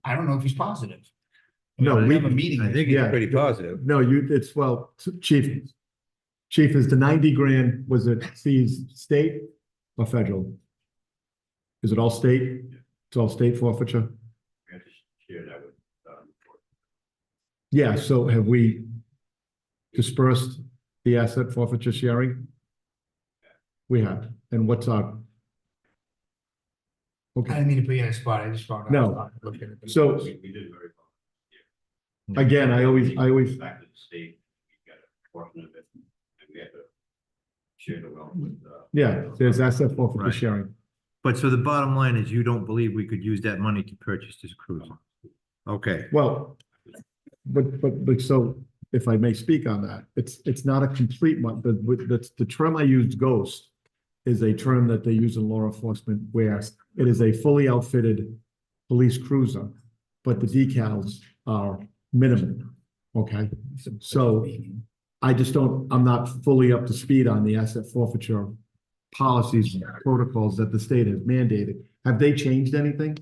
I don't know if he's positive. No, We we have a meeting. I think Yeah. it's pretty positive. No, it's, well, chief. Chief, is the 90 grand, was it seized state or federal? Is it all state? It's all state forfeiture? We have to share that with, Yeah, so have we dispersed the asset forfeiture sharing? We have, and what's our? I Okay, didn't mean to put you in a spot, I just found out. No. Looking at the- so we did very well. again, I always, Back to the state, we got a portion of it, and we had to share the wealth with, yeah, there's asset forfeiture Right. sharing. But so the bottom line is you don't believe we could use that money to purchase this cruiser? Okay, Well, but so if I may speak on that, it's not a complete one, but that's the term I used, ghost, is a term that they use in law enforcement where it is a fully outfitted police cruiser, but the decals are minimum, okay? So I just I'm not fully up to speed on the asset forfeiture policies and protocols that the state has mandated. Have they changed anything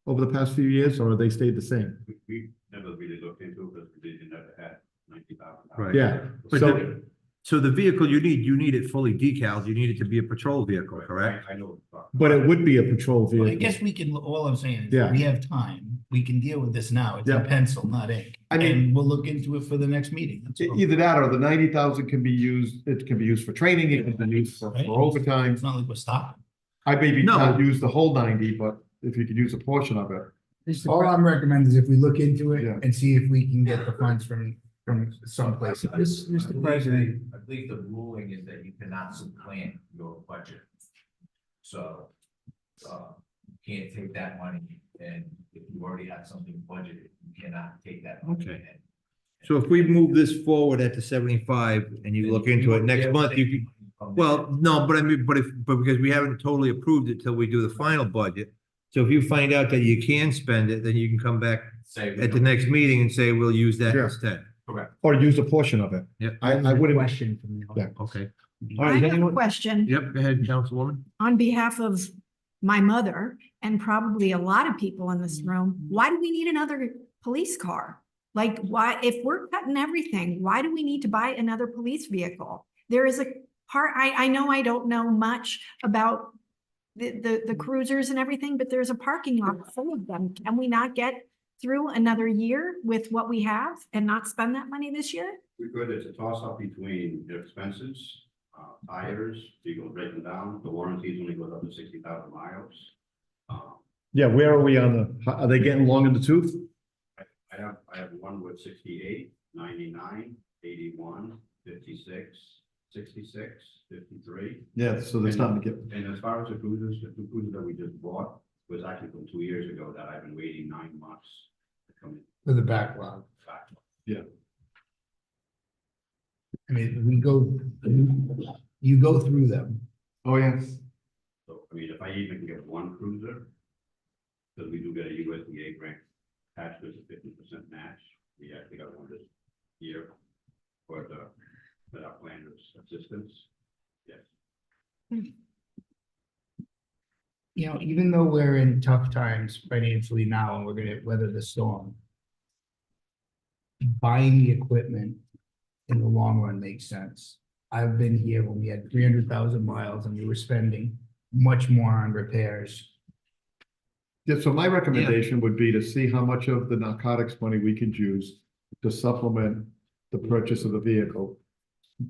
over the past few years, or have they stayed the same? we never really looked into it because we didn't never had $90,000. Right. Yeah, But so, so the vehicle you need it fully decaled, you need it to be a patrol vehicle, correct? I know. but it would be a patrol Well, I vehicle. guess we can, all I'm saying is, Yeah. we have time, we can deal with this now, it's in Yeah. pencil, not ink. I mean- And we'll look into it for the next meeting. That's all. Either that or the 90,000 can be used, it can be used for training, it can be used for Right. overtime. It's not like we're stopping. I maybe No. not use the whole 90, but if you could use a portion of it. All I'm recommending is if we look into it Yeah. and see if we can get the funds from someplace. Mr. President. I believe the ruling is that you cannot supplant your budget. So, you can't take that money, and if you already have something budgeted, you cannot take that money. Okay. and- So if we move this forward at the 75 and you look into it next month, you could, well, no, but I mean, but because we haven't totally approved it till we do the final budget. So if you find out that you can spend it, then you can come back Say we at the don't- next meeting and say, we'll use that Yeah. instead. Correct. Or use a portion of it. Yep. I wouldn't, Question from the audience. Okay. All I right, is have a anyone? question Yep, go ahead, Councilwoman. on behalf of my mother and probably a lot of people in this room. Why do we need another police car? Like, why, if we're cutting everything, why do we need to buy another police vehicle? There is a part, I know I don't know much about the cruisers and everything, but there's a parking lot full of them. Can we not get through another year with what we have and not spend that money this year? We could, it's a toss up between the expenses, tires, vehicles breaking down, the warranties only goes up to 60,000 miles. yeah, where are we on are they getting long in the tooth? I have one with 68, 99, 81, 56, 66, 53. Yeah, so there's nothing to get. And as far as the cruisers, the two cruisers that we just bought was actually from 2 years ago that I've been waiting 9 months to come in. For the backlog. Back. I mean, you go through them. Oh, yes. So, I mean, if I even get one cruiser, because we do get a USDA grant, attached to a 50% match, we actually got one this year for our planners assistance. Yes. You know, even though we're in tough times financially now and we're gonna weather the storm. Buying the equipment in the long run makes sense. I've been here when we had 300,000 miles and we were spending much more on repairs. Yeah, so my recommendation would be to see how much of the narcotics money we could use to supplement the purchase of the vehicle.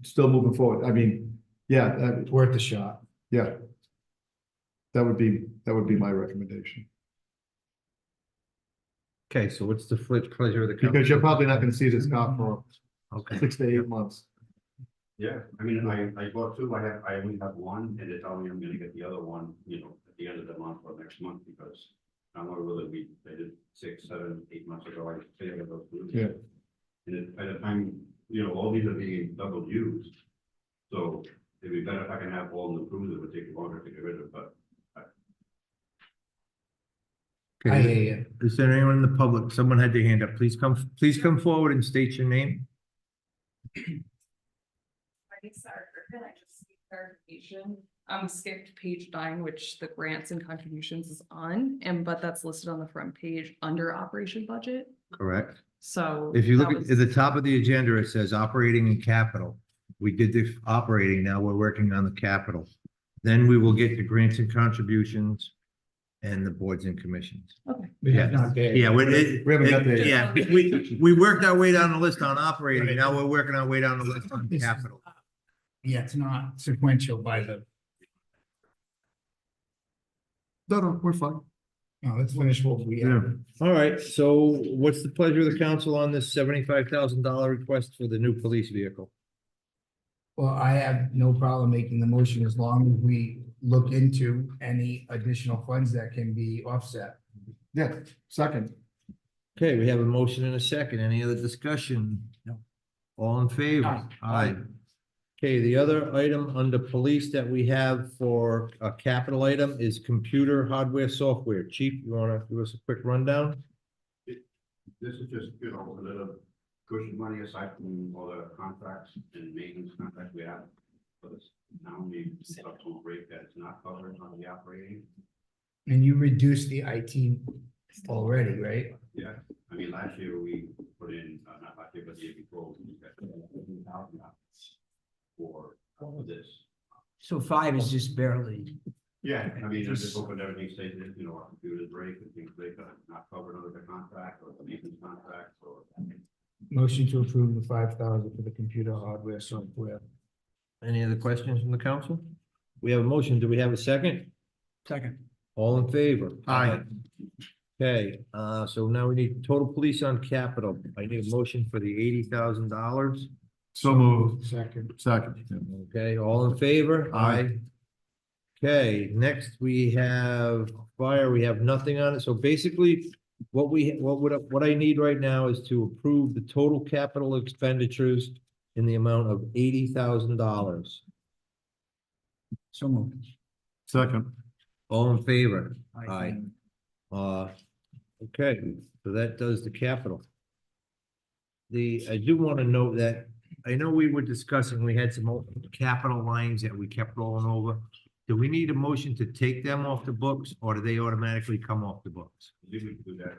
Still moving forward. I mean, yeah, It's worth a shot. yeah. That would be my recommendation. Okay, so what's the pleasure of the council? Because you're probably not gonna see this car for Okay. 6 to 8 months. Yeah, I mean, I bought two, I only have one, and they tell me I'm gonna get the other one, you know, at the end of the month or next month, because I'm not really, they did 6, 7, 8 months ago, I figured those two. Yeah. And at the time, you know, all these are being double used, so it'd be better if I can have all in the cruiser, it would take longer to get rid of, but. I hear Okay, you. is there anyone in the public? Someone had their hand up. Please come forward and state your name. My name's Sarah Griffin, I just need clarification. Skipped page 9, which the grants and contributions is on, but that's listed on the front page under operation budget, Correct. so. If you look that at was- the top of the agenda, it says operating and capital. We did the operating, now we're working on the capital. Then we will get the grants and contributions and the boards and commissions. Okay, We have not there. Yeah, We haven't got there yeah, we worked our way down the list on operating, now we're working our way down the list on This is- capital. Yeah, it's not sequential by the, No, we're fine. no, let's finish what we Yeah. have. All right, so what's the pleasure of the council on this $75,000 request for the new police vehicle? Well, I have no problem making the motion as long as we look into any additional funds that can be offset. Yeah, second. Okay, we have a motion and a second. Any other discussion? No. All in favor? Aye. Okay, the other item under police that we have for a capital item is computer hardware software. Chief, you wanna give us a quick rundown? This is just, you know, a little cushion money aside from all the contracts and maintenance contracts we have. But it's now we up to a rate that it's not covered on the operating. And you reduced the IT already, right? Yeah, I mean, last year we put in, not last year, but the year before, we got $15,000 for all of this. So 5 is just barely, Yeah, I mean, I'm just hoping everything stays, you know, our computers break and things break, not covered under the contract or the maintenance contract or. Motion to approve the 5,000 for the computer hardware software. Any other questions from the council? We have a motion. Do we have a second? second, All in favor? Aye. Okay, so now we need total police on capital. I need a motion for the $80,000. So moved. Second. Second. Okay, all in favor? Aye. Okay, next we have fire. We have nothing on it. So basically, what I need right now is to approve the total capital expenditures in the amount of $80,000. so moved. Second. All in favor? Aye. Okay, so that does the capital. I do want to note that, I know we were discussing, we had some capital lines that we kept rolling over. Do we need a motion to take them off the books, or do they automatically come off the books? We would do that.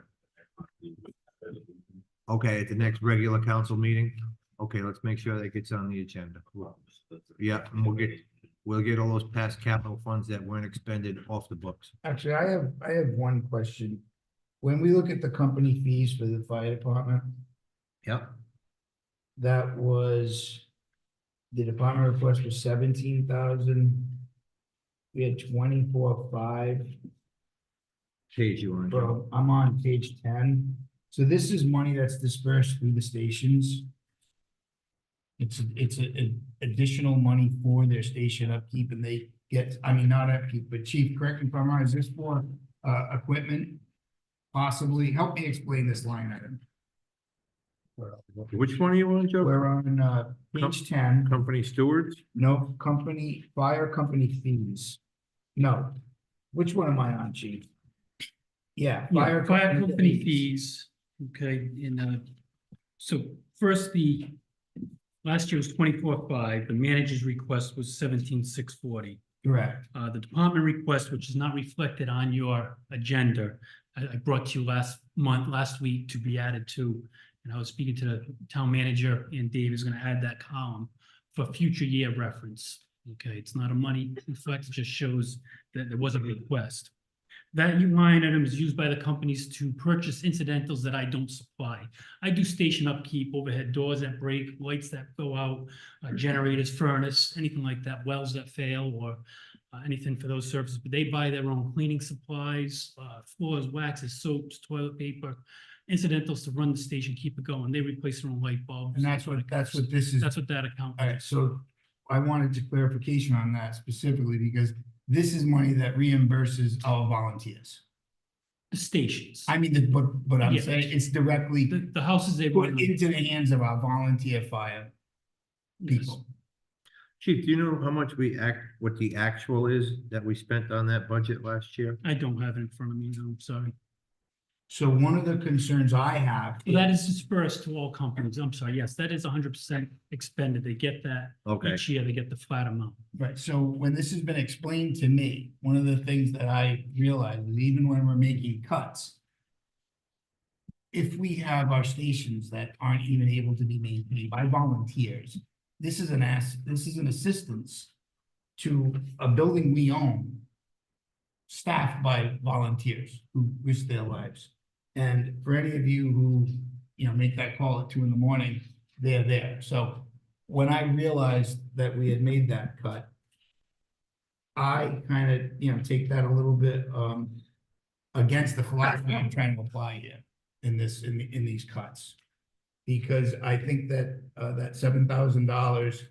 Okay, at the next regular council meeting? Okay, let's make sure that gets on the agenda. Yeah, and we'll get all those past capital funds that weren't expended off the books. Actually, I have one question. When we look at the company fees for the fire department, Yep, that was, the department request was 17,000. We had 24,500. page you on. Bro, I'm on page 10. So this is money that's dispersed through the stations. It's additional money for their station upkeep, and they get, I mean, not upkeep, but Chief, correct me if I'm wrong, is this for equipment? Possibly, help me explain this line item. Which one are you on, Joe? We're on page 10. Company stewards? No, fire company fees. No, which one am I on, Chief? Yeah, Fire company fees, okay, so first last year was 24,500, the manager's request was 17,640. Correct. The department request, which is not reflected on your agenda, I brought to you last week to be added to. And I was speaking to the town manager, and Dave is gonna add that column for future year reference. Okay, it's not a money reflect, it just shows that there was a request. That line item is used by the companies to purchase incidentals that I don't supply. I do station upkeep, overhead doors that break, lights that go out, generators, furnace, anything like that, wells that fail, or anything for those services. But they buy their own cleaning supplies, floors, waxes, soaps, toilet paper, incidentals to run the station, keep it going. They replace their own light bulbs. And that's what this is. That's what that account All right, is. so I wanted clarification on that specifically because this is money that reimburses our volunteers. The stations. I mean, but I'm Yeah. saying it's directly The houses they put want. into the hands of our volunteer fire people. Chief, do you know how much what the actual is that we spent on that budget last year? I don't have it in front of me, no, I'm sorry. So one of the concerns I have. Well, that is dispersed to all companies. I'm sorry. Yes, that is 100% expended. They get that Okay. each year. They get the flat amount. Right, so when this has been explained to me, one of the things that I realize is even when we're making cuts. If we have our stations that aren't even able to be maintained by volunteers, this is an assistance to a building we own. Staffed by volunteers who risk their lives. And for any of you who, make that call at 2 a.m, they're there. So when I realized that we had made that cut. I kind of, take that a little bit against the philosophy I'm trying to apply here in these cuts. Because I think that that $7,000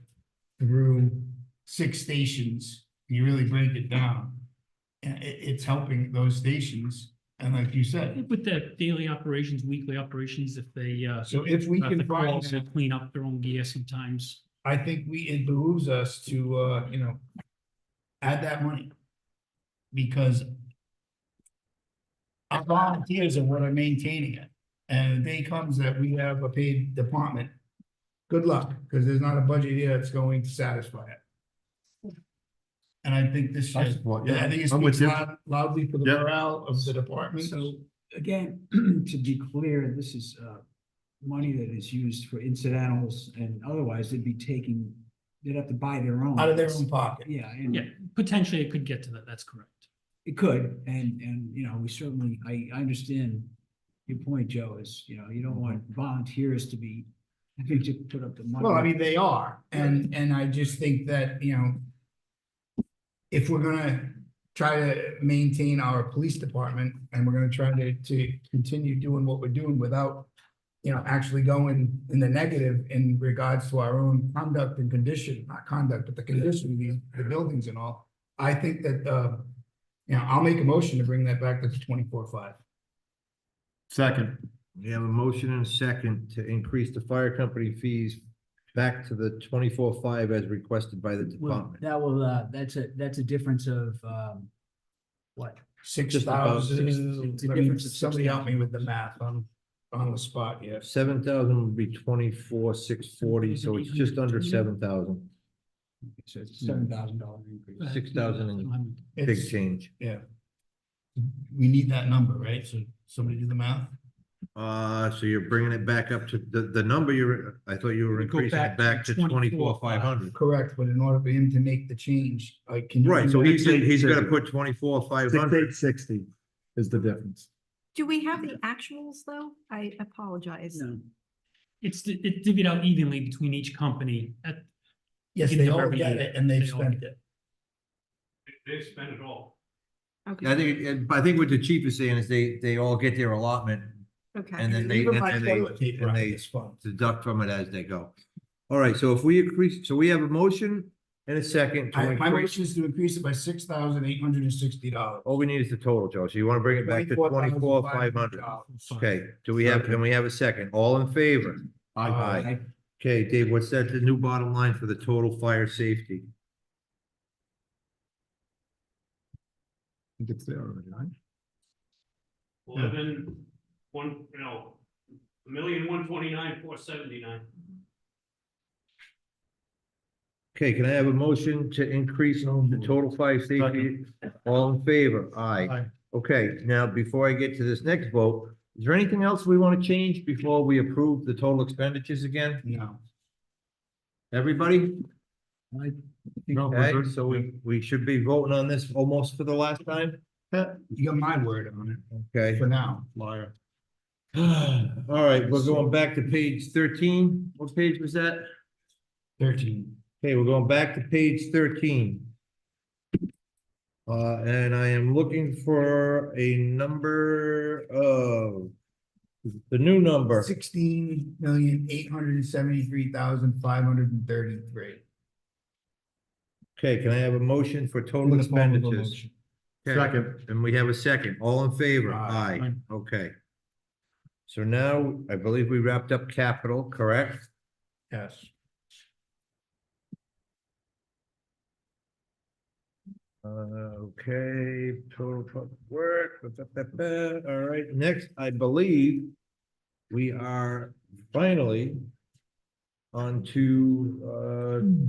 through 6 stations, you really break it down. And it's helping those stations, and like you said, With the daily operations, weekly operations, if they, so if we have can to call, find so that, clean up their own gear sometimes. I think it behooves us to, add that money. Because our volunteers are what are maintaining it, and the day comes that we have a paid department, good luck, because there's not a budget here that's going to satisfy it. And I think this I should, support, yeah. I think it I'm with speaks you. loudly for the Yep. morale of the department. So again, to be clear, this is money that is used for incidentals and otherwise they'd have to buy their own. Out of their own pocket. Yeah, and Yeah, potentially it could get to that. That's correct. it could, and we certainly, I understand your point, Joe, is, you don't want volunteers to be having to put up the money. Well, I mean, they are, and I just think that, if we're gonna try to maintain our police department and we're gonna try to continue doing what we're doing without, actually going in the negative in regards to our own conduct and condition, not conduct, but the condition of the buildings and all. I think that, I'll make a motion to bring that back to 24.5. Second. We have a motion and a second to increase the fire company fees back to the 24.5 as requested by the Well, department. that's a difference of, what? Just about It's a difference of somebody help me with the math on the spot, yes. 7,000 would be 24,640, so it's just under 7,000. So it's $7,000 increase. 6,000 and big It's- change. Yeah. We need that number, right? So somebody do the math? So you're bringing it back up to the number I thought you were Go increasing it back to 24,500. Correct, but in order for him to make the change, I can. you Right, so do he's gonna put 24,500. 60 is the difference. Do we have the actuals though? I apologize. No. It's divvied out evenly between each company at. Yes, in they the all revenue. get it and they've They all spent get it. They spend it all. Okay, I think what the chief is saying is they all get their allotment okay. and then they, Even my and toilet paper and out of they this fund. deduct from it as they go. All right, so if we increase, so we have a motion and a second to My increase. motion is to increase it by $6,860. All we need is the total, Joe. So you want to bring it back to 24,500. Okay, can we have a second? All in favor? Aye. Okay, Dave, what's that, the new bottom line for the total fire safety? I think it's there already, right? 1,129,479. Okay, can I have a motion to increase the total fire safety? All in favor? Aye. Aye. Okay, now, before I get to this next vote, is there anything else we want to change before we approve the total expenditures again? No. Everybody? No, we're Okay, good. so we should be voting on this almost for the last time? You got my word on it Okay. for now. Liar. All right, we're going back to page 13. What page was that? 13. Okay, we're going back to page 13. And I am looking for a number of the new number. 16,873,533. Okay, can I have a motion for total In the form of a expenditures? motion. Okay, Second. and we have a second. All in favor? Aye. Aye. Okay. So now I believe we wrapped up capital, correct? Yes. Okay, total public work. All right, next, I believe we are finally on to,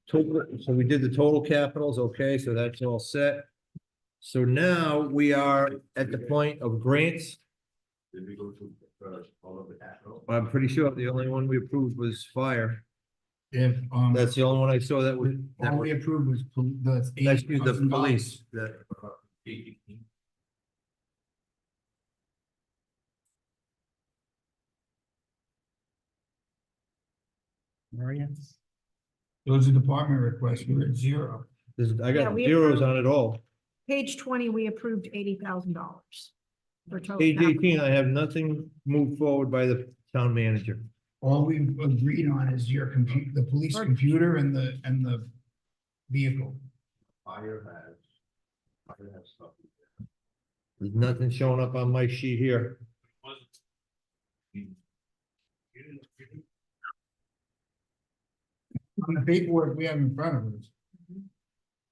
total, so we did the total capitals, okay, so that's all set. So now we are at the point of grants. Did we go through all of the capital? I'm pretty sure the only one we approved was fire. If, That's the only one I saw that was, that all we was, approved was the that's the $80,000. police, that, Where are you? Those are department requests, we're at zero. I Yeah, got we zeros approved- on it all. Page 20, we approved $80,000 for total. Page capital. 18, I have nothing moved forward by the town manager. All we've agreed on is your the police computer and the vehicle. Fire has stuff. There's nothing showing up on my sheet here. On the paperwork we have in front of us.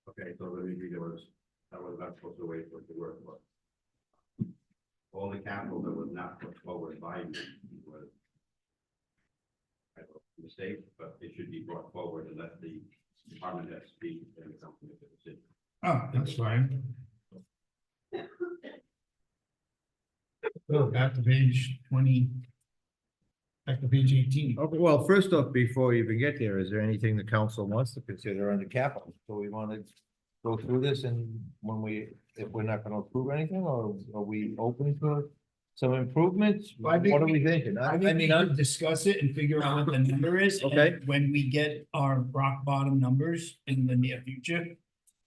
Okay, so let me read those. I was not supposed to wait for it to work, but all the capital that was not put forward by me was a mistake, but it should be brought forward and let the department head speak and come to the decision. Oh, that's fine. So back to page 20. Back to page 18. Okay, well, first off, before you even get there, is there anything the council wants to consider under capital? So we want to go through this and if we're not gonna approve anything, or are we open for some improvements? Well, I What think are we thinking? I think we could discuss it and figure out what the number is. and Okay. When we get our rock bottom numbers in the near future,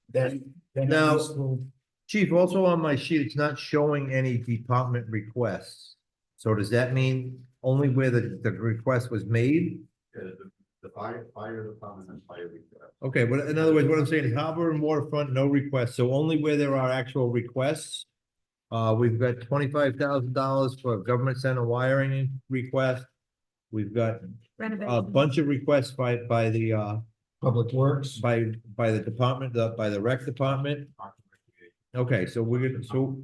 then. at Now- least we'll- Chief, also on my sheet, it's not showing any department requests. So does that mean only where the request was made? The fire department has fire request. Okay, but in other words, what I'm saying is harbor and waterfront, no requests, so only where there are actual requests. We've got $25,000 for government center wiring request. We've got a Renovation. bunch of requests by the Public Works. by the department, by the rec department. Okay, so we're gonna, so,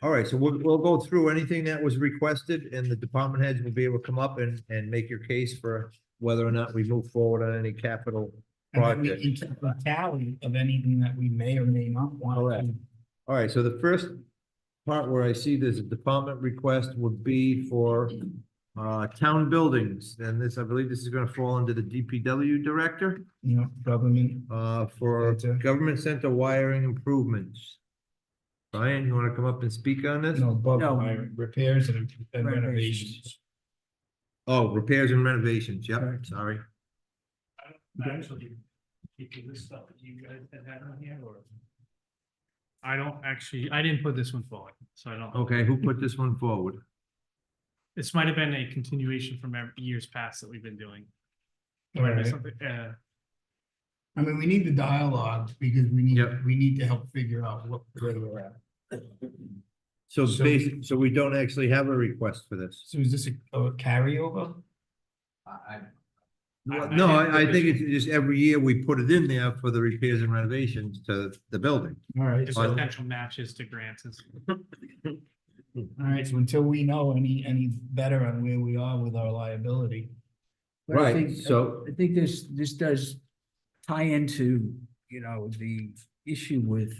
all right, so we'll go through anything that was requested and the department heads will be able to come up and make your case for whether or not we move forward on any capital And then we project. can keep a tally of anything that we may or may not want Correct. to. All right, so the first part where I see there's a department request would be for town buildings, and this, I believe this is gonna fall under the DPW director, You know, government. for Center. government center wiring improvements. Brian, you wanna come up and speak on this? No, above No. repairs and renovations. Renovations. Oh, repairs and renovations, yep, Correct. sorry. Actually, keeping this stuff that you guys had on here, or? I don't actually, I didn't put this one forward, so I don't. Okay, who put this one forward? This might have been a continuation from years past that we've been doing. All right. Something, I mean, we need the dialogue because Yep. we need to help figure out where we're at. So So- basic, so we don't actually have a request for this? So is this a carryover? No, I think it's just every year we put it in there for the repairs and renovations to the building. All right, Just so, potential matches to grants and stuff. all right, so until we know any better on where we are with our liability. But I Right, think- so- I think this does tie into, you know, the issue with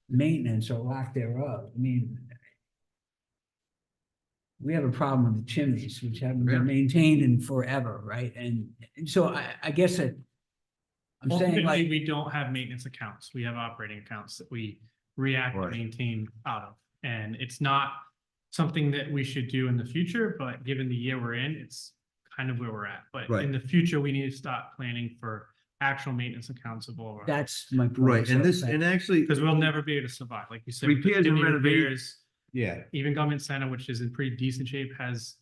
maintenance or lack thereof. I mean, we have a problem with the chimneys, which haven't Yeah. been maintained in forever, right? And so I guess I'm saying Ultimately, like, we don't have maintenance accounts. We have operating accounts that we react and Right. maintain out of. And it's not something that we should do in the future, but given the year we're in, it's kind of where we're at. But Right. in the future, we need to start planning for actual maintenance accounts of all of our. that's my point. Right, and So this, that- and actually, Because we'll never be able to survive, like you said. with the Repairs and chimney renovate- repairs, yeah, Even government center, which is in pretty decent shape, has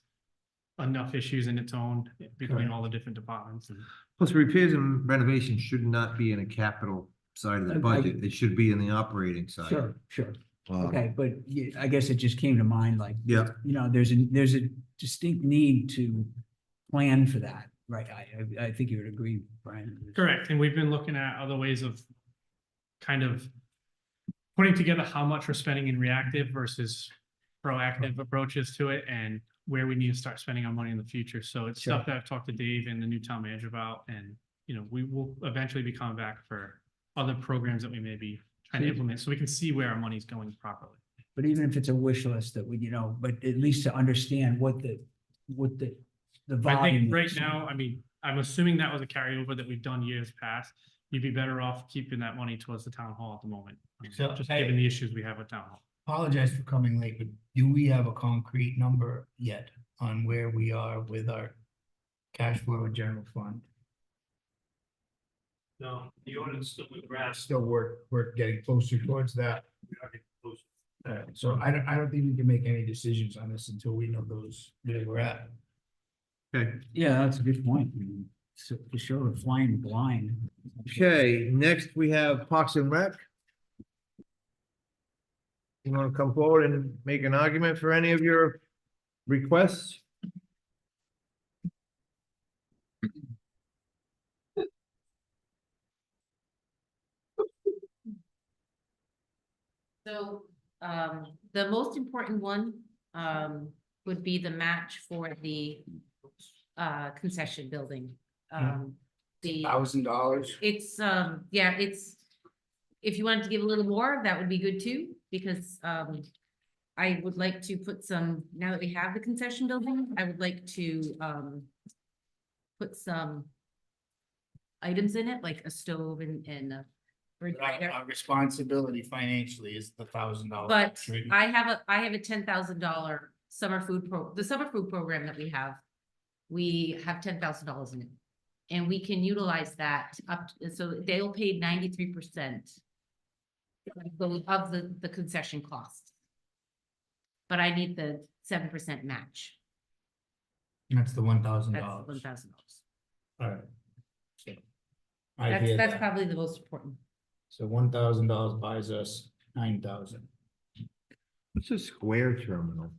enough issues in its own between Correct. all the different departments and. plus repairs and renovations should not be in a capital side of the I- budget. It should be in the operating side. Sure. Um, Okay, but I guess it just came to mind, like, Yeah. you know, there's a distinct need to plan for that, right? I think you would agree, Brian. Correct, and we've been looking at other ways of kind of putting together how much we're spending in reactive versus proactive approaches to it and where we need to start spending our money in the future. So it's stuff that I've talked to Dave and the new town manager about, and, you know, we will eventually be coming back for other programs that we may be trying to implement, so we can see where our money's going properly. But even if it's a wish list that we, you know, but at least to understand what the I volume think right is. now, I mean, I'm assuming that was a carryover that we've done years past. You'd be better off keeping that money towards the town hall at the moment, So, just hey- given the issues we have with town hall. Apologize for coming late, but do we have a concrete number yet on where we are with our cash flow and general fund? No, the ordinance still with grass. Still we're getting closer towards that. So I don't think we can make any decisions on this until we know those, where we're at. Okay, Yeah, that's a good point. I mean, so for sure, we're flying blind. okay, next we have Parks and Rec. You wanna come forward and make an argument for any of your requests? So, the most important one, would be the match for the, concession building. The, $1,000. it's, yeah, it's, if you wanted to give a little more, that would be good too, because, I would like to put some, now that we have the concession building, I would like to, put some items in it, like a stove and a refrigerator. Our responsibility financially is the $1,000. But I have a $10,000 summer food the summer food program that we have. We have $10,000 in it. And we can utilize that so they'll pay 93% of the concession cost. But I need the 7% match. That's the $1,000. That's $1,000. All right. I hear That's that. probably the most important. So $1,000 buys us 9,000. What's a square terminal?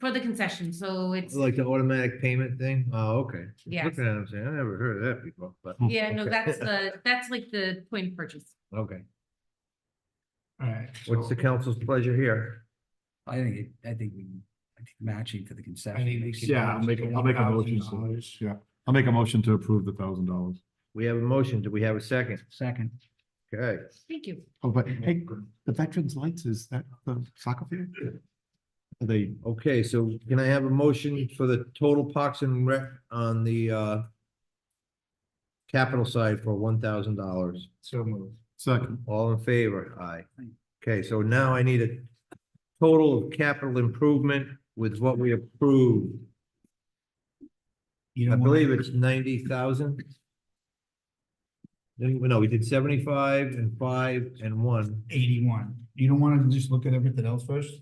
For the concession, so it's, Like the automatic payment thing? Oh, okay. Yes. Looking at them saying, I never heard of that before, but. yeah, no, okay. that's like the point of purchase. Okay, All right. what's the council's pleasure here? I think matching for the concession. makes it- Yeah, I'll make a motion. $1,000. Yeah, I'll make a motion to approve the $1,000. We have a motion. Do we have a second? Second. Okay, Thank you. Oh, but hey, the Veterans Lights, is that the soccer field? Are they, okay, so can I have a motion for the total Parks and Rec on the capital side for $1,000? So moved. second, All in favor? Aye. Okay, so now I need a total of capital improvement with what we approved. You I don't want- believe it's 90,000. No, we did 75 and 5 and 1. 81. You don't want to just look at everything else first?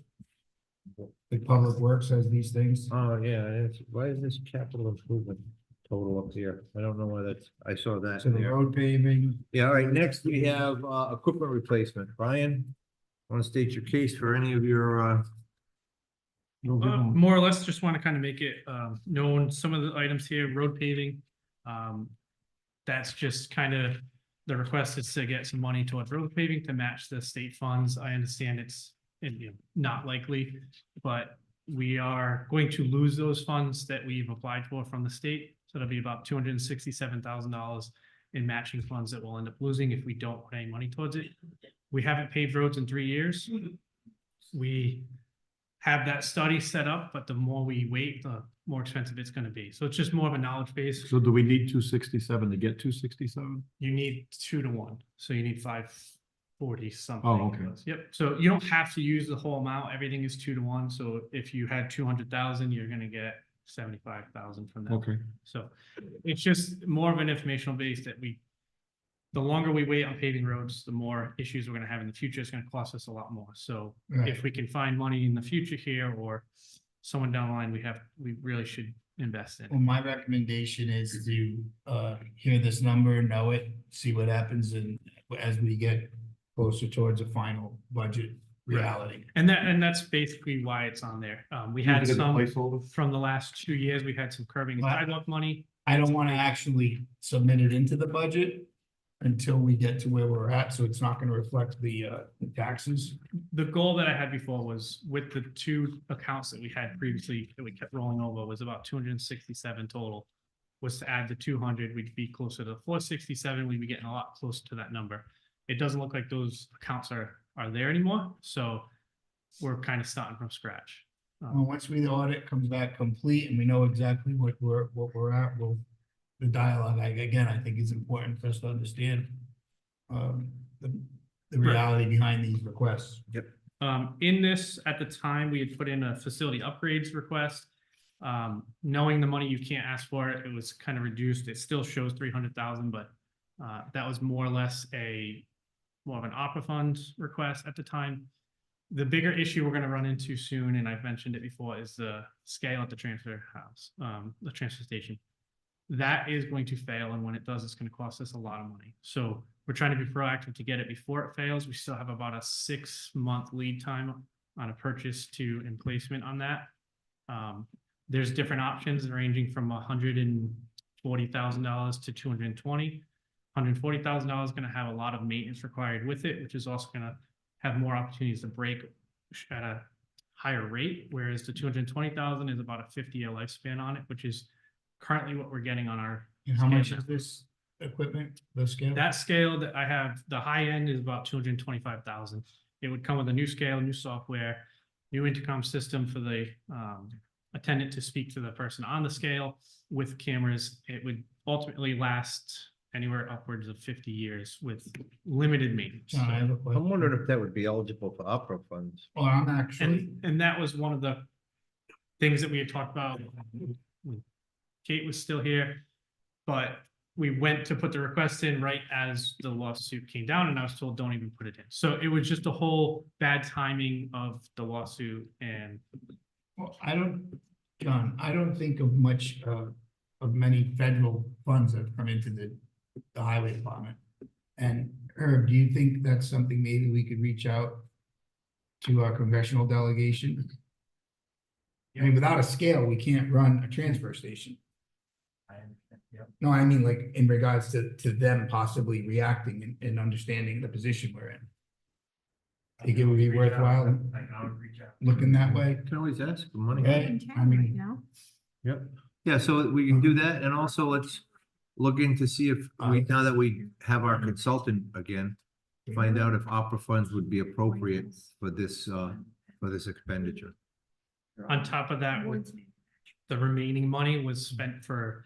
The Public Works has these things. Oh, yeah, why is this capital improvement total up here? I don't know why that's, I saw that So the there. road paving, Yeah, all right, next we have equipment replacement. Brian, want to state your case for any of your More or less, just want to kind of make it known, some of the items here, road paving. That's just kind of, the request is to get some money towards road paving to match the state funds. I understand it's, not likely, but we are going to lose those funds that we've applied for from the state. So it'll be about $267,000 in matching funds that we'll end up losing if we don't put any money towards it. We haven't paved roads in 3 years. We have that study set up, but the more we wait, the more expensive it's gonna be. So it's just more of a knowledge base. so do we need 267 to get 267? You need 2 to 1, so you need 540 something. Oh, okay. Yep, so you don't have to use the whole amount, everything is 2 to 1, so if you had 200,000, you're gonna get 75,000 from that. Okay, So it's just more of an informational base that the longer we wait on paving roads, the more issues we're gonna have in the future. It's gonna cost us a lot more. So Right. if we can find money in the future here or someone down the line, we really should invest in. Well, my recommendation is to hear this number, know it, see what happens, and as we get closer towards a final budget reality. And that's basically why it's on there. We had some from the last 2 years, we had some curbing and Well, sidewalk money. I don't want to actually submit it into the budget until we get to where we're at, so it's not going to reflect the taxes. The goal that I had before was with the 2 accounts that we had previously that we kept rolling over was about 267 total. Was to add the 200, we'd be closer to 467. We'd be getting a lot closer to that number. It doesn't look like those accounts are there anymore, so we're kind of starting from scratch. Well, once the audit comes back complete and we know exactly what we're at, the dialogue, again, I think is important for us to understand the reality behind these requests. Yep. In this, at the time, we had put in a facility upgrades request. Knowing the money you can't ask for it, it was kind of reduced. It still shows 300,000, but that was more or less more of an opera fund request at the time. The bigger issue we're going to run into soon, and I've mentioned it before, is the scale at the transfer house, the transfer station. That is going to fail, and when it does, it's going to cost us a lot of money. So we're trying to be proactive to get it before it fails. We still have about a 6-month lead time on a purchase to emplacement on that. There's different options ranging from $140,000 to $220,000. $140,000 is going to have a lot of maintenance required with it, which is also going to have more opportunities to break at a higher rate, whereas the 220,000 is about a 50-year lifespan on it, which is currently what we're getting on our. And how much is this equipment, the scale? That scale that I have, the high end is about 225,000. It would come with a new scale, new software, new intercom system for the attendant to speak to the person on the scale with cameras. It would ultimately last anywhere upwards of 50 years with limited maintenance. John, I have a question. I'm wondering if that would be eligible for opera funds. Well, I'm actually, And that was one of the things that we had talked about when Kate was still here, but we went to put the request in right as the lawsuit came down, and I was told, don't even put it in. So it was just a whole bad timing of the lawsuit. And well, John, I don't think of much of many federal funds that have come into the highway department. And Herb, do you think that's something maybe we could reach out to our congressional delegation? I mean, without a scale, we can't run a transfer station. No, I mean, like, in regards to them possibly reacting and understanding the position we're in. Think it would be worthwhile looking that way? Can always ask for money. Okay, I mean, Yep. Yeah, so we can do that, and also let's look into see if now that we have our consultant again, find out if opera funds would be appropriate for this expenditure. on top of that, the remaining money was spent for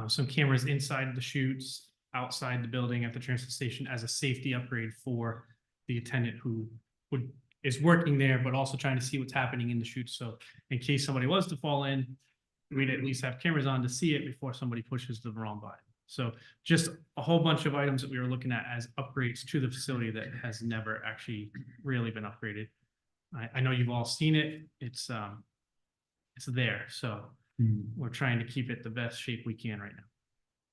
some cameras inside the chutes, outside the building at the transfer station as a safety upgrade for the attendant who is working there, but also trying to see what's happening in the chutes. So in case somebody was to fall in, we'd at least have cameras on to see it before somebody pushes the wrong button. So just a whole bunch of items that we were looking at as upgrades to the facility that has never actually really been upgraded. I know you've all seen it. It's there. So we're trying to keep it the best shape we can right now.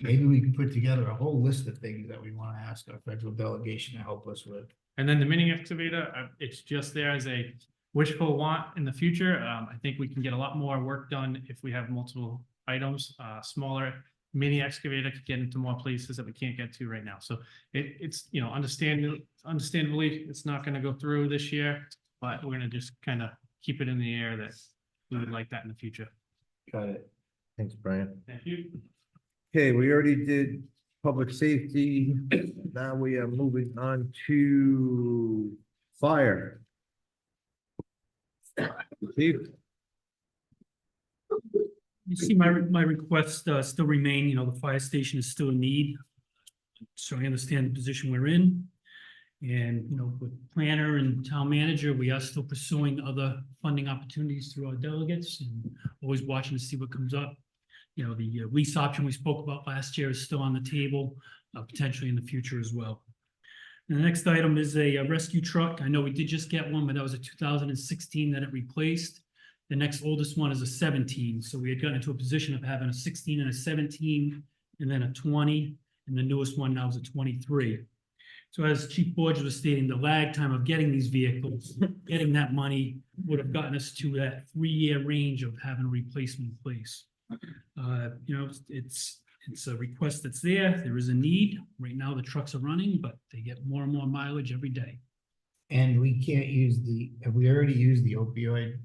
maybe we can put together a whole list of things that we want to ask our federal delegation to help us with. And then the mini excavator, it's just there as a wishful want in the future. I think we can get a lot more work done if we have multiple items. Smaller mini excavator could get into more places that we can't get to right now. So it's, you know, understandably, it's not going to go through this year, but we're going to just kind of keep it in the air that we would like that in the future. Got it. Thanks, Brian. Thank you. Okay, we already did public safety. Now we are moving on to fire. Steve? You see, my requests still remain, you know, the fire station is still in need. So I understand the position we're in. And, you know, with planner and town manager, we are still pursuing other funding opportunities through our delegates and always watching to see what comes up. You know, the lease option we spoke about last year is still on the table, potentially in the future as well. And the next item is a rescue truck. I know we did just get one, but that was a 2016 that it replaced. The next oldest one is a 17, so we had gotten into a position of having a 16 and a 17, and then a 20, and the newest one now is a 23. So as Chief Borges was stating, the lag time of getting these vehicles, getting that money would have gotten us to that 3-year range of having a replacement in place. You know, it's a request that's there. There is a need. Right now, the trucks are running, but they get more and more mileage every day. And we can't use have we already used the opioid?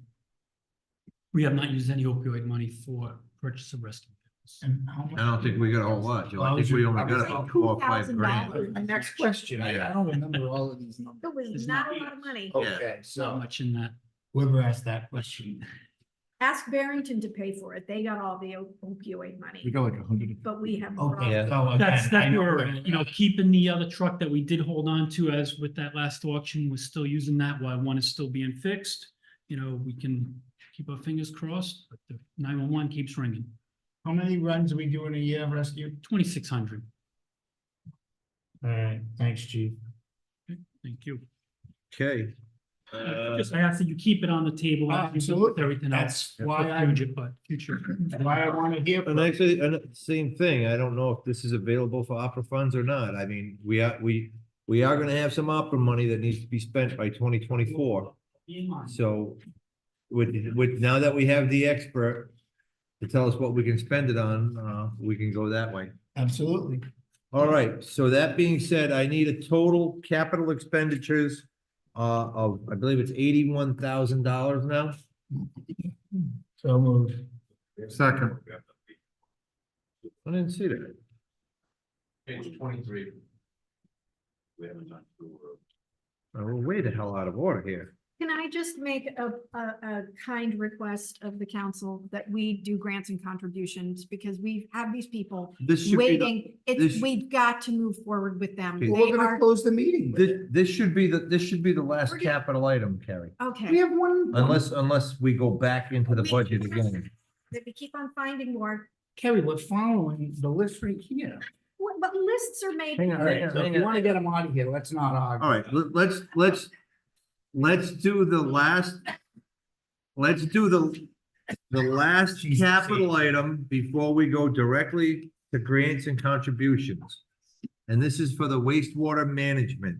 We have not used any opioid money for purchase of rescue vehicles. And how much? I don't think we got a whole lot, Joe. I think we only got about 4 or 5 grand. My next question, I don't remember all of these numbers. It was not a lot of money. Okay, Not so much in that. whoever asked that question. Ask Barrington to pay for it. They got all the opioid money, got like 100. but we have. Okay, Yeah. so again, That's I know where, we're- you know, keeping the other truck that we did hold on to as with that last auction, we're still using that while one is still being fixed. You know, we can keep our fingers crossed, but the 911 keeps ringing. How many runs do we do in a year, rescue? 2,600. All right, thanks, chief. Thank you. Okay. Just I ask that you keep it on the table. Absolutely. Everything else. That's why I- Future. Why I want to hear. And actually, and same thing, I don't know if this is available for opera funds or not, I mean, we are gonna have some opera money that needs to be spent by 2024. Be in mind. So with now that we have the expert to tell us what we can spend it on, we can go that way. Absolutely. All right, so that being said, I need a total capital expenditures of, I believe it's $81,000 now. So moved. Second. I didn't see that. Page 23. We haven't done two roads. We're way the hell out of order here. Can I just make a kind request of the council that we do grants and contributions because we have these people This should be the, waiting. this- We've got to move forward with them. Okay. Well, They we're gonna are, close the meeting. with it. this should be the last capital item, Carrie. We okay, have one. Unless we go back into the budget again. that we keep on finding more, Kerry, we're following the list right here. but lists are made. Hang on, All right, so if you want to get them out of here, let's not argue. All right, let's do the last. Let's do the last Jesus. capital item before we go directly to grants and contributions. And this is for the wastewater management.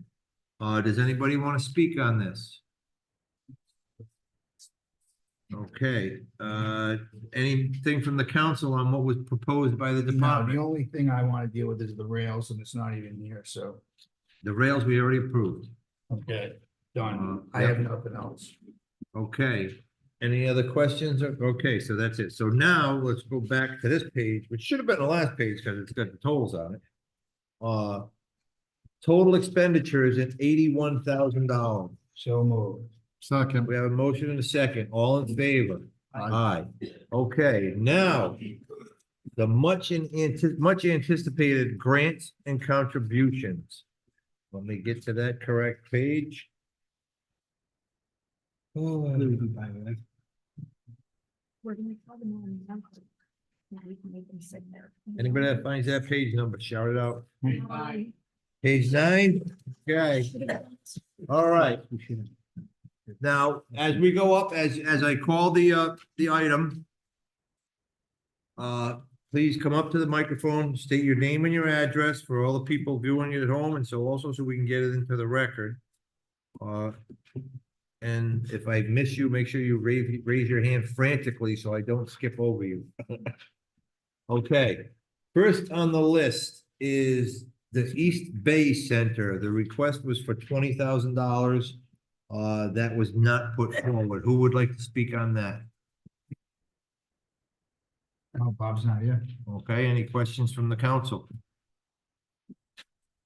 Does anybody want to speak on this? Okay, anything from the council on what was proposed by the No, the department? only thing I want to deal with is the rails and it's not even here, so. The rails we already approved. Okay, done. I yeah. have nothing else. Okay, any other questions? Okay, so that's it. So now let's go back to this page, which should have been the last page because it's got the totals on it. Total expenditures at $81,000. So moved. Second. We have a motion and a second. All in favor? Aye. Okay, now the much anticipated grants and contributions. Let me get to that correct page. We're gonna call them on the number. And we can make them sit there. Anybody that finds that page number, shout it out. Bye. Page 9, okay, all right. Now, as we go up, as I call the item. Please come up to the microphone, state your name and your address for all the people viewing it at home, and so also so we can get it into the record. And if I miss you, make sure you raise your hand frantically so I don't skip over you. Okay, first on the list is the East Bay Center. The request was for $20,000. That was not put forward. Who would like to speak on that? Oh, Bob's not here. Okay, any questions from the council?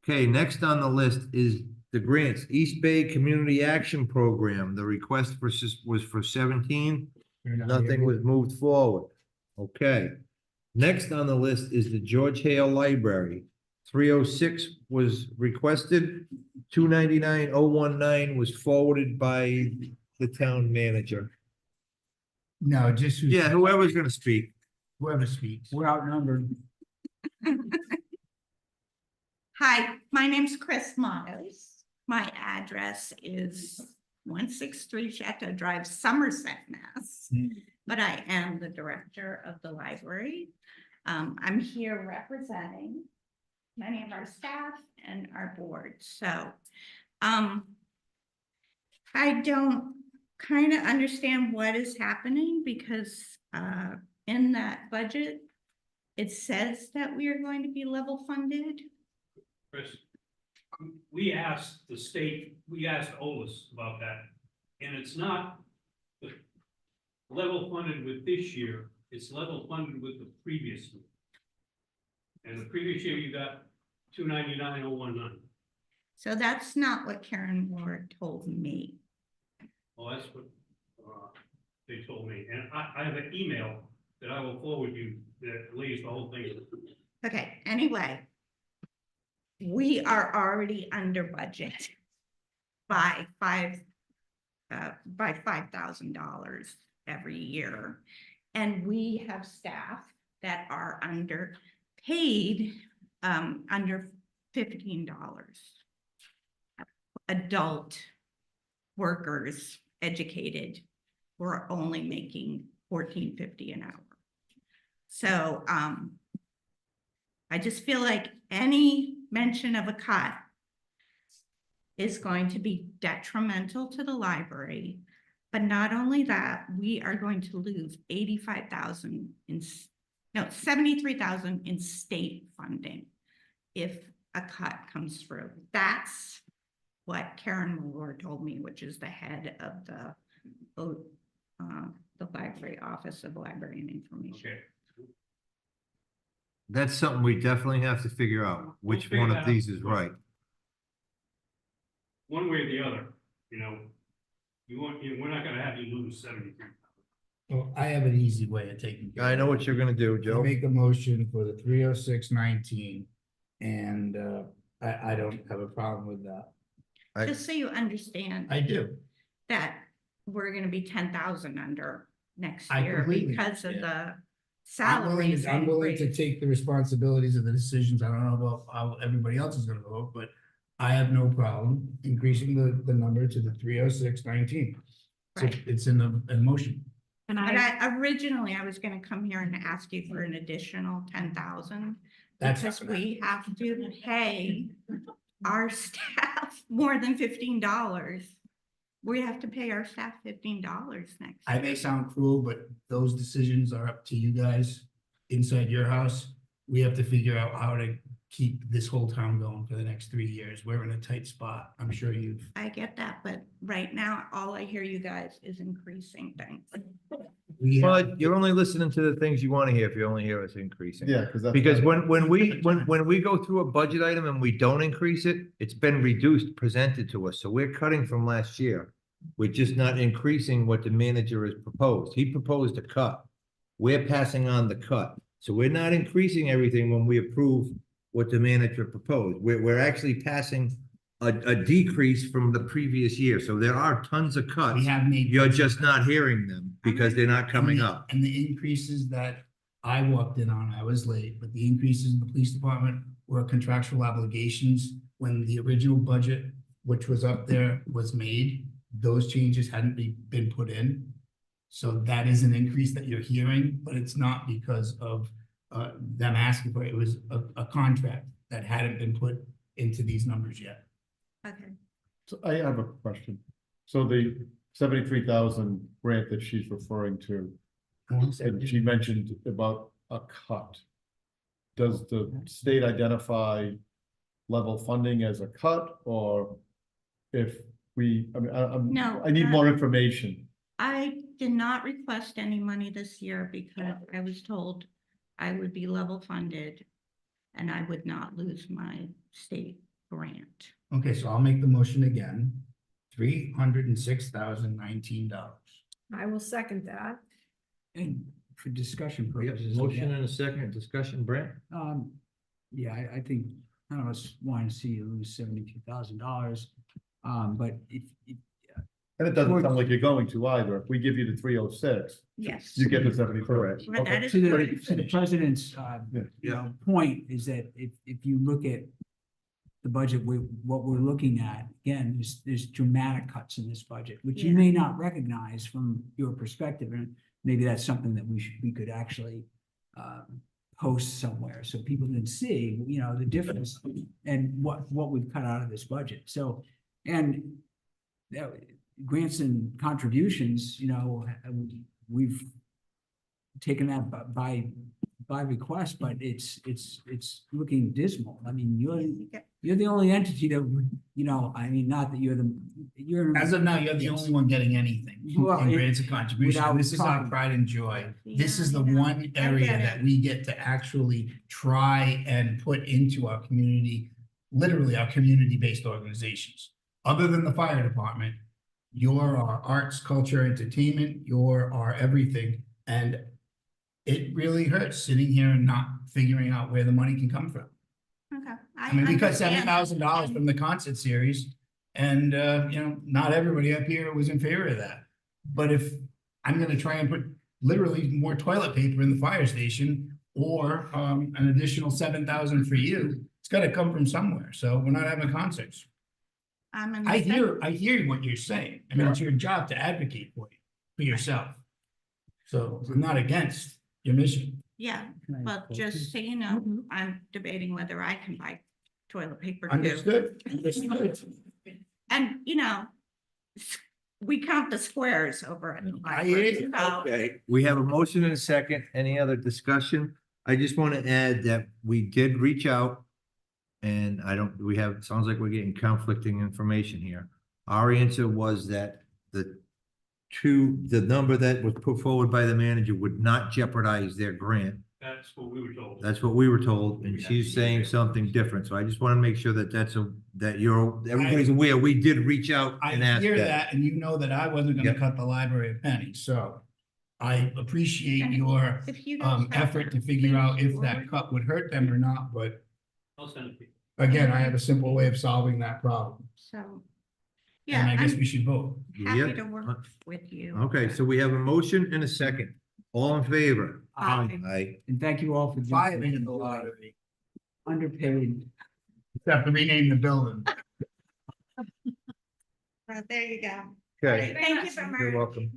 Okay, next on the list is the grants, East Bay Community Action Program. The request was for 17. Nothing was moved forward. Okay. Next on the list is the George Hale Library. 306 was requested, 299,019 was forwarded by the town manager. No, just. Yeah, whoever's gonna speak. Whoever speaks. We're outnumbered. Hi, my name's Chris Miles. My address is 163 Chateau Drive, Somerset, Mass. But I am the director of the library. I'm here representing many of our staff and our board, so I don't kind of understand what is happening because in that budget, it says that we are going to be level funded. Chris, we asked the state, we asked OLS about that, and it's not level funded with this year, it's level funded with the previous year. And the previous year you got 299,019. So that's not what Karen Ward told me. Well, that's what they told me, and I have an email that I will forward you that lays the whole thing. Okay, anyway, we are already under budget by $5,000 every year. And we have staff that are underpaid, under $15. Adult workers, educated, we're only making $14.50 an hour. So I just feel like any mention of a cut is going to be detrimental to the library. But not only that, we are going to lose 73,000 in state funding if a cut comes through. That's what Karen Moore told me, which is the head of the Library Office of Library and Information. Okay. That's something we definitely have to figure out, which figure one that of out. these is right. One way or the other, you know, we're not gonna have you lose 73. Well, I have an easy way of taking. care I know of what it. you're gonna do, I Joe. make a motion for the 30619, and I don't have a problem with that. Just so you understand I do. that we're gonna be 10,000 under next I year completely because of understand. the salaries. I'm willing to increase. take the responsibilities of the decisions. I don't know about how everybody else is gonna vote, but I have no problem increasing the number to the 30619. So Right. it's in motion. And But originally I was gonna come here and ask you for an additional 10,000. That's Because not gonna we have to pay our staff more than $15. We have to pay our staff $15 next. I may sound cruel, but those decisions are up to you guys inside your house. We have to figure out how to keep this whole town going for the next 3 years. We're in a tight spot. I'm sure you've. I get that, but right now, all I hear you guys is increasing things. Well, you're only listening to the things you want to hear if you only hear us increasing. Yeah, because Because when we go through a budget item and we don't increase it, it's been reduced, presented to us. So we're cutting from last year. We're just not increasing what the manager has proposed. He proposed a cut. We're passing on the cut. So we're not increasing everything when we approve what the manager proposed. We're actually passing a decrease from the previous year. So there are tons of cuts. We have made. You're just not hearing them because they're not coming up. And the increases that I walked in on, I was late, but the increases in the police department were contractual obligations. When the original budget, which was up there, was made, those changes hadn't been put in. So that is an increase that you're hearing, but it's not because of them asking for it. It was a contract that hadn't been put into these numbers yet. Okay. So I have a question. So the 73,000 grant that she's referring to, and she mentioned about a cut. Does the state identify level funding as a cut, or if No, I need more information. I did not request any money this year because I was told I would be level funded and I would not lose my state grant. Okay, so I'll make the motion again, $306,019. I will second that. And for discussion We have purposes. a motion and a second discussion, Brent? Yeah, I think none of us want to see you lose $72,000. But if And it doesn't sound like you're going to either. If we give you the 306, Yes. you get the 70. Correct. But that is to correct. the president's, you know, point is that if you look at the budget, what we're looking at, again, there's dramatic cuts in this budget, which you Yeah. may not recognize from your perspective, and maybe that's something that we could actually post somewhere, so people can see, you know, the difference and what we've cut out of this budget, so, and grants and contributions, you know, we've taken that by request, but it's looking dismal. I mean, you're the only entity that, you know, I mean, not that you're. As of now, you're the only one getting anything Well, in it- grants and contributions. without This is our talking. pride and joy. This is the Yeah, one area get it. that we get to actually try and put into our community, literally our community-based organizations. Other than the fire department, you're our arts, culture, entertainment, you're our everything. And it really hurts sitting here and not figuring out where the money can come from. Okay. I mean, we cut understand. $7,000 from the concert series, and, you know, not everybody up here was in favor of that. But if I'm gonna try and put literally more toilet paper in the fire station, or, an additional 7,000 for you, it's gotta come from somewhere, so we're not having concerts. I'm in the I same- hear what you're saying, I mean, it's your job to advocate for yourself. So I'm not against your mission. Yeah, Can I but focus? just so you know, I'm debating whether I can buy toilet paper too. Understood? And, you know, we count the squares over at the I hear library, you. so. Okay, we have a motion and a second. Any other discussion? I just want to add that we did reach out. And sounds like we're getting conflicting information here. Our answer was that the number that was put forward by the manager would not jeopardize their grant. That's what we were told. That's what we were told, and she's saying something different. So I just want to make sure that everybody's aware. We did reach out I and ask hear that. that, and you know that I wasn't gonna Yep. cut the library a penny, so I appreciate your If you guys have effort to figure out if that cut would hurt them or not, but I'll send it to you. again, I have a simple way of solving that problem. So, And I yeah, guess I'm we should vote. happy Yep. to work with you. Okay, so we have a motion and a second. All in favor? Aye. Aye. And thank you all for. Five in the lottery. Underpaid. Have to rename the building. There you go. Okay, Thank you very much. you're welcome.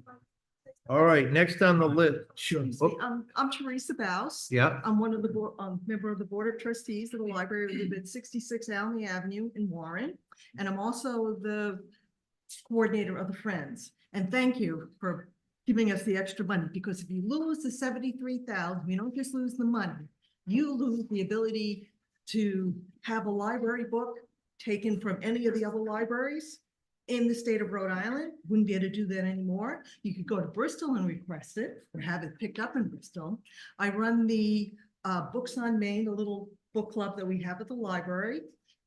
All right, next on the list. Sure. I'm Teresa Baus. Yeah, I'm one of the member of the Board of Trustees of the library. We live at 66 Almy Avenue in Warren. And I'm also the coordinator of the Friends. And thank you for giving us the extra money, because if you lose the 73,000, you don't just lose the money. You lose the ability to have a library book taken from any of the other libraries in the state of Rhode Island. Wouldn't be able to do that anymore. You could go to Bristol and request it or have it picked up in Bristol. I run the Books on Main, the little book club that we have at the library.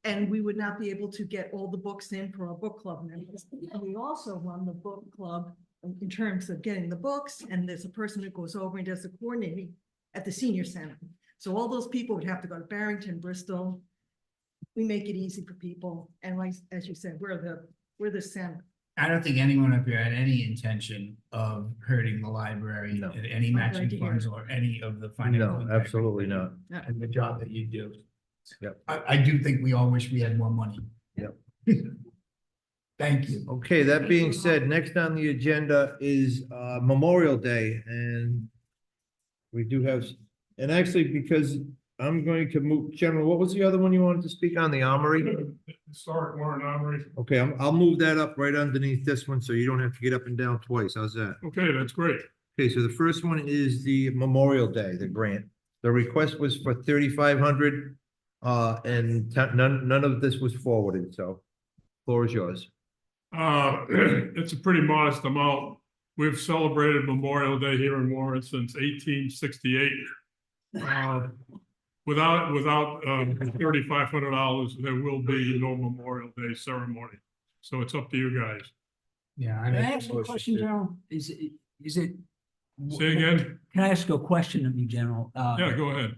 And we would not be able to get all the books in for our book club members. And we also run the book club in terms of getting the books. And there's a person who goes over and does the coordinating at the senior center. So all those people would have to go to Barrington, Bristol. We make it easy for people. And like, as you said, we're the center. I don't think anyone up here had any intention of hurting the library, No. at any glad matching to hear funds it. or any of the financial. no, impact. absolutely not. And the job that you do. Yep. I do think we all wish we had more money. Yep. Thank you. Okay, that being said, next on the agenda is Memorial Day, and we do have, and actually, because I'm going to move, General, what was the other one you wanted to speak on, the Armory? Historic Warren Armory. Okay, I'll move that up right underneath this one, so you don't have to get up and down twice, how's that? Okay, that's great. Okay, so the first one is the Memorial Day, the grant. The request was for 3,500, and none of this was forwarded, so floor is yours. It's a pretty modest amount. We've celebrated Memorial Day here in Warren since 1868. Without $3,500, there will be no Memorial Day ceremony. So it's up to you guys. Yeah. Can I ask you a question, General? Is it? Say again? Can I ask a question of you, General? Yeah, go ahead.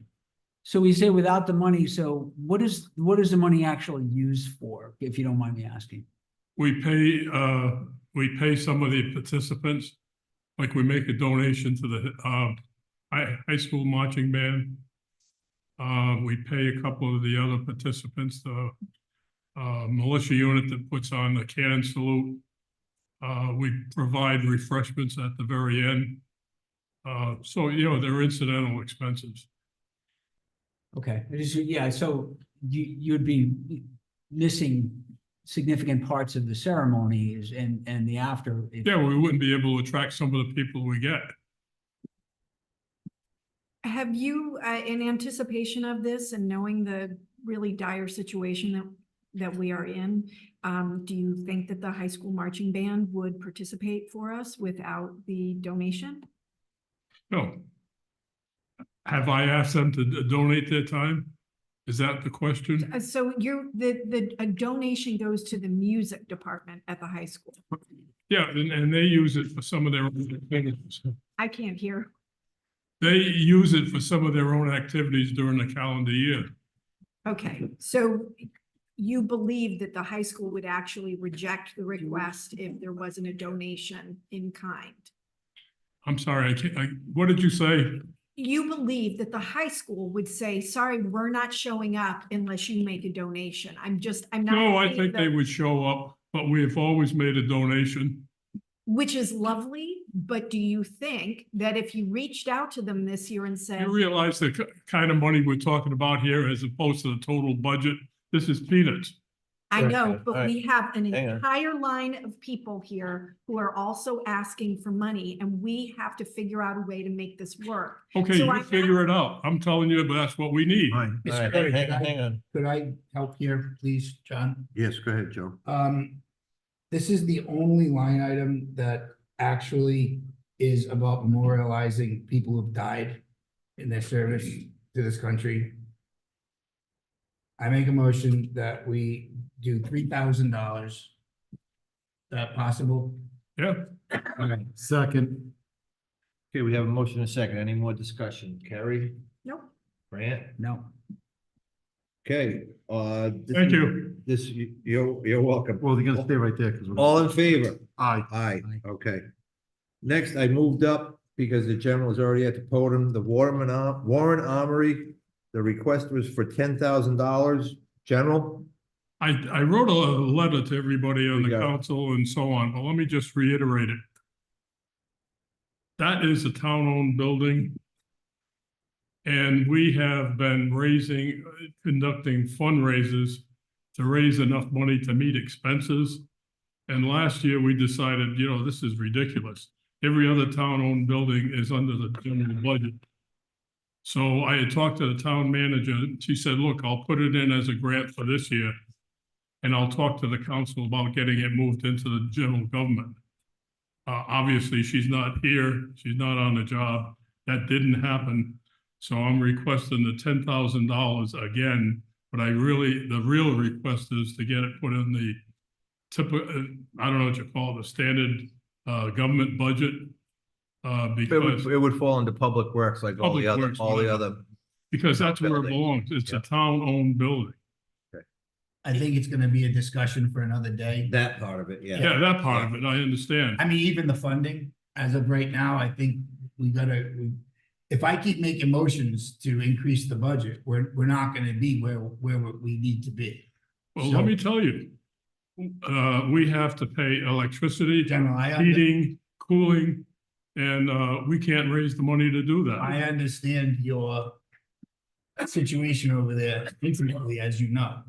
So we say without the money, so what is the money actually used for, if you don't mind me asking? We pay some of the participants, like we make a donation to the high school marching band. We pay a couple of the other participants militia unit that puts on the cannon salute. We provide refreshments at the very end. So, you know, they're incidental expenses. Okay, yeah, so you'd be missing significant parts of the ceremonies and the after. Yeah, we wouldn't be able to attract some of the people we get. Have you, in anticipation of this and knowing the really dire situation that we are in, do you think that the high school marching band would participate for us without the donation? No. Have I asked them to donate their time? Is that the question? So a donation goes to the music department at the high school. Yeah, and they use it for some of their own activities. I can't hear. They use it for some of their own activities during the calendar year. Okay, so you believe that the high school would actually reject the request if there wasn't a donation in kind? I'm sorry, what did you say? You believe that the high school would say, sorry, we're not showing up unless you make a donation. I'm not. No, I saying think they that- would show up, but we have always made a donation. Which is lovely, but do you think that if you reached out to them this year and said, You realize the kind of money we're talking about here as opposed to the total budget? This is peanuts. I know, All but right. we have an Hang on. entire line of people here who are also asking for money, and we have to figure out a way to make this work. Okay, So you I'm figure it out. I'm telling you, but that's what we need. All right, Mr. hang Perry, hang on. Could I help here, please, John? Yes, go ahead, Joe. This is the only line item that actually is about memorializing people who've died in their service to this country. I make a motion that we do $3,000. Is that possible? Yeah, Okay, second. Okay, we have a motion and a second. Any more discussion? Carrie, nope, Grant? No. Okay, thank you. You're welcome. Well, they're gonna stay right there, because. All in favor? Aye. Aye, okay. Next, I moved up because the general is already at the podium, the Warren Armory. The request was for $10,000, general. I wrote a letter to everybody on We the got it. council and so on, but let me just reiterate it. That is a town-owned building. And we have been conducting fundraisers to raise enough money to meet expenses. And last year we decided, you know, this is ridiculous. Every other town-owned building is under the general budget. So I had talked to the town manager, and she said, look, I'll put it in as a grant for this year. And I'll talk to the council about getting it moved into the general government. Obviously, she's not here, she's not on the job, that didn't happen. So I'm requesting the $10,000 again, but the real request is to get it put in the typical, I don't know what you call it, the standard government budget. Because It would fall into public works like all the Public other, Works, all the whatever. other. Because that's where it Building. belongs, it's Yeah. a town-owned building. I think it's gonna be a discussion for another day. That part of it, yeah. Yeah, that part of it, I understand. I mean, even the funding, as of right now, I think if I keep making motions to increase the budget, we're not gonna be where we need to be. Well, let me tell you, we have to pay electricity, General, heating, cooling, and we can't raise the money to do that. I understand your situation over there intimately, as you know.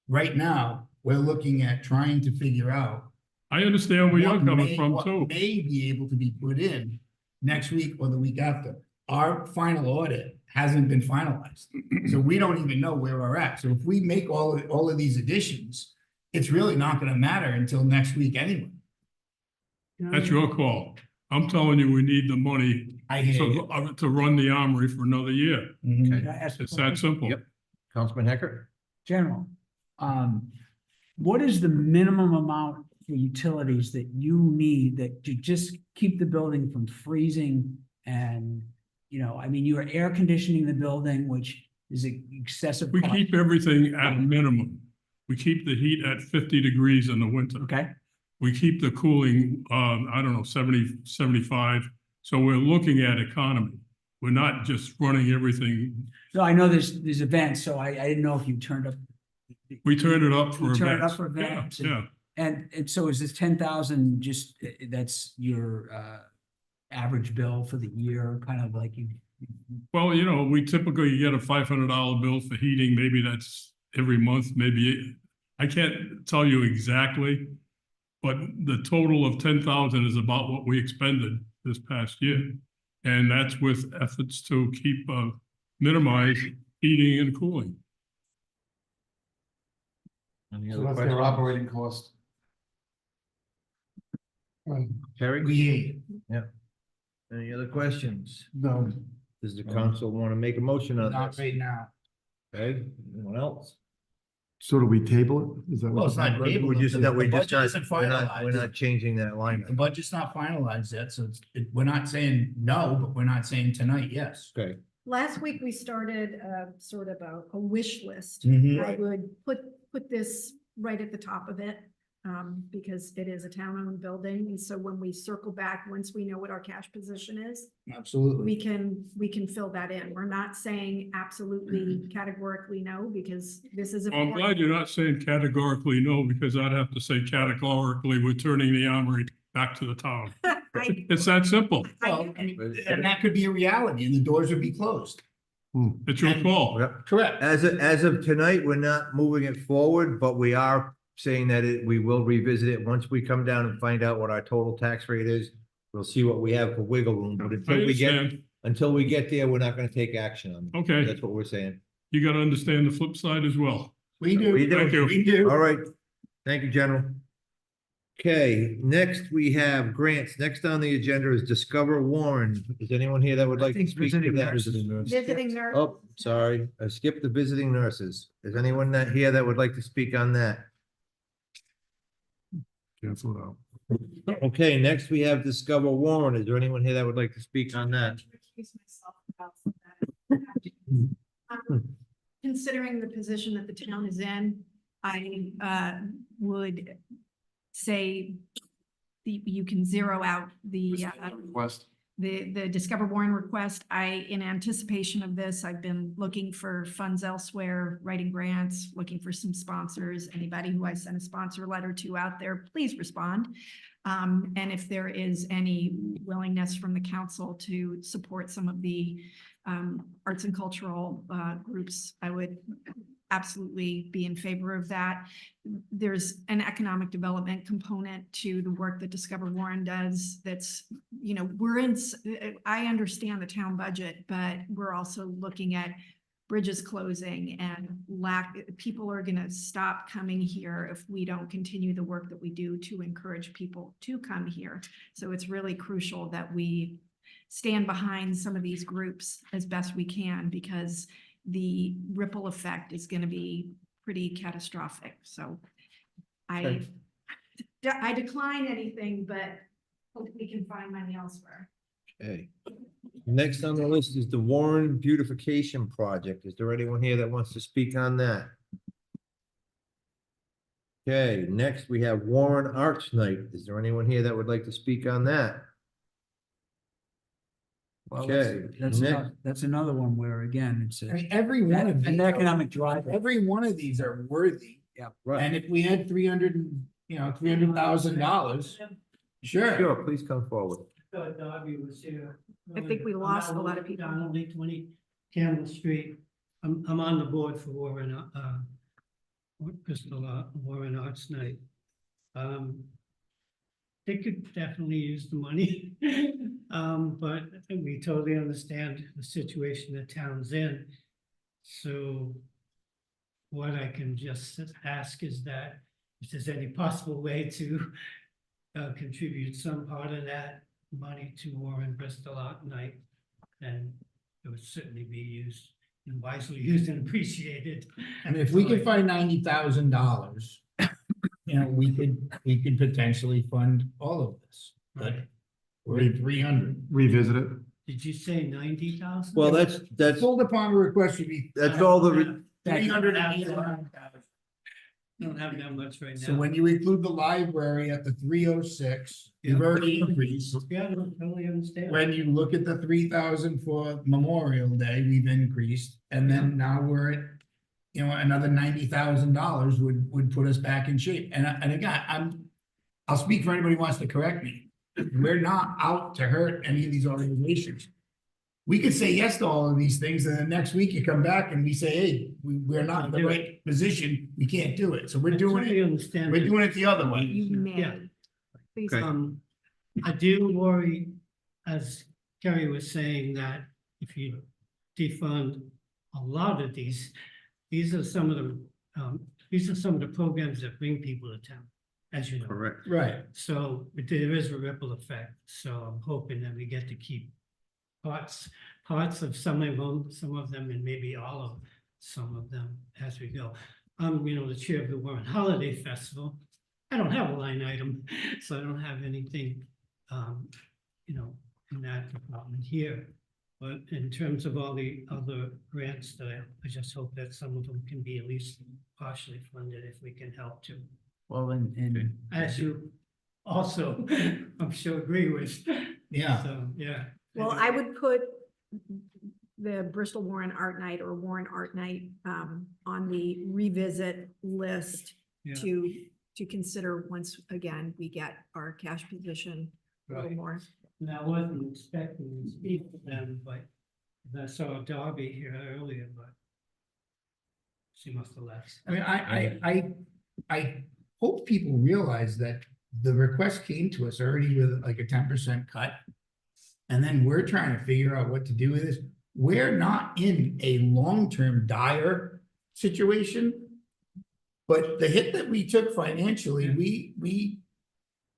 Right now, we're looking at trying to figure out. I understand where you're what coming may- from what too. May be able to be put in next week or the week after. Our final audit hasn't been finalized, so we don't even know where we're at. So if we make all of these additions, it's really not gonna matter until next week anyway. That's your call. I'm telling you, we need the money I hear you. to run the armory for another year. Mhm. Can I ask a It's that question? simple. Yep. Councilman Hecker? General, what is the minimum amount for utilities that you need that to just keep the building from freezing? And, you know, I mean, you are air conditioning the building, which is excessive. We cost. keep everything at a minimum. We keep the heat at 50 degrees in the winter. Okay, We keep the cooling, I don't know, 70, 75. So we're looking at economy. We're not just running everything. so I know there's events, so I didn't know if you turned up We turned it up You for turn it up events. for Yeah, events. yeah. And so is this 10,000 just, that's your, average bill for the year, kind of like you? Well, you know, we typically get a $500 bill for heating. Maybe that's every month, maybe. I can't tell you exactly. But the total of 10,000 is about what we expended this past year. And that's with efforts to keep, minimize heating and cooling. Any So other that's their questions? operating cost. Terry? Yeah. Any other questions? No, Does the council want to make a motion on not this? right now. Okay, anyone else? So do we table it? Is that? Well, it's not tabled. We're just, The- no, the we're just budget not, isn't we're not finalized. changing that line. The budget's not finalized yet, so we're not saying no, but we're not saying tonight, yes. Okay, Last week, we started sort of a wish list. Mhm. I would put this right at the top of it, because it is a town-owned building, and so when we circle back, once we know what our cash position is, Absolutely. we can fill that in. We're not saying absolutely categorically no, because this is. I'm glad you're not saying categorically no, because I'd have to say categorically, we're turning the armory back to the town. It's that simple. Well, I mean, and that could be a reality, and the doors would be closed. It's your call. Yep. Correct. As of tonight, we're not moving it forward, but we are saying that we will revisit it once we come down and find out what our total tax rate is. We'll see what we have for wiggle room, but I until understand. we get there, we're not gonna take action on it. Okay. That's what we're saying. You gotta understand the flip side as well. We do. We do. Thank you. We do. All right. Thank you, General. Okay, next we have grants. Next on the agenda is Discover Warren. Is anyone here that would like to think speak to visiting that? nurses. Visiting nurse. Oh, sorry, I skipped the visiting nurses. Is anyone that here that would like to speak on that? Cancel it out. Okay, next we have Discover Warren. Is there anyone here that would like to speak on that? Considering the position that the town is in, I would say you can zero out the West. the Discover Warren request. In anticipation of this, I've been looking for funds elsewhere, writing grants, looking for some sponsors. Anybody who I sent a sponsor letter to out there, please respond. And if there is any willingness from the council to support some of the arts and cultural groups, I would absolutely be in favor of that. There's an economic development component to the work that Discover Warren does. That's, I understand the town budget, but we're also looking at bridges closing and people are gonna stop coming here if we don't continue the work that we do to encourage people to come here. So it's really crucial that we stand behind some of these groups as best we can, because the ripple effect is going to be pretty catastrophic. So I decline anything, but hope we can find money elsewhere. Okay. Next on the list is the Warren Beautification Project. Is there anyone here that wants to speak on that? Okay, next we have Warren Arts Night. Is there anyone here that would like to speak on that? Well, Okay, that's another one where, again, it's I mean, every one of these. an economic driver. Every one of these are worthy. Yeah. Right. And if we had $300,000, sure. Sure, please come forward. Darby was here. I think we lost a lot of people. Down on 820 Campbell Street. I'm on the board for Warren, Warren Arts Night. They could definitely use the money. But we totally understand the situation the town's in. So what I can just ask is that if there's any possible way to contribute some part of that money to Warren Bristol Art Night, then it would certainly be used and wisely used and appreciated. And if we could find $90,000, we could potentially fund all of this. But we're at 300. Revisit it. Did you say 90,000? Well, that's, Full upon request would be. that's all the, 389,000. Don't have that much right now. So when you include the library at the 306, you've already increased. Yeah, I totally understand. When you look at the 3,000 for Memorial Day, we've increased, and then now we're at you know, another $90,000 would put us back in shape. And again, I'll speak for anybody who wants to correct me. We're not out to hurt any of these organizations. We could say yes to all of these things, and then next week you come back and we say, hey, we're not in the right position, we can't do it. So we're doing totally it, understand we're that. doing it the other way. You may. Yeah. Please. I do worry, as Kerry was saying, that if you defund a lot of these are some of the programs that bring people to town, as you know. Correct. Right. So there is a ripple effect. So I'm hoping that we get to keep parts of some of them, and maybe all of some of them as we go. You know, the chair of the Warren Holiday Festival. I don't have a line item, so I don't have anything, you know, in that department here. But in terms of all the other grants that I just hope that some of them can be at least partially funded if we can help to. Well, and As you also, I'm sure agree with. Yeah. So, yeah. Well, I would put the Bristol Warren Art Night or Warren Art Night on the revisit list Yeah. to consider once again we get our cash position a little Right. more. And I wasn't expecting to speak with them, but I saw Darby here earlier, but she must have left. I mean, I hope people realize that the request came to us already with like a 10% cut. And then we're trying to figure out what to do with this. We're not in a long-term dire situation. But the hit that we took financially,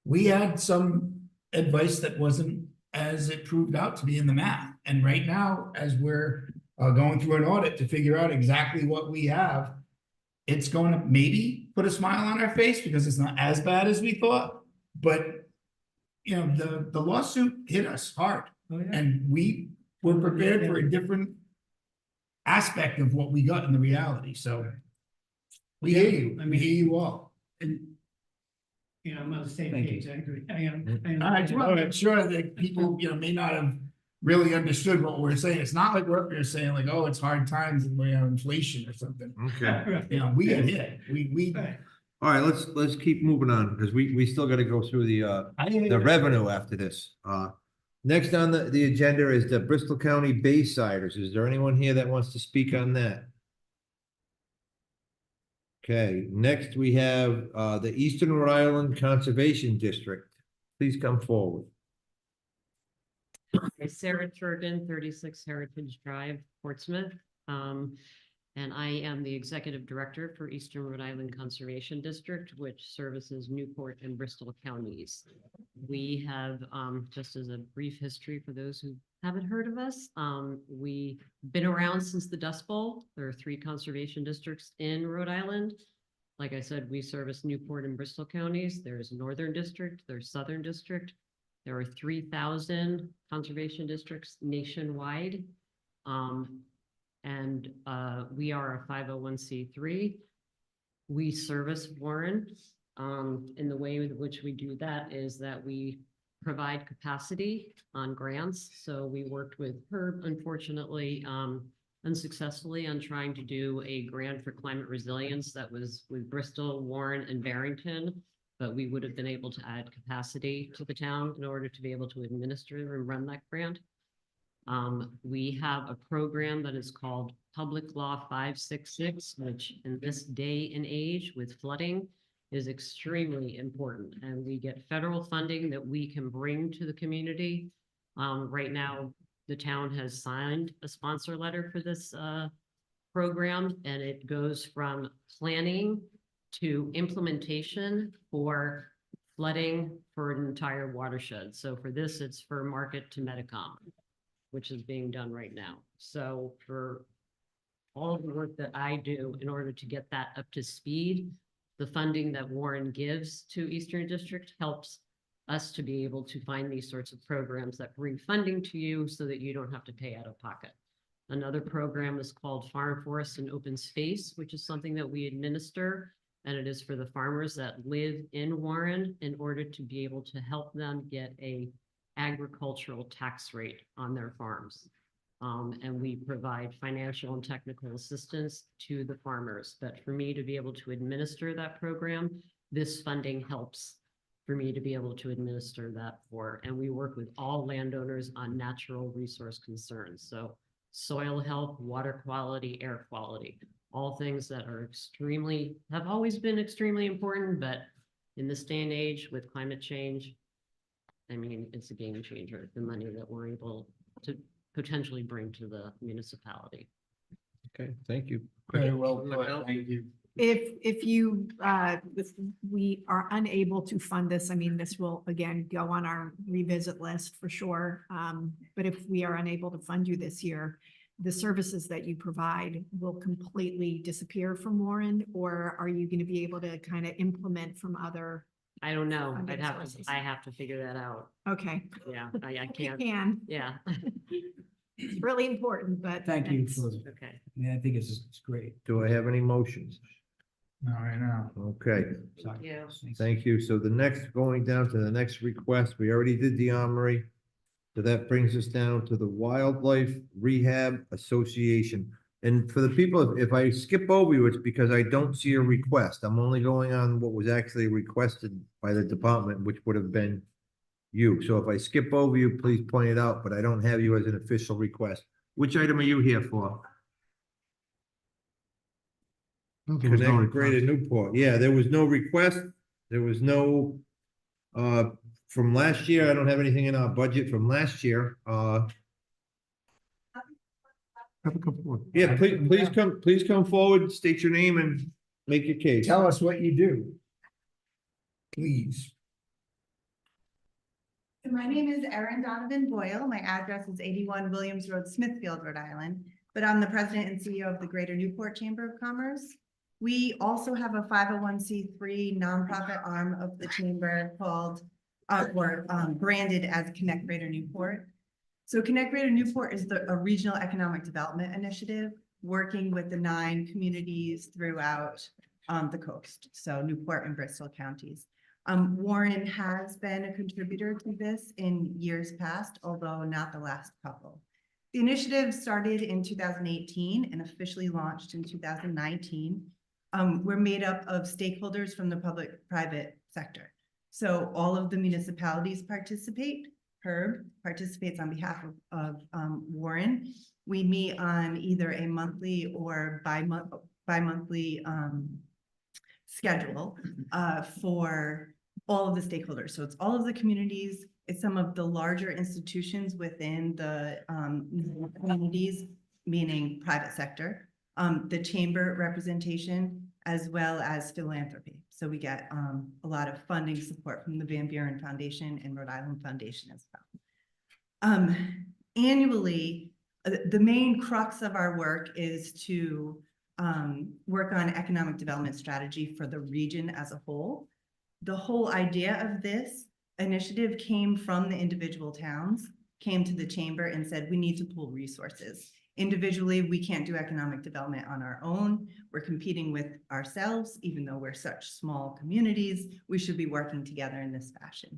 we had some advice that wasn't as it proved out to be in the math. And right now, as we're going through an audit to figure out exactly what we have, it's going to maybe put a smile on our face because it's not as bad as we thought. But you know, the lawsuit hit us hard, Oh, yeah. and we were prepared for a different aspect of what we got in the reality. So we hear you. We hear you all. And, you know, I'm on the same Thank page, you. I agree. I am. I'm sure that people, you know, may not have really understood what we're saying. It's not like we're up here saying like, oh, it's hard times and we have inflation or something. Okay. You know, we get hit. We. All right, let's keep moving on, because we still gotta go through the revenue after this. Next on the agenda is the Bristol County Baysiders. Is there anyone here that wants to speak on that? Okay, next we have the Eastern Rhode Island Conservation District. Please come forward. Sarah Turgeon, 36 Heritage Drive, Portsmouth. And I am the Executive Director for Eastern Rhode Island Conservation District, which services Newport and Bristol counties. We have, just as a brief history for those who haven't heard of us, we've been around since the Dust Bowl. There are 3 conservation districts in Rhode Island. Like I said, we service Newport and Bristol counties. There's Northern District, there's Southern District. There are 3,000 conservation districts nationwide. And we are a 501c3. We service Warren. In the way with which we do that is that we provide capacity on grants. So we worked with Herb, unfortunately, unsuccessfully on trying to do a grant for climate resilience that was with Bristol, Warren, and Barrington. But we would have been able to add capacity to the town in order to be able to administer and run that grant. We have a program that is called Public Law 566, which in this day and age with flooding is extremely important. And we get federal funding that we can bring to the community. Right now, the town has signed a sponsor letter for this program, and it goes from planning to implementation for flooding for an entire watershed. So for this, it's for Market to Medicom, which is being done right now. So for all of the work that I do in order to get that up to speed, the funding that Warren gives to Eastern District helps us to be able to find these sorts of programs that bring funding to you so that you don't have to pay out of pocket. Another program is called Farm, Forest, and Open Space, which is something that we administer, and it is for the farmers that live in Warren in order to be able to help them get a agricultural tax rate on their farms. And we provide financial and technical assistance to the farmers. But for me to be able to administer that program, this funding helps for me to be able to administer that for. And we work with all landowners on natural resource concerns. So soil health, water quality, air quality, all things that are have always been extremely important, but in this day and age with climate change, I mean, it's a game changer, the money that we're able to potentially bring to the municipality. Okay, thank you. Very well put. Thank you. If we are unable to fund this, I mean, this will again go on our revisit list for sure. But if we are unable to fund you this year, the services that you provide will completely disappear from Warren, or are you going to be able to kind of implement from other? I don't know. funding I sources? have to figure that out. Okay. Yeah, I You can't. can. Yeah. It's really important, but. Thank you that's- for, Okay. yeah, I think it's great. Do I have any motions? No, right now. Okay, Sorry. Yeah. thank you. So the next, going down to the next request, we already did the Armory. So that brings us down to the Wildlife Rehab Association. And for the people, if I skip over you, it's because I don't see a request. I'm only going on what was actually requested by the department, which would have been you. So if I skip over you, please point it out, but I don't have you as an official request. Which item are you here for? Connect Greater Newport. Yeah, there was no request. There was no, from last year, I don't have anything in our budget from last year. Yeah, please come forward, state your name and make your case. Tell us what you do. Please. So my name is Erin Donovan Boyle. My address is 81 Williams Road, Smithfield, Rhode Island, but I'm the president and CEO of the Greater Newport Chamber of Commerce. We also have a 501c3 nonprofit arm of the chamber called, branded as Connect Greater Newport. So Connect Greater Newport is a regional economic development initiative working with the 9 communities throughout the coast, so Newport and Bristol counties. Warren has been a contributor to this in years past, although not the last couple. The initiative started in 2018 and officially launched in 2019. We're made up of stakeholders from the public-private sector. So all of the municipalities participate. Herb participates on behalf of Warren. We meet on either a monthly or bi-monthly schedule for all of the stakeholders. So it's all of the communities, it's some of the larger institutions within the communities, meaning private sector, the chamber representation, as well as philanthropy. So we get a lot of funding support from the Van Buren Foundation and Rhode Island Foundation as well. Annually, the main crux of our work is to work on economic development strategy for the region as a whole. The whole idea of this initiative came from the individual towns, came to the chamber and said, we need to pool resources. Individually, we can't do economic development on our own. We're competing with ourselves, even though we're such small communities, we should be working together in this fashion.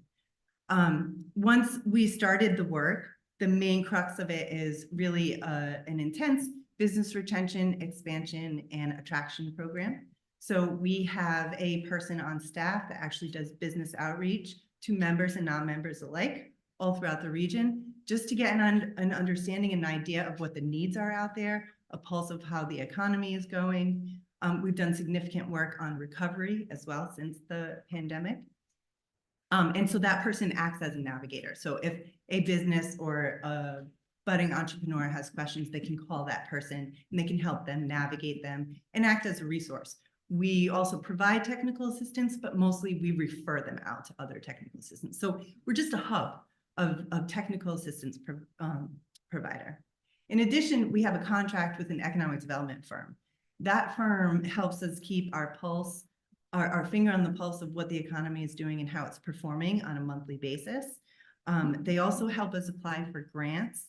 Once we started the work, the main crux of it is really an intense business retention, expansion, and attraction program. So we have a person on staff that actually does business outreach to members and non-members alike, all throughout the region, just to get an understanding and idea of what the needs are out there, a pulse of how the economy is going. We've done significant work on recovery as well since the pandemic. And so that person acts as a navigator. So if a business or a budding entrepreneur has questions, they can call that person and they can help them navigate them and act as a resource. We also provide technical assistance, but mostly we refer them out to other technical assistants. So we're just a hub of technical assistance provider. In addition, we have a contract with an economic development firm. That firm helps us keep our pulse, our finger on the pulse of what the economy is doing and how it's performing on a monthly basis. They also help us apply for grants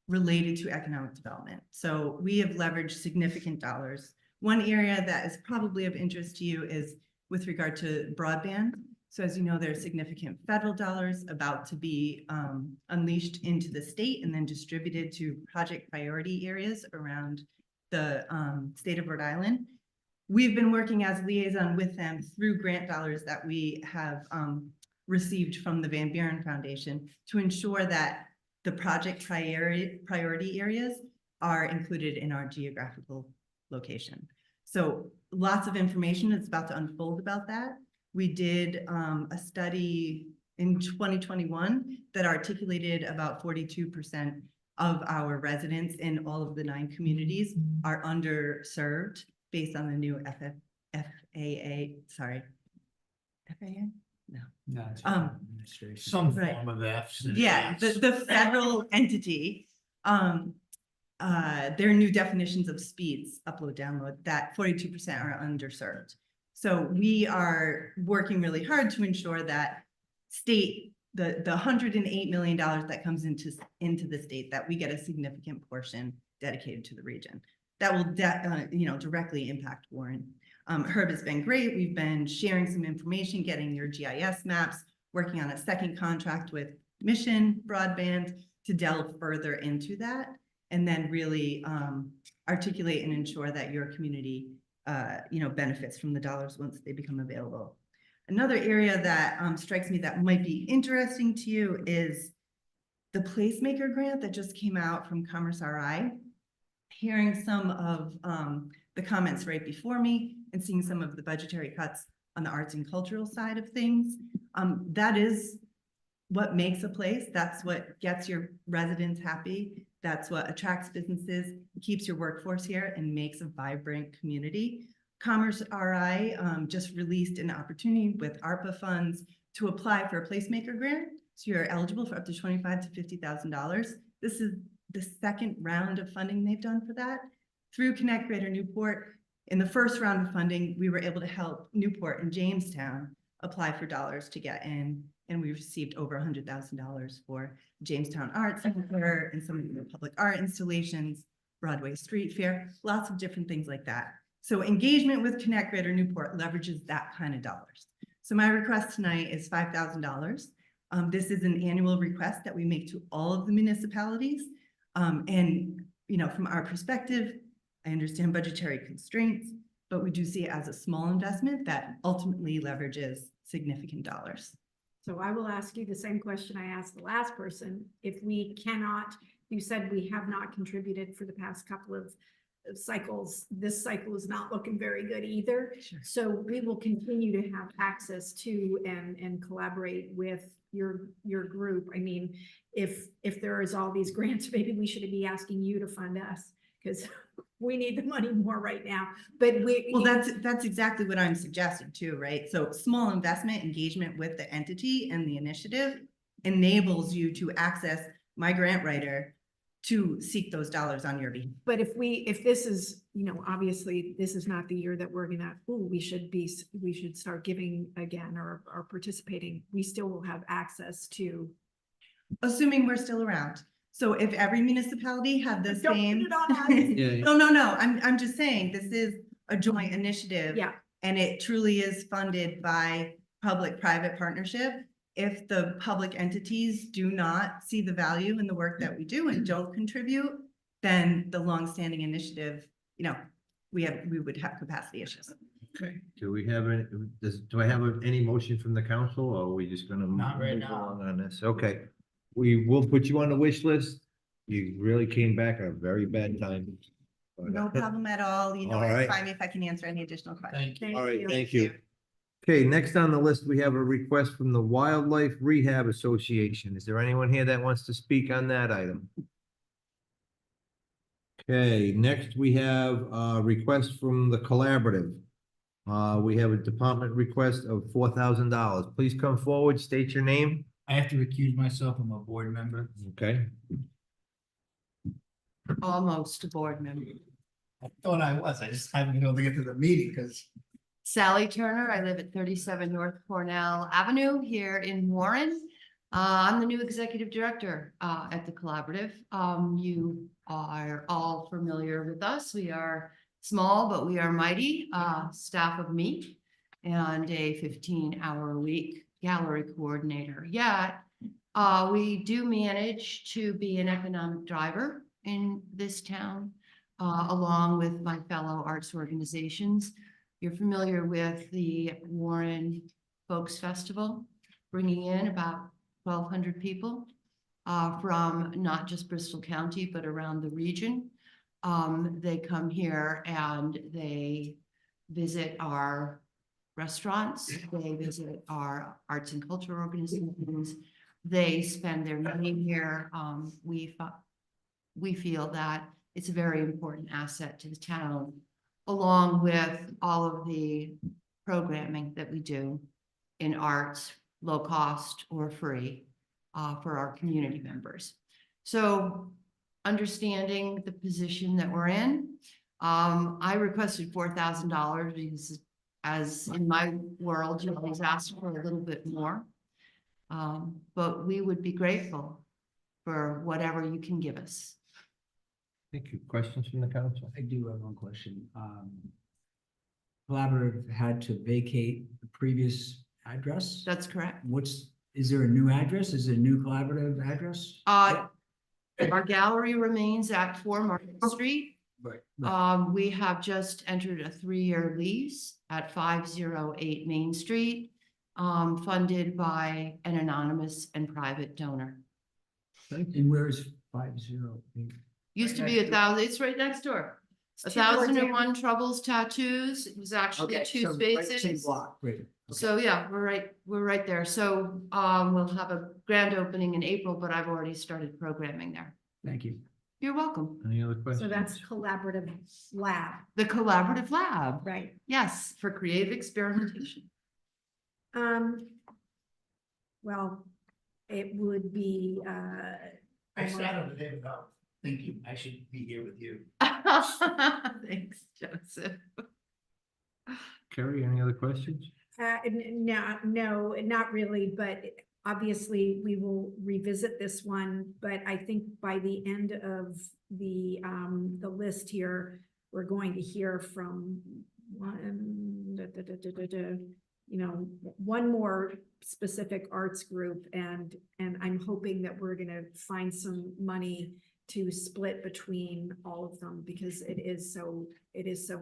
related to economic development. So we have leveraged significant dollars. One area that is probably of interest to you is with regard to broadband. So as you know, there's significant federal dollars about to be unleashed into the state and then distributed to project priority areas around the state of Rhode Island. We've been working as liaison with them through grant dollars that we have received from the Van Buren Foundation to ensure that the project priority areas are included in our geographical location. So lots of information is about to unfold about that. We did a study in 2021 that articulated about 42% of our residents in all of the 9 communities are underserved based on the new FAA. No. No, it's administration. some Right. form of Fs. Yeah, the federal entity, their new definitions of speeds, upload, download, that 42% are underserved. So we are working really hard to ensure that the $108 million that comes into the state, that we get a significant portion dedicated to the region. That will directly impact Warren. Herb has been great. We've been sharing some information, getting your GIS maps, working on a second contract with Mission Broadband to delve further into that, and then really articulate and ensure that your community benefits from the dollars once they become available. Another area that strikes me that might be interesting to you is the Placemaker grant that just came out from Commerce RI. Hearing some of the comments right before me and seeing some of the budgetary cuts on the arts and cultural side of things, that is what makes a place. That's what gets your residents happy. That's what attracts businesses, keeps your workforce here, and makes a vibrant community. Commerce RI just released an opportunity with ARPA funds to apply for a Placemaker grant. So you're eligible for up to $25,000 to $50,000. This is the second round of funding they've done for that. Through Connect Greater Newport, in the first round of funding, we were able to help Newport and Jamestown apply for dollars to get in, and we received over $100,000 for Jamestown Arts Center and some of the public art installations, Broadway Street Fair, lots of different things like that. So engagement with Connect Greater Newport leverages that kind of dollars. So my request tonight is $5,000. This is an annual request that we make to all of the municipalities. And from our perspective, I understand budgetary constraints, but we do see it as a small investment that ultimately leverages significant dollars. So I will ask you the same question I asked the last person. If we cannot, you said we have not contributed for the past couple of cycles. This cycle is not looking very good either. Sure. So we will continue to have access to and collaborate with your group. I mean, if there is all these grants, maybe we should be asking you to fund us, because we need the money more right now. But well, that's exactly what I'm suggesting too, right? So small investment engagement with the entity and the initiative enables you to access my grant writer to seek those dollars on your behalf. But if this is, obviously this is not the year that we're gonna, we should start giving again or participating, we still will have access to. Assuming we're still around. So if every municipality had the Don't same. put it on us. No, I'm just saying, this is a joint initiative. Yeah. And it truly is funded by public-private partnership. If the public entities do not see the value in the work that we do and don't contribute, then the longstanding initiative, we would have capacity issues. Okay. Do we have any, do I have any motion from the council, or are we just gonna? Not right move now. along on this? Okay. We will put you on the wish list. You really came back at a very bad time. No problem at all. All right. It's fine if I can answer any additional questions. Thank you. All right, thank you. Okay, next on the list, we have a request from the Wildlife Rehab Association. Is there anyone here that wants to speak on that item? Okay, next we have a request from the Collaborative. We have a department request of $4,000. Please come forward, state your name. I have to recuse myself. I'm a board member. Okay. Almost a board member. I thought I was. I just haven't been able to get to the meeting because Sally Turner. I live at 37 North Cornell Avenue here in Warren. I'm the new executive director at the Collaborative. You are all familiar with us. We are small, but we are mighty, staff of me. and a 15-hour-a-week gallery coordinator. Yet, we do manage to be an economic driver in this town, along with my fellow arts organizations. You're familiar with the Warren Folks Festival, bringing in about 1,200 people from not just Bristol County, but around the region. They come here and they visit our restaurants, they visit our arts and culture organizations, they spend their money here. We feel that it's a very important asset to the town, along with all of the programming that we do in arts, low cost or free, for our community members. So understanding the position that we're in, I requested $4,000 because as in my world, you always ask for a little bit more. But we would be grateful for whatever you can give us. Thank you. Questions from the council? I do have one question. Collaborative had to vacate the previous address? That's correct. Is there a new address? Is it a new collaborative address? Our gallery remains at 4 Market Street. Right. We have just entered a 3-year lease at 508 Main Street, funded by an anonymous and private donor. And where is 508? Used to be 1,000, it's right next door. 1,001 Troubles Tattoos. It was actually Okay, 2 so right spaces. same block, great. So yeah, we're right there. So we'll have a grand opening in April, but I've already started programming there. Thank you. You're welcome. Any other questions? So that's collaborative lab, The Collaborative Lab. right? Yes, for creative experimentation. Well, it would be, I started the day without thinking I should be here with you. Thanks, Joseph. Carrie, any other questions? no, not really, but obviously we will revisit this one, but I think by the end of the list here, we're going to hear from one more specific arts group, and I'm hoping that we're gonna find some money to split between all of them, because it is so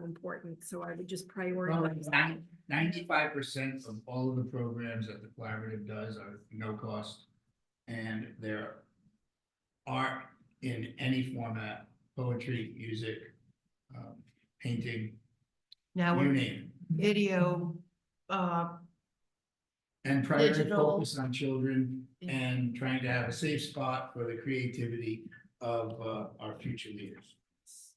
important. So I would just prioritize. 95% of all of the programs that the collaborative does are no cost. And there art in any format, poetry, music, painting, Now you we're name it. video, And primary digital. focus on children and trying to have a safe spot for the creativity of our future leaders.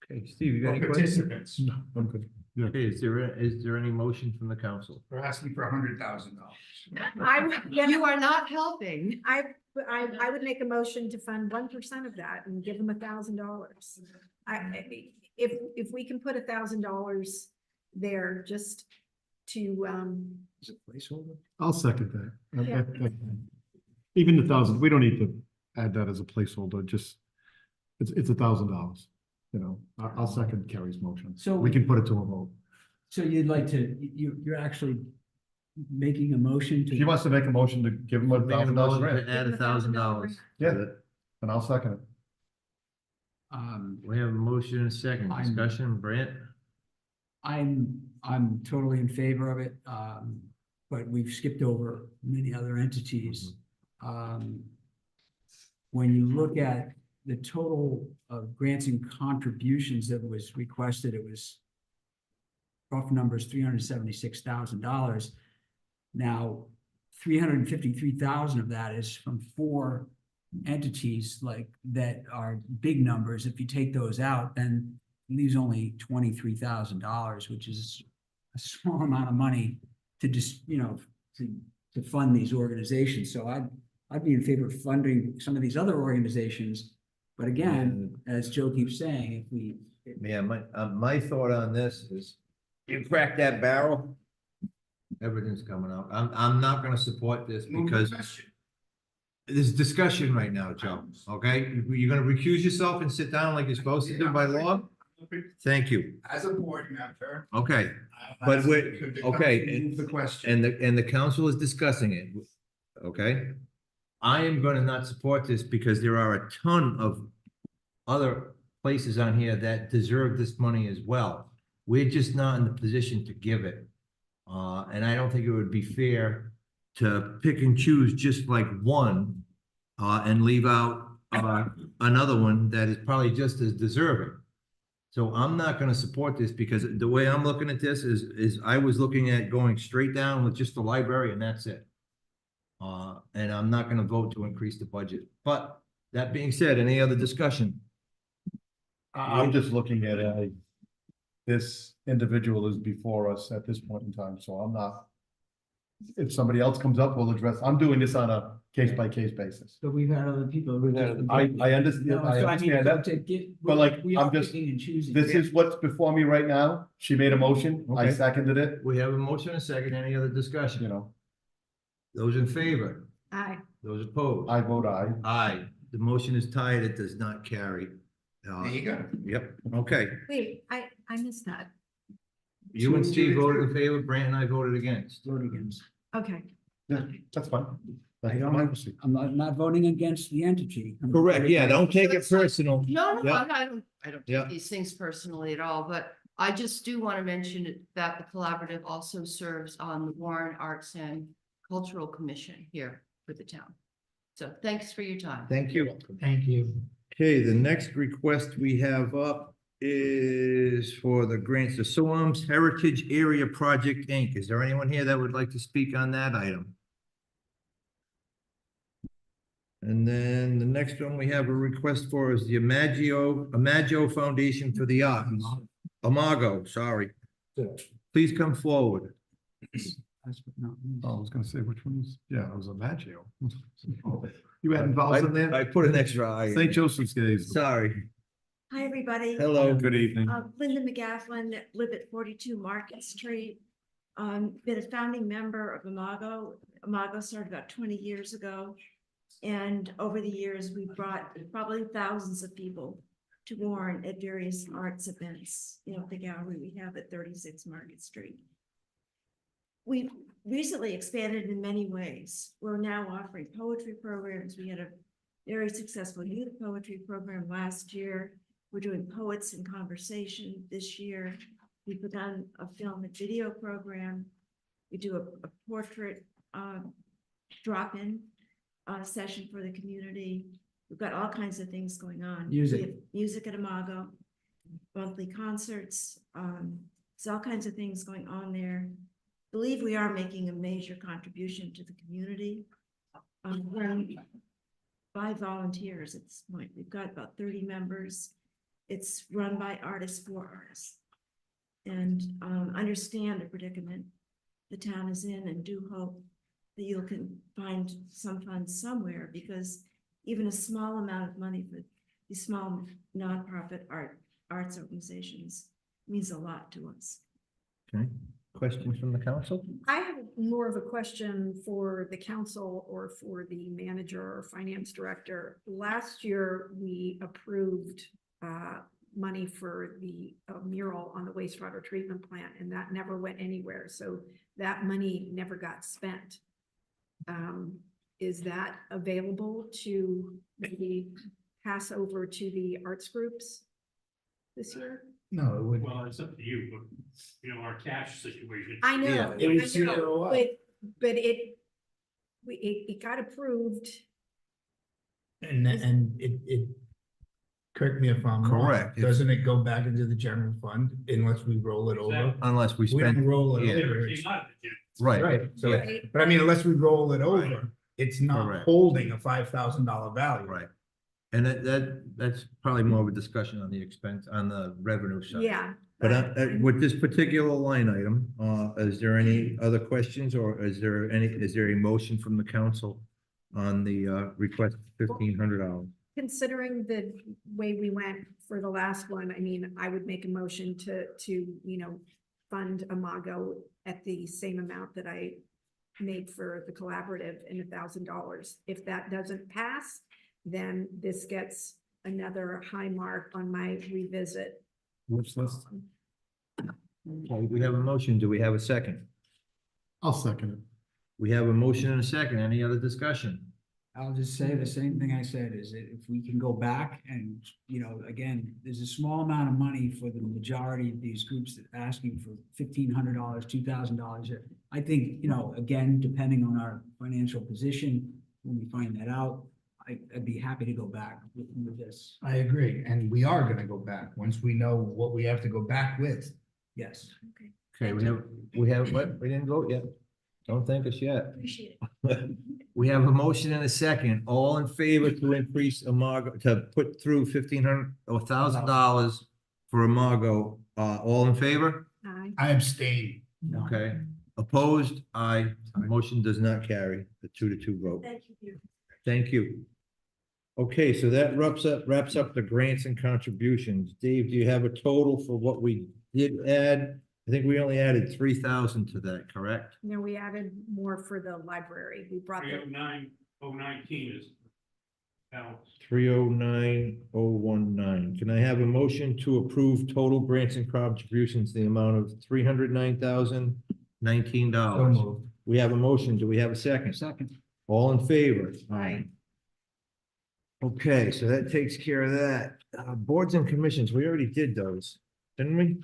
Okay, Steve, you got Or any questions? participants. No, I'm good. Yeah. Okay, is there any motion from the council? We're asking for $100,000. you are not helping. I would make a motion to fund 1% of that and give them $1,000. If we can put $1,000 there just to, Is it placeholder? I'll second that. Yeah. Even the 1,000, we don't need to add that as a placeholder, just, it's $1,000, you know, I'll second Carrie's motion. So- We can put it to a vote. So you'd like to, you're actually making a motion to. If he wants to make a motion to give him Make a $1,000 motion grant, to add $1,000. yeah, and I'll second it. We have a motion and a second. Discussion, Brant? I'm totally in favor of it, but we've skipped over many other entities. When you look at the total of grants and contributions that was requested, it was rough numbers, $376,000. Now, $353,000 of that is from 4 entities like that are big numbers. If you take those out, then it leaves only $23,000, which is a small amount of money to just, to fund these organizations. So I'd be in favor of funding some of these other organizations. But again, as Joe keeps saying, if we. Yeah, my thought on this is, you crack that barrel, everything's coming out. I'm not gonna support this because there's discussion right now, Joe, okay? You're gonna recuse yourself and sit down like you're supposed to do by law? Thank you. As a board member. Okay, I'm but asking, we're, could the okay, council move the question. and the council is discussing it, okay? I am gonna not support this because there are a ton of other places on here that deserve this money as well. We're just not in the position to give it. And I don't think it would be fair to pick and choose just like one, and leave out, another one that is probably just as deserving. So I'm not gonna support this because the way I'm looking at this is I was looking at going straight down with just the library and that's it. And I'm not gonna vote to increase the budget. But that being said, any other discussion? I'm just looking at this individual is before us at this point in time, so I'm not. If somebody else comes up, we'll address, I'm doing this on a case-by-case basis. But we've had other people. who just- I understand, No, I so I mean, understand that, to get- but like, we are I'm just, picking and choosing. this is what's before me right now. She made a motion, I Okay. seconded it, We have a motion and a second. Any other discussion? you know, Those in favor? Aye. Those opposed? I vote aye. Aye. The motion is tied. It does not carry. There you go. Yep, okay. Wait, I missed that. You and Steve voted in favor, Brant and I voted against. Vote against. Okay. Yeah, that's fine. That's I don't- democracy. I'm not voting against the entity. I'm Correct, voting yeah, don't take it personal. No, Yeah. I don't Yeah. take these things personally at all, but I just do want to mention that the collaborative also serves on the Warren Arts and Cultural Commission here for the town. So thanks for your time. Thank you. Thank you. Okay, the next request we have up is for the grants to Suams Heritage Area Project, Inc. Is there anyone here that would like to speak on that item? And then the next one we have a request for is the Imagio Foundation for the Arts. Imago, sorry. Please come forward. Oh, I was gonna say, which one was, yeah, it was a Maggio. You had involved in there? I put an extra I in St. there. Joseph's Days. Sorry. Hi, everybody. Hello. Good evening. Linda McGafflin, live at 42 Market Street. Been a founding member of Imago. Imago started about 20 years ago. And over the years, we brought probably thousands of people to Warren at various arts events. You know, the gallery we have at 36 Market Street. We recently expanded in many ways. We're now offering poetry programs. We had a very successful youth poetry program last year. We're doing Poets in Conversation this year. We put on a film and video program. We do a portrait drop-in session for the community. We've got all kinds of things going on. Music. We have music at Imago, monthly concerts. There's all kinds of things going on there. Believe we are making a major contribution to the community. Run by volunteers at this point. We've got about 30 members. It's run by artists for artists. And understand the predicament the town is in and do hope that you can find some funds somewhere, because even a small amount of money for these small nonprofit arts organizations means a lot to us. Okay, questions from the council? I have more of a question for the council or for the manager or finance director. Last year, we approved money for the mural on the wastewater treatment plant, and that never went anywhere. So that money never got spent. Is that available to maybe pass over to the arts groups this year? No, it would. Well, it's up to you, but you know, our cash situation. I know, Yeah, it was, I know, you know, but it got approved. And it, correct me if I'm wrong. Correct. It's- Doesn't it go back into the general fund unless we roll it over? Unless we We don't spend, roll it yeah. over. Came out of the gym. right. Right, so, Yeah. but I mean, unless we roll it over, it's not Correct. holding a $5,000 value. Right. And that's probably more of a discussion on the expense, on the revenue side. Yeah. But with this particular line item, is there any other questions, or is there a motion from the council on the request $1,500? Considering the way we went for the last one, I mean, I would make a motion to, you know, fund Imago at the same amount that I made for the collaborative in $1,000. If that doesn't pass, then this gets another high mark on my revisit Wish list. Okay, we have a motion. Do we have a second? I'll second it. We have a motion and a second. Any other discussion? I'll just say the same thing I said, is that if we can go back and, you know, again, there's a small amount of money for the majority of these groups that are asking for $1,500, $2,000. I think, you know, again, depending on our financial position, when we find that out, I'd be happy to go back with this. I agree, and we are gonna go back once we know what we have to go back with. Yes. Okay, we have, what? We didn't vote yet. Don't thank us yet. Appreciate it. We have a motion and a second. All in favor to increase Imago, to put through $1,500 or $1,000 for Imago, all in favor? Aye. I abstain. Okay, opposed? Aye. Motion does not carry the 2-2 vote. Thank you. Thank you. Okay, so that wraps up the grants and contributions. Dave, do you have a total for what we did add? I think we only added 3,000 to that, correct? No, we added more for the library. We brought the 309,019 is balance. 309,019. Can I have a motion to approve total grants and contributions, the amount of $309,019? So moved. We have a motion. Do we have a second? Second. All in favor? Aye. Okay, so that takes care of that. Boards and commissions, we already did those, didn't we?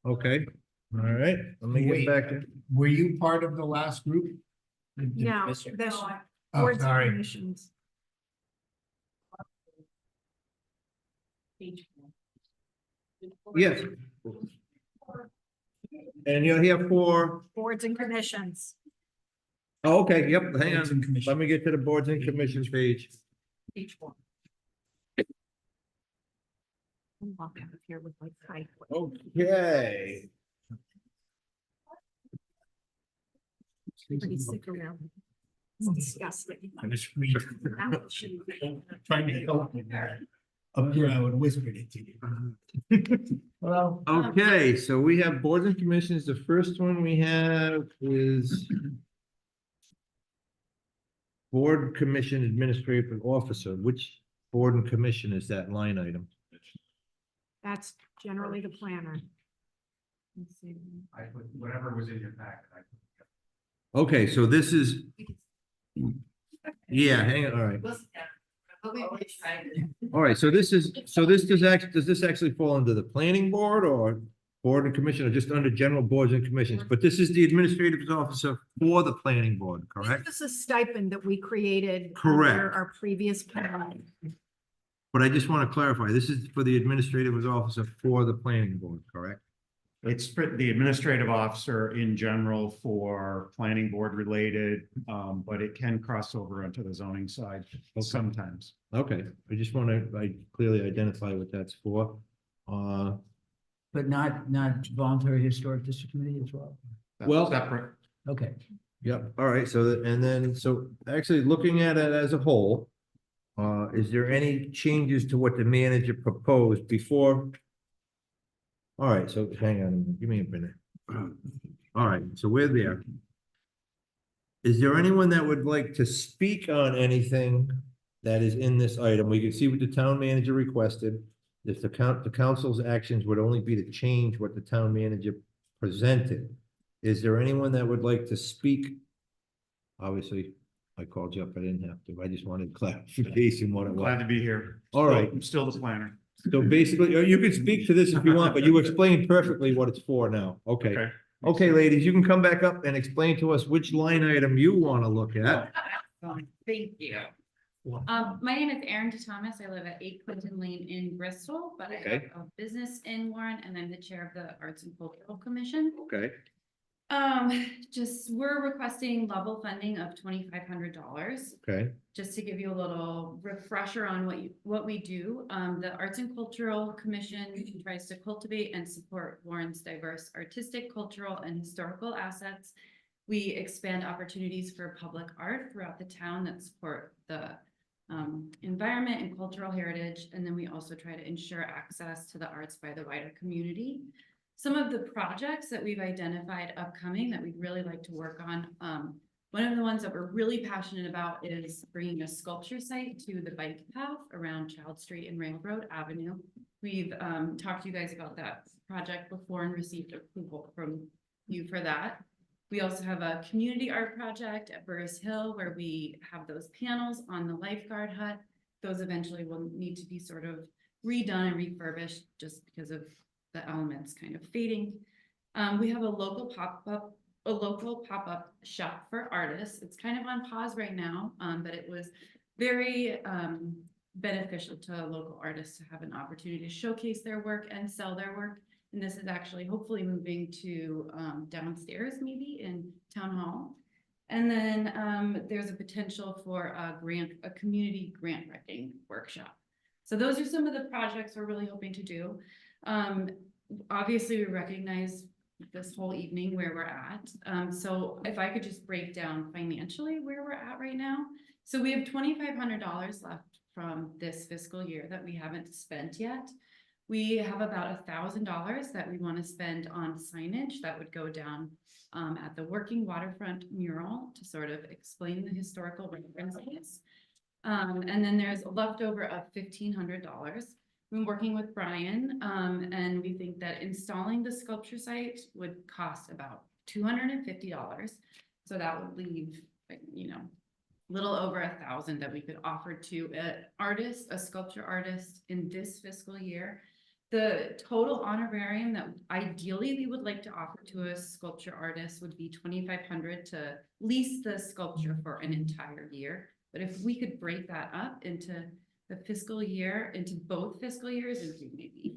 Okay, all right, let me get Wait, back to. Were you part of the last group? No, Miss you? the Oh, boards and sorry. commissions. Yes. And you're here for, Boards and commissions. oh, okay, yep, hang Boards and on, commissions. let me get to the boards and commissions page. Each one. I'm walking up here with my kite. Okay. Pretty sick around. It's disgusting. I just read. That shouldn't be. Trying to help you there. Up here, I would whisper it to you. Well, Okay, so we have boards and commissions. The first one we have is Board Commission Administrative Officer. Which board and commission is that line item? That's generally the planner. Let's see. I put whatever was in your packet. Okay, so this is. Yeah, hang on, all right. All right, so this does this actually fall under the planning board or board and commission or just under general boards and commissions? But this is the administrative officer for the planning board, correct? This is a stipend that we created. Correct. under Our previous plan. But I just want to clarify, this is for the administrative officer for the planning board, correct? It's for the administrative officer in general for planning board related, but it can cross over onto the zoning side sometimes. Okay, I just want to, clearly identify what that's for. but not voluntary historic district committee as well? That's Well- separate. Okay. Yep, all right, so actually looking at it as a whole, is there any changes to what the manager proposed before? All right, so hang on, give me a minute. All right, so we're there. Is there anyone that would like to speak on anything that is in this item? We can see what the town manager requested. If the council's actions would only be to change what the town manager presented. Is there anyone that would like to speak? Obviously, I called you up, I didn't have to, I just wanted clarification what it was. Glad to be here. All right. I'm still the planner. So basically, you can speak to this if you want, but you explained perfectly what it's for now. Okay. Okay, ladies, you can come back up and explain to us which line item you want to look at. Thank you. My name is Erin DeThomas. I live at 8 Clinton Lane in Bristol, but I have Okay. a business in Warren and I'm the chair of the Arts and Cultural Commission. Okay. We're requesting level funding of $2,500. Okay. Just to give you a little refresher on what we do, the Arts and Cultural Commission tries to cultivate and support Warren's diverse artistic, cultural, and historical assets. We expand opportunities for public art throughout the town that support the environment and cultural heritage, and then we also try to ensure access to the arts by the wider community. Some of the projects that we've identified upcoming that we'd really like to work on, one of the ones that we're really passionate about is bringing a sculpture site to the bike path around Child Street and Railroad Avenue. We've talked to you guys about that project before and received approval from you for that. We also have a community art project at Burris Hill where we have those panels on the lifeguard hut. Those eventually will need to be sort of redone and refurbished just because of the elements kind of fading. We have a local pop-up shop for artists. It's kind of on pause right now, but it was very beneficial to local artists to have an opportunity to showcase their work and sell their work. And this is actually hopefully moving to downstairs, maybe in Town Hall. And then there's a potential for a community grant writing workshop. So those are some of the projects we're really hoping to do. Obviously, we recognize this whole evening where we're at. So if I could just break down financially where we're at right now. So we have $2,500 left from this fiscal year that we haven't spent yet. We have about $1,000 that we want to spend on signage that would go down at the working waterfront mural to sort of explain the historical references. And then there's a leftover of $1,500. Been working with Brian, and we think that installing the sculpture site would cost about $250. So that would leave, you know, little over 1,000 that we could offer to an artist, a sculpture artist in this fiscal year. The total honorarium that ideally we would like to offer to a sculpture artist would be $2,500 to lease the sculpture for an entire year. But if we could break that up into the fiscal year, into both fiscal years, it would be maybe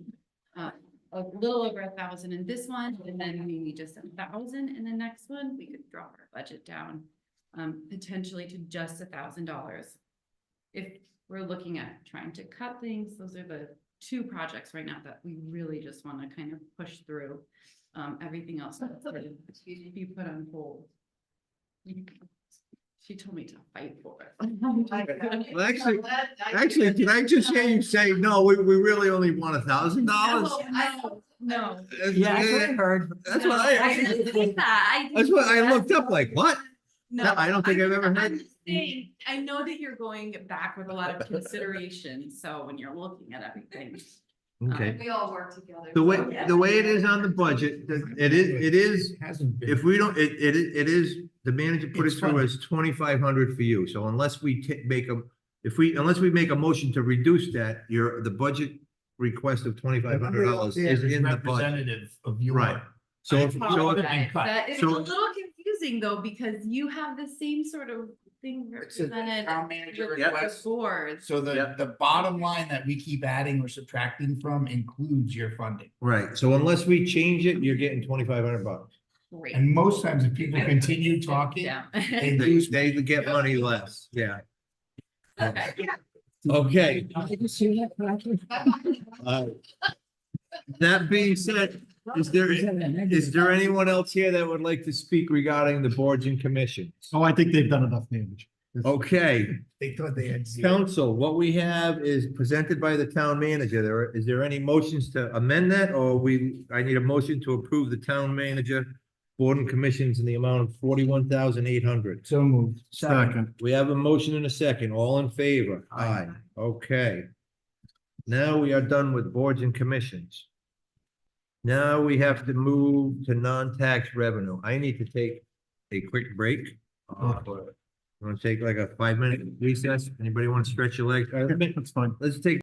a little over 1,000 in this one, and then maybe just 1,000 in the next one, we could drop our budget down potentially to just $1,000. If we're looking at trying to cut things, those are the two projects right now that we really just want to kind of push through. Everything else that's sort of be put on hold. She told me to fight for it. Well, actually, did I just hear you say, no, we really only want $1,000? No. Yeah, that's what I heard. That's what I didn't say that. That's what I looked up like, what? No, I don't think I've ever heard. I'm just saying, I know that you're going back with a lot of consideration, so when you're looking at everything. Okay. We all work together. The way it is on the budget, it is, Hasn't been. if we don't, it is, the manager put it It's through funny. as 2,500 for you. So unless we unless we make a motion to reduce that, the budget request of $2,500 is in the budget. Representative of your. Right. So, That It's a so- little confusing though, because you have the same sort of thing It's a represented town manager with request. the board. So the bottom line that we keep adding or subtracting from includes your funding. right. So unless we change it, you're getting $2,500. Great. And most times if people continue talking, Yeah. They get money less. Yeah. Okay. Okay. That being said, is there anyone else here that would like to speak regarding the boards and commissions? Oh, I think they've done enough damage. Okay, they thought they had zero. council, what we have is presented by the town manager. Is there any motions to amend that, or I need a motion to approve the town manager board and commissions in the amount of 41,800. So moved. Second. We have a motion and a second. All in favor? Aye. Okay. Now we are done with boards and commissions. Now we have to move to non-tax revenue. I need to take a quick break. Want to take like a 5-minute recess? Anybody want to stretch your legs? That's fine. Let's take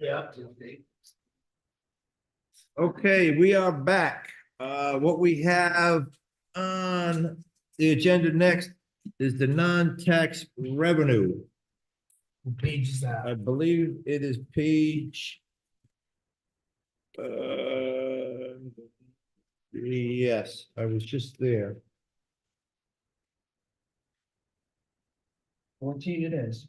Yeah. Okay, we are back. What we have on the agenda next is the non-tax revenue. What page is that? I believe it is page. Yes, I was just there. 14 it is.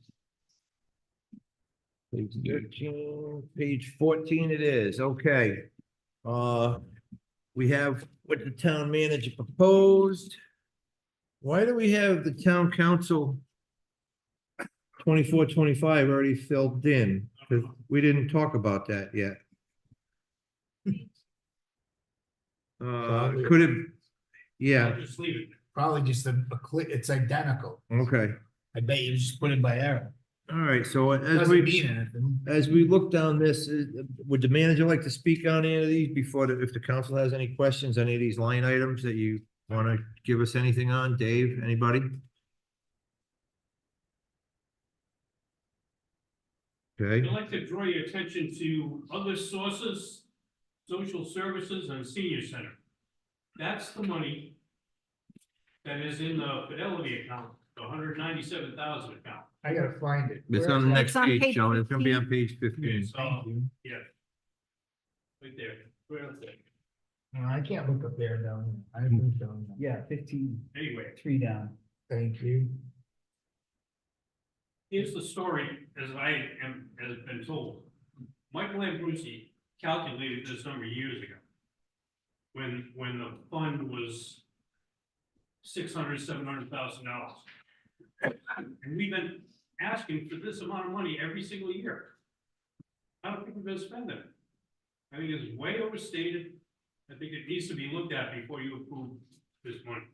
Page 13, page 14 it is, okay. We have what the town manager proposed. Why do we have the town council 24-25 already filled in? Because we didn't talk about that yet. Could it, yeah, Just leave it. Probably just a click, it's identical. okay. I bet you just put it by error. All right, so as Doesn't mean we, anything. as we look down this, would the manager like to speak on any of these before, if the council has any questions, any of these line items that you want to give us anything on? Dave, anybody? Okay, I'd like to draw your attention to other sources, social services and senior center. That's the money that is in the Fidelity account, the 197,000 account. I gotta find it. it's Where on is the that? next page, Joan. It's gonna be on page 15. Thank you. Yeah. Right there, right up there. No, I can't look up there down. I moved down. Yeah, 15, Anyway, 3 down. Thank you. here's the story as has been told. Michael Ambrusi calculated this number years ago. When the fund was $600,000-$700,000. And we've been asking for this amount of money every single year. I don't think we've been spending it. I think it's way overstated. I think it needs to be looked at before you approve this money.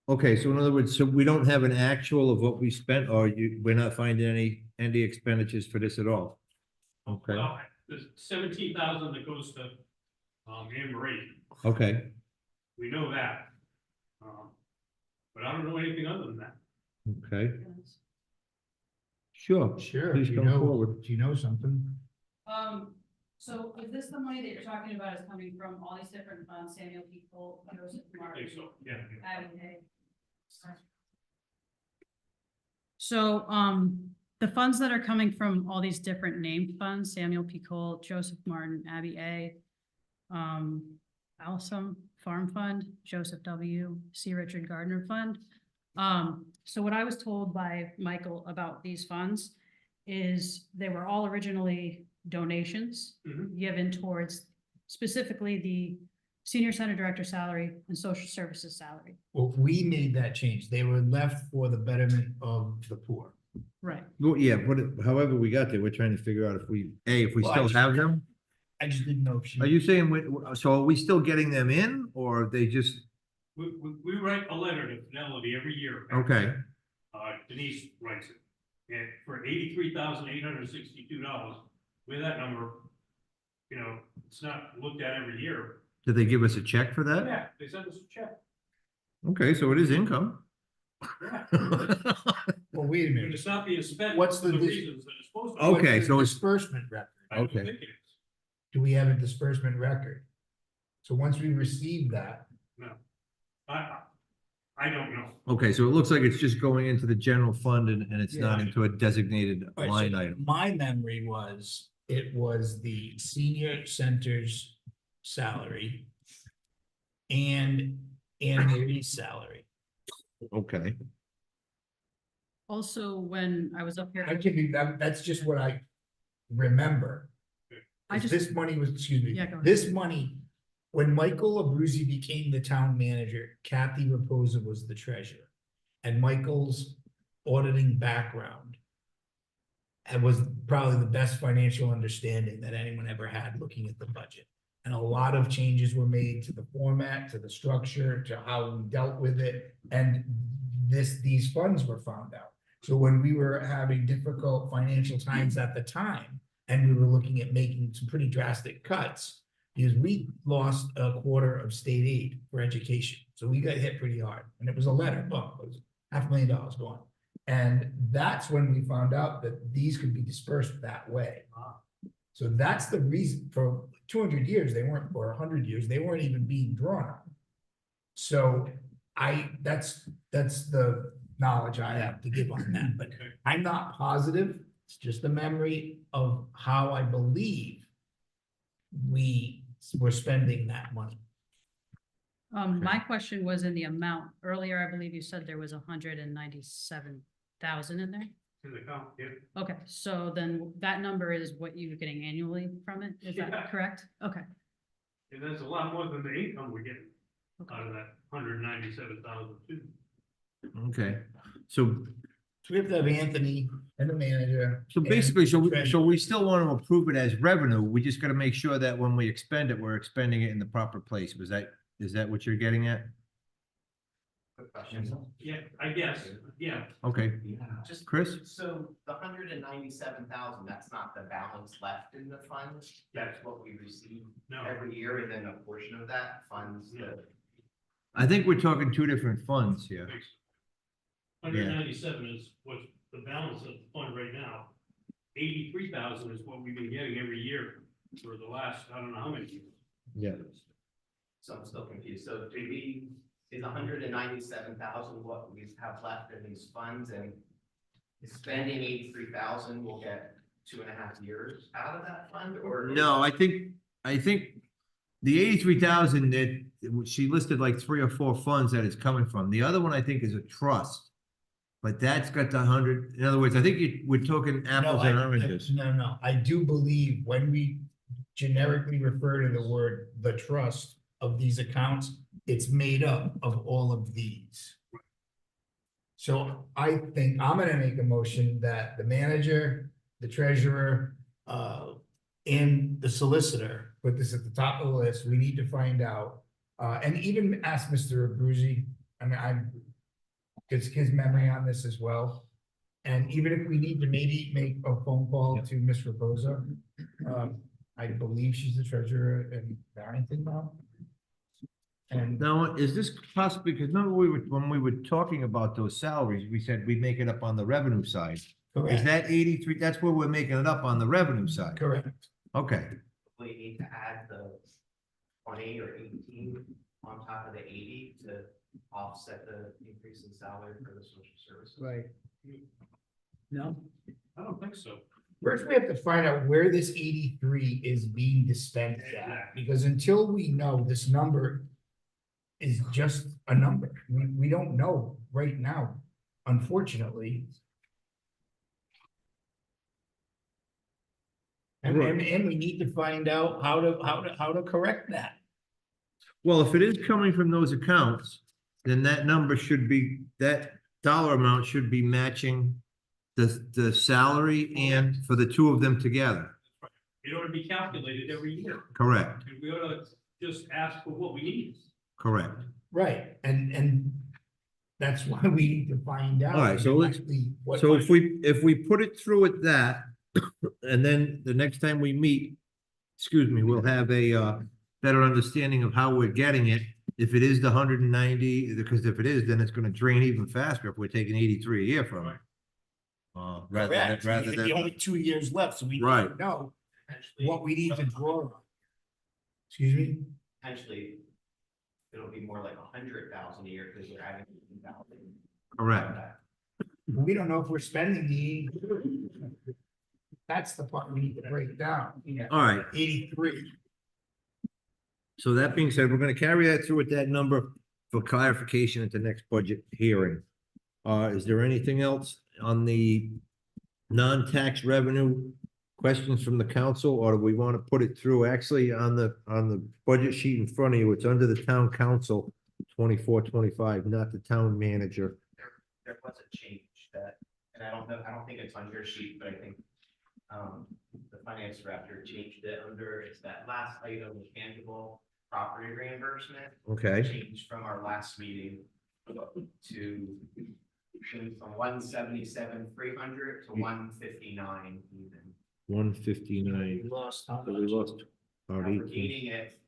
Okay, so in other words, so we don't have an actual of what we spent, or we're not finding any expenditures for this at all? Okay, Well, there's 17,000 that goes to Anne Marie. okay, We know that. But I don't know anything other than that. okay. Sure. Sure, Please do you come know, forward. do you know something? So is this the money that you're talking about is coming from all these different funds, Samuel People, Joseph I Martin? think so, yeah. Abby Hay? So, the funds that are coming from all these different named funds, Samuel P. Cole, Joseph Martin, Abby A. Alsam Farm Fund, Joseph W. C. Richard Gardner Fund. So what I was told by Michael about these funds is they were all originally donations given towards specifically the senior center director salary and social services salary. Well, we made that change. They were left for the betterment of the poor. Right. Well, yeah, but however we got there, we're trying to figure out if we Well, still have them? I just didn't know if she. Are you saying, so are we still getting them in, or are they just, We write a letter to Fidelity every year. okay, Denise writes it. And for $83,862, with that number, it's not looked at every year. did they give us a check for that? Yeah, they send us a check. Okay, so it is income. Well, wait a But minute. it's not being spent What's for the the dis- reasons that it's supposed to. Okay, What's the so it's- disbursement record. I don't okay. think it is. Do we have a disbursement record? So once we receive that, No. I don't know. Okay, so it looks like it's just going into the general fund and it's not Yeah. into a designated All right, line so item. my memory was, it was the senior center's salary and Marie's salary. Okay, Also, when I was up here. I can be, that's just what I remember. I just- This money was, excuse me, Yeah, go ahead. this money, when Michael Abruzzi became the town manager, Kathy Raposa was the treasurer. And Michael's auditing background and was probably the best financial understanding that anyone ever had looking at the budget. And a lot of changes were made to the format, to the structure, to how we dealt with it, and these funds were found out. So when we were having difficult financial times at the time, and we were looking at making some pretty drastic cuts, because we lost a quarter of state aid for education. So we got hit pretty hard, and it was a letter, boom, it was $500,000 gone. And that's when we found out that these could be dispersed that way. So that's the reason for 200 years, they weren't, or 100 years, they weren't even being drawn on. So that's the knowledge I have to give on that, but I'm not positive. It's just a memory of how I believe we were spending that money. My question was in the amount. Earlier, I believe you said there was 197,000 in there. In the count, yeah. Okay, so then that number is what you're getting annually from it, is Yeah. that correct? Okay, And that's a lot more than the income we're getting out of that 197,000 too. Okay, so, So we have to have Anthony and the manager. so basically, so and we still want to approve it as revenue, we just gotta make sure that when we expend it, we're expending it in the proper place, is that what you're getting at? Yeah, I guess, yeah. Okay, Just Chris? So the 197,000, that's not the balance left in the fund, that's what we receive No. every year, and then a portion of that funds the. I think we're talking two different funds here. 197 is what's the balance of the fund right now. 83,000 is what we've been getting every year for the last, I don't know how many years. Yeah. So I'm still confused, so do we, is 197,000 what we have left in these funds, and spending 83,000 will get 2.5 years out of that fund, or? No, I think the 83,000 that she listed like 3 or 4 funds that it's coming from. The other one I think is a trust. But that's got the 100, in other words, I think we're talking apples and oranges. No, I do believe when we generically refer to the word, the trust of these accounts, it's made up of all of these. So I think I'm gonna make a motion that the manager, the treasurer, and the solicitor, put this at the top of the list, we need to find out. And even ask Mr. Abruzzi, I mean, gets his memory on this as well. And even if we need to maybe make a phone call to Ms. Raposa, I believe she's the treasurer in Barrington now. And Now, is this possibly, because remember when we were talking about those salaries, we said we'd make it up on the revenue side. Is correct, that 83, that's where we're making it up on the revenue side? correct. Okay, We need to add the 20 or 18 on top of the 80 to offset the increase in salary for the social services. Right. No? I don't think so. First, we have to find out where this 83 is being dispensed at, because until we know this number is just a number, we don't know right now, unfortunately. And we need to find out how to correct that. well, if it is coming from those accounts, then that number should be, that dollar amount should be matching the salary and for the two of them together. It ought to be calculated every year, Correct, and we ought to just ask for what we need. correct. Right, and that's why we need to find out. All right, so let's- exactly what- So if we put it through at that, and then the next time we meet, excuse me, we'll have a better understanding of how we're getting it. If it is the 190, because if it is, then it's gonna drain even faster if we're taking 83 a year from it. Correct. Rather The than, only 2 years left, so we need to Right. know what we need to draw on. Excuse me? Potentially, it'll be more like 100,000 a year because we're adding 1,000. correct. We don't know if we're spending the. That's the part we need to break down. All right. 83. So that being said, we're gonna carry that through with that number for clarification at the next budget hearing. Is there anything else on the non-tax revenue questions from the council, or do we want to put it through actually on the budget sheet in front of you? It's under the town council 24-25, not the town manager. There was a change that, and I don't know, I don't think it's on your sheet, but I think the finance director changed it under, it's that last item, the tangible property reimbursement. Okay. Changed from our last meeting to from 177,300 to 159 even. 159. We lost. So we lost about Now we're 18. gaining it.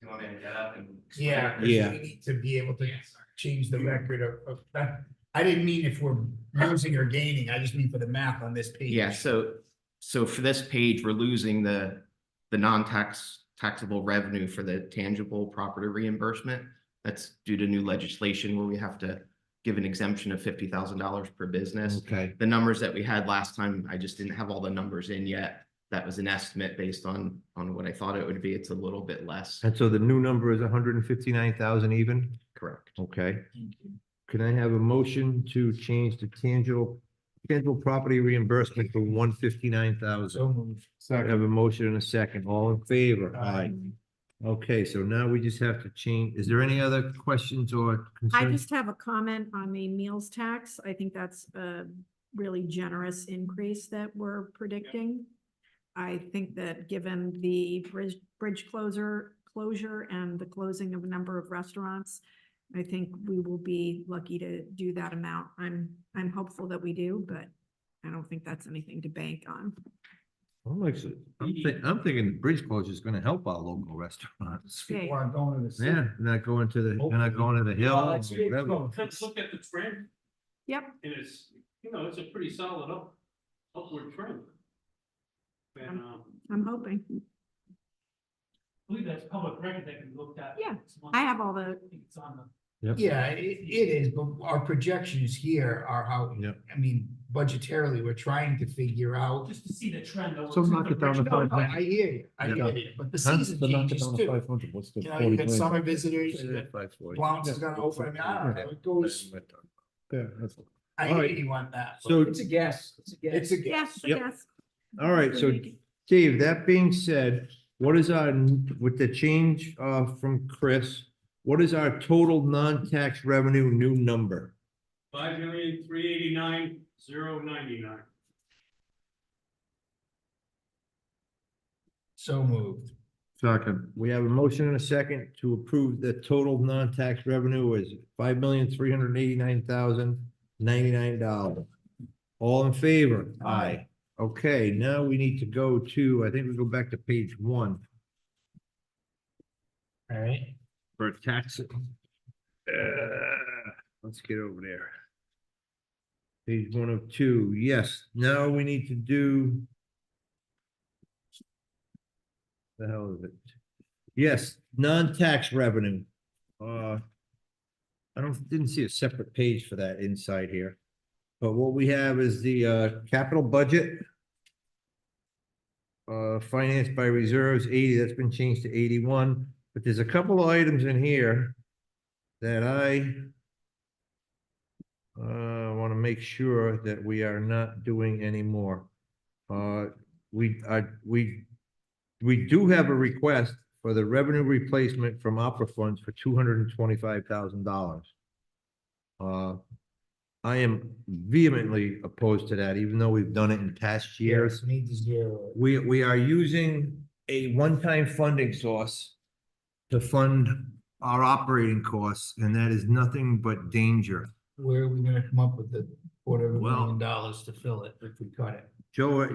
You want me to get up and? explain? Yeah. 'Cause Yeah. we need to be able to change the record of that. I didn't mean if we're losing or gaining, I just mean for the math on this page. Yeah, so So for this page, we're losing the taxable revenue for the tangible property reimbursement. That's due to new legislation where we have to give an exemption of $50,000 per business. Okay. The numbers that we had last time, I just didn't have all the numbers in yet. That was an estimate based on what I thought it would be. It's a little bit less. And so the new number is 159,000 even? Correct. Okay. Can I have a motion to change the tangible property reimbursement from 159,000? So moved. I have a motion and a second. All in favor? Aye. Okay, so now we just have to change. Is there any other questions or I concerns? just have a comment on the meals tax. I think that's a really generous increase that we're predicting. I think that given the bridge closure and the closing of a number of restaurants, I think we will be lucky to do that amount. I'm hopeful that we do, but I don't think that's anything to bank on. I'm thinking the bridge closure is gonna help our local restaurants. Okay. People aren't going to the city. Yeah, they're not going to they're not going to the hill. Well, that's or good. whatever. Let's look at the trend, Yep. and it's, it's a pretty solid upward trend. And, I'm hoping. I believe that's public record that can be looked at. Yeah, I have all the, It's on the. Yeah, it is, but our projections here are how, Yep. I mean, budgetarily, we're trying to figure out. Just to see the trend. over So to knock the it down to rich- No, no, 500. I hear you, I Yeah. hear you, but the Huh? season So knock it changes down to too. 500. What's the You know, 40 you got grand? summer visitors, you got 540. Blount's is gonna open, I mean, I don't know, it goes, Yeah, that's. I All hear right. you on that. but So- It's a guess, it's a guess. yes, Yep. yes. All right, so Dave, that being said, what is our, with the change from Chris, what is our total non-tax revenue new number? 5,389,099. So moved. Second. We have a motion and a second to approve the total non-tax revenue is $5,389,099. All in favor? Aye. Okay, now we need to go to, I think we go back to page 1 All right. for tax. Let's get over there. Page 1 of 2, yes, now we need to do. The hell is it? Yes, non-tax revenue. I didn't see a separate page for that inside here. But what we have is the capital budget. Financed by reserves 80, that's been changed to 81, but there's a couple of items in here that I want to make sure that we are not doing anymore. We do have a request for the revenue replacement from opera funds for $225,000. I am vehemently opposed to that, even though we've done it in past years. Yes, need to zero. We are using a one-time funding source to fund our operating costs, and that is nothing but danger. Where are we gonna come up with the $250,000 Well- to fill it if we cut it? Joe, if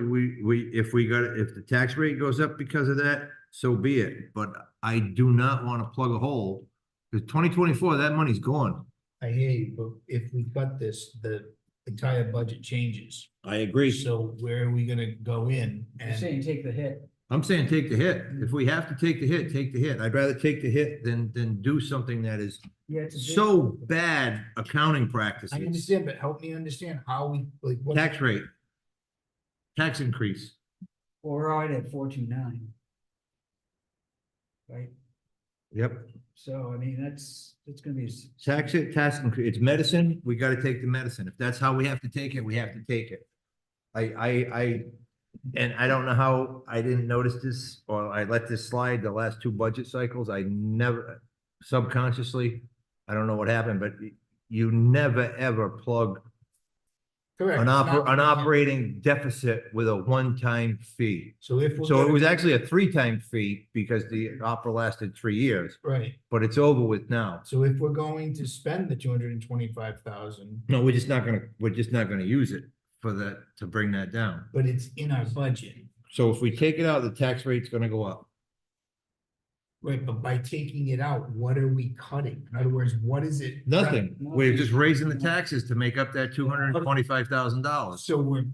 the tax rate goes up because of that, so be it, but I do not want to plug a hole. Because 2024, that money's gone. I hear you, but if we cut this, the entire budget changes. I agree. So where are we gonna go in? You're And saying take the hit. I'm saying take the hit. If we have to take the hit, take the hit. I'd rather take the hit than do something that is Yeah, it's a big- so bad accounting I practices. understand, but help me understand how we, like, what? Tax rate. Tax increase. Well, we're already at 429. Right, Yep. so I mean, it's gonna be. Tax increase. It's medicine. We gotta take the medicine. If that's how we have to take it, we have to take it. And I don't know how I didn't notice this, or I let this slide the last 2 budget cycles. I never, subconsciously, I don't know what happened, but you never, ever plug Correct. an it's not- operating deficit with a one-time fee. So if we're. So it gonna- was actually a 3-time fee because the opera lasted 3 years, Right, but it's over with now. so if we're going to spend the 225,000, No, we're just not gonna use it for that, to bring that down. but it's in our budget. So if we take it out, the tax rate's gonna go up. Right, but by taking it out, what are we cutting? In other words, what is it? Nothing. We're just raising the taxes to make up that $225,000. So we're,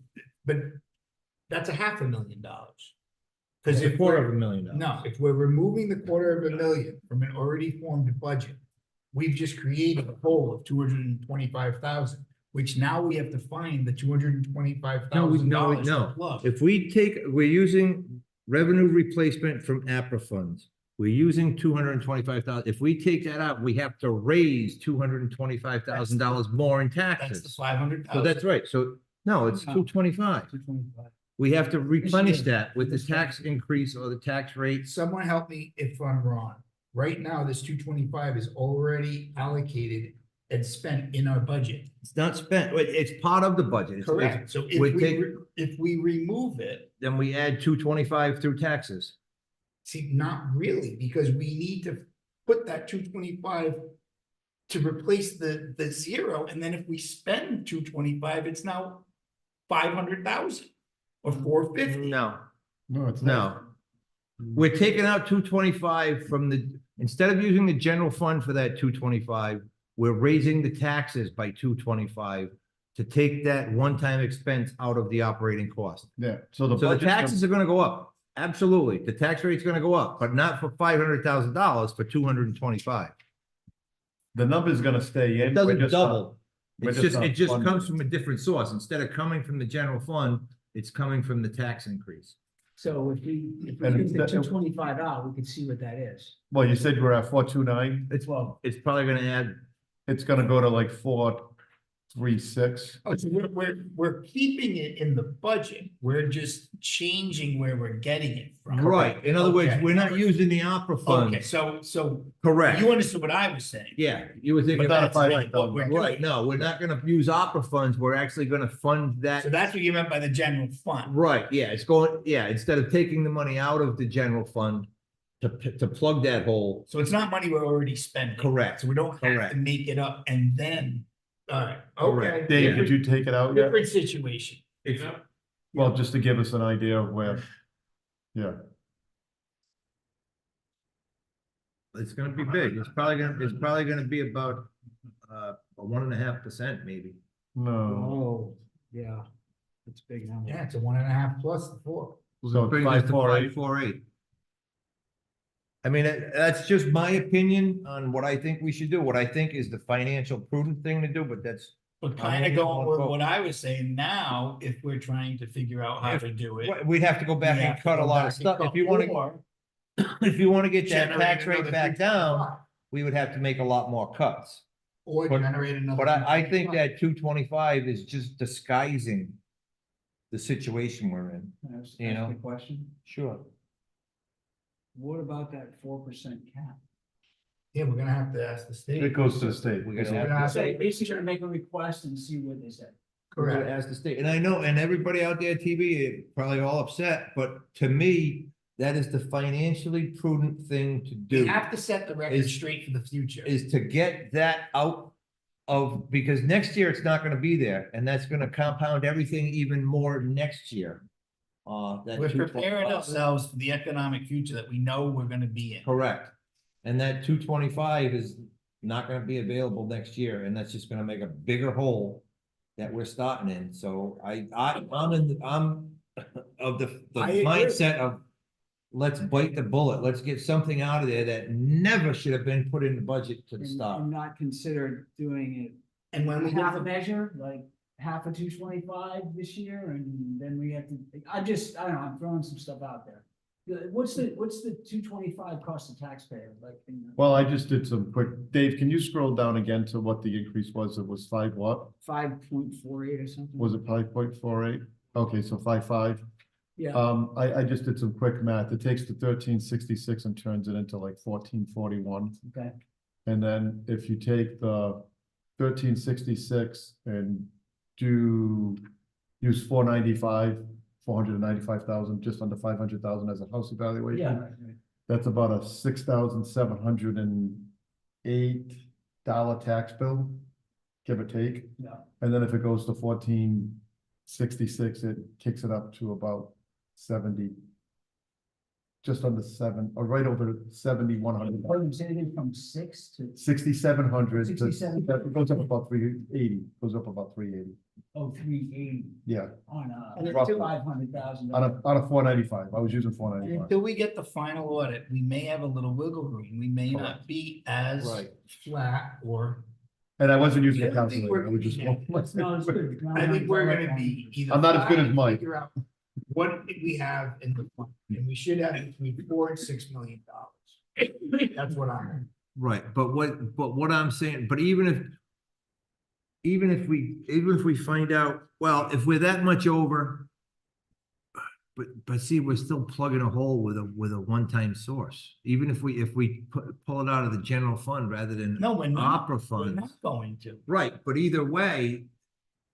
but that's $500,000. It's Because a if $250,000. no, if we're removing the $250,000 from an already formed budget, we've just created a hole of $225,000, which now we have to find the $225,000. No. If we're using revenue replacement from APRA funds. We're using $225,000. If we take that out, we have to raise $225,000 more in That's the taxes. $500,000. So that's right. So, no, it's No. 225. 225. We have to replenish year. that with the tax increase or the tax rate. Someone help me if I'm wrong. Right now, this 225 is already allocated and spent in our budget. It's not spent, it's part of the budget. It's- Correct. So we take- if we remove it, Then we add 225 through taxes. see, not really, because we need to put that 225 to replace the zero, and then if we spend 225, it's now 500,000 or 450. No, No, it's no. We're taking out 225 from instead of using the general fund for that 225, we're raising the taxes by 225 to take that one-time expense out of the operating cost. Yeah, So the taxes are gonna go up. Absolutely. The tax rate's gonna go up, but not for $500,000, for 225. The number's gonna stay in. It we're doesn't just not- double. we're It's just, not it just funding comes it. from a different source. Instead of coming from the general fund, it's coming from the tax increase. So if we And take the it's- 225 out, we can see what that is. Well, you said we're at 429. It's probably gonna add, It's gonna go to like 436. Oh, so we're keeping it in the budget. We're just changing where we're getting it from. right. In other words, Okay. we're not using the opera fund. Okay, so Correct. you understood what I was saying. Yeah, you were thinking But not that's if I- right. What we're Right, doing. no, we're not gonna use opera funds. We're actually gonna fund that. So that's what you meant by the general fund. Right, yeah, it's going, yeah, instead of taking the money out of the general fund to plug that hole. So it's not money we're already spending. Correct. So we don't have Correct. to make it up and then, all right, Correct. okay. Dave, did you take it out yet? Different situation. Well, just to give us an idea of where. Yeah, It's gonna be big. It's probably gonna be about, a 1.5% maybe. no. Oh, yeah. It's a big number. Yeah, it's a 1.5 plus the 4. So Bring us to 548. 548. I mean, that's just my opinion on what I think we should do, what I think is the financial prudent thing to do, but that's. But kind of going with what I was saying now, if we're trying to figure out how to do it. We'd have to go back we and have to cut a go lot of back and stuff. cut If you wanna, more, if you wanna get that generate tax rate another back 325. down, we would have to make a lot more cuts. Or But- generate another. But I think 325. that 225 is just disguising the situation we're in. Can I ask You know? a question? Sure. What about that 4% cap? Yeah, we're gonna have to ask the state. It goes to the state. We We're gotta gonna have have to to- So basically gonna make a request and see what they say. We're gonna Correct. ask the state, and I know, and everybody out there, TV, are probably all upset, but to me, that is the financially prudent thing to We do. have to set the record Is- straight for the future. Is to get that out of, because next year it's not gonna be there, and that's gonna compound everything even more next year. That We're 225 preparing ourselves for the economic future that we know we're gonna be in. Correct. And that 225 is not gonna be available next year, and that's just gonna make a bigger hole that we're starting in. So I'm of the I agree. mindset of, let's bite the bullet. Let's get something out of there that never should have been put in the budget to the And start. not consider doing And when we it half get a the measure, like half of 225 this year, and then we have to, I don't know, I'm throwing some stuff out there. What's the 225 cost the taxpayer, like? Well, I just did some quick, Dave, can you scroll down again to what the increase was? It was 5 what? 5.48 or something? Was it 5.48? Okay, so 5.5. Yeah, I just did some quick math. It takes the 1366 and turns it into like 1441. okay. And then if you take the 1366 and use 495,000, just under 500,000 as a house evaluation. Yeah. That's about a $6,708 tax bill, give or take. Yeah. And then if it goes to 1466, it kicks it up to about 70, just under seven, or right over 7,100. From 6 to 6,700. 67. That goes up about 380, goes up about 380. 380 Yeah, on Roughly. $500,000. on a 495. I was using 495. Until we get the final audit, we may have a little wiggle room. We may not Correct. be as Right. flat or. And I wasn't using a I think calculator. I was just. we're- I think we're gonna be either. I'm not as good as flat, Mike. figure out what we have in the fund, and we should have between $4 and $6 million. That's what I'm. Right, but what I'm saying, but even if we find out, well, if we're that much over. But see, we're still plugging a hole with a one-time source, even if we pull it out of the general fund rather than No, we're not. opera We're funds. not going to. Right, but either way,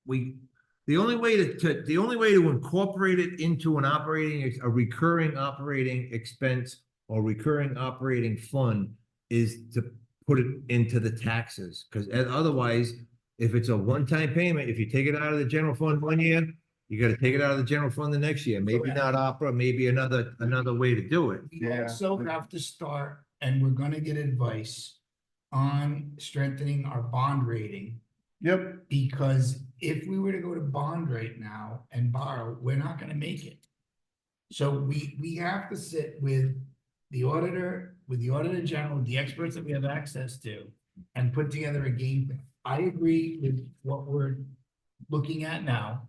the only way to incorporate it into a recurring operating expense or recurring operating fund is to put it into the taxes, because otherwise, if it's a one-time payment, if you take it out of the general fund one year, you gotta take it out of the general fund the next year, maybe Correct. not opera, maybe another way to do it. We also have to start, and we're gonna get advice on strengthening our bond rating. Yep. Because if we were to go to bond right now and borrow, we're not gonna make it. So we have to sit with the auditor, with the auditor general, the experts that we have access to, and put together a game plan. I agree with what we're looking at now.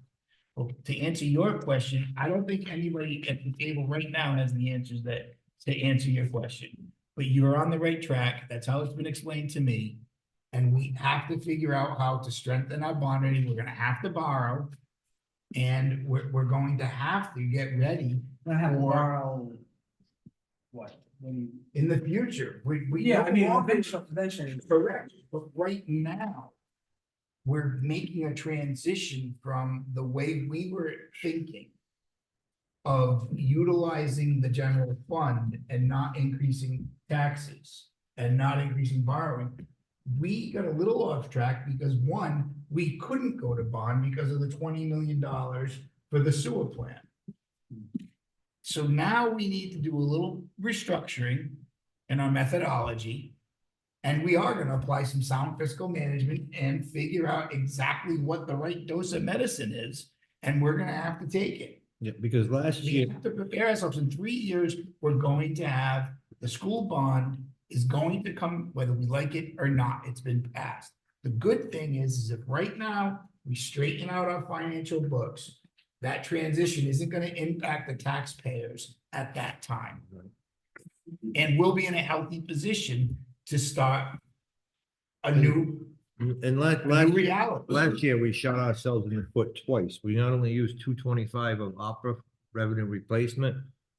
Well, to answer your question, I don't think anybody at the table right now has the answers to answer your question. But you're on the right track. That's how it's been explained to me. And we have to figure out how to strengthen our bond rating. We're gonna have to borrow. And we're going to have to get ready Gonna have to for borrow. What? in the future. We Yeah, I mean, no longer- eventually. Correct, but right now, we're making a transition from the way we were thinking of utilizing the general fund and not increasing taxes and not increasing borrowing. We got a little off track because one, we couldn't go to bond because of the $20 million for the sewer plant. So now we need to do a little restructuring in our methodology. And we are gonna apply some sound fiscal management and figure out exactly what the right dose of medicine is, and we're gonna have to take it. Yeah, because last We year, have to prepare ourselves. In 3 years, we're going to have, the school bond is going to come, whether we like it or not, it's been passed. The good thing is if right now, we straighten out our financial books, that transition isn't gonna impact the taxpayers at that time. And we'll be in a healthy position to start a new and last year, we shot ourselves in the foot twice. We not only used 225 of opera revenue replacement,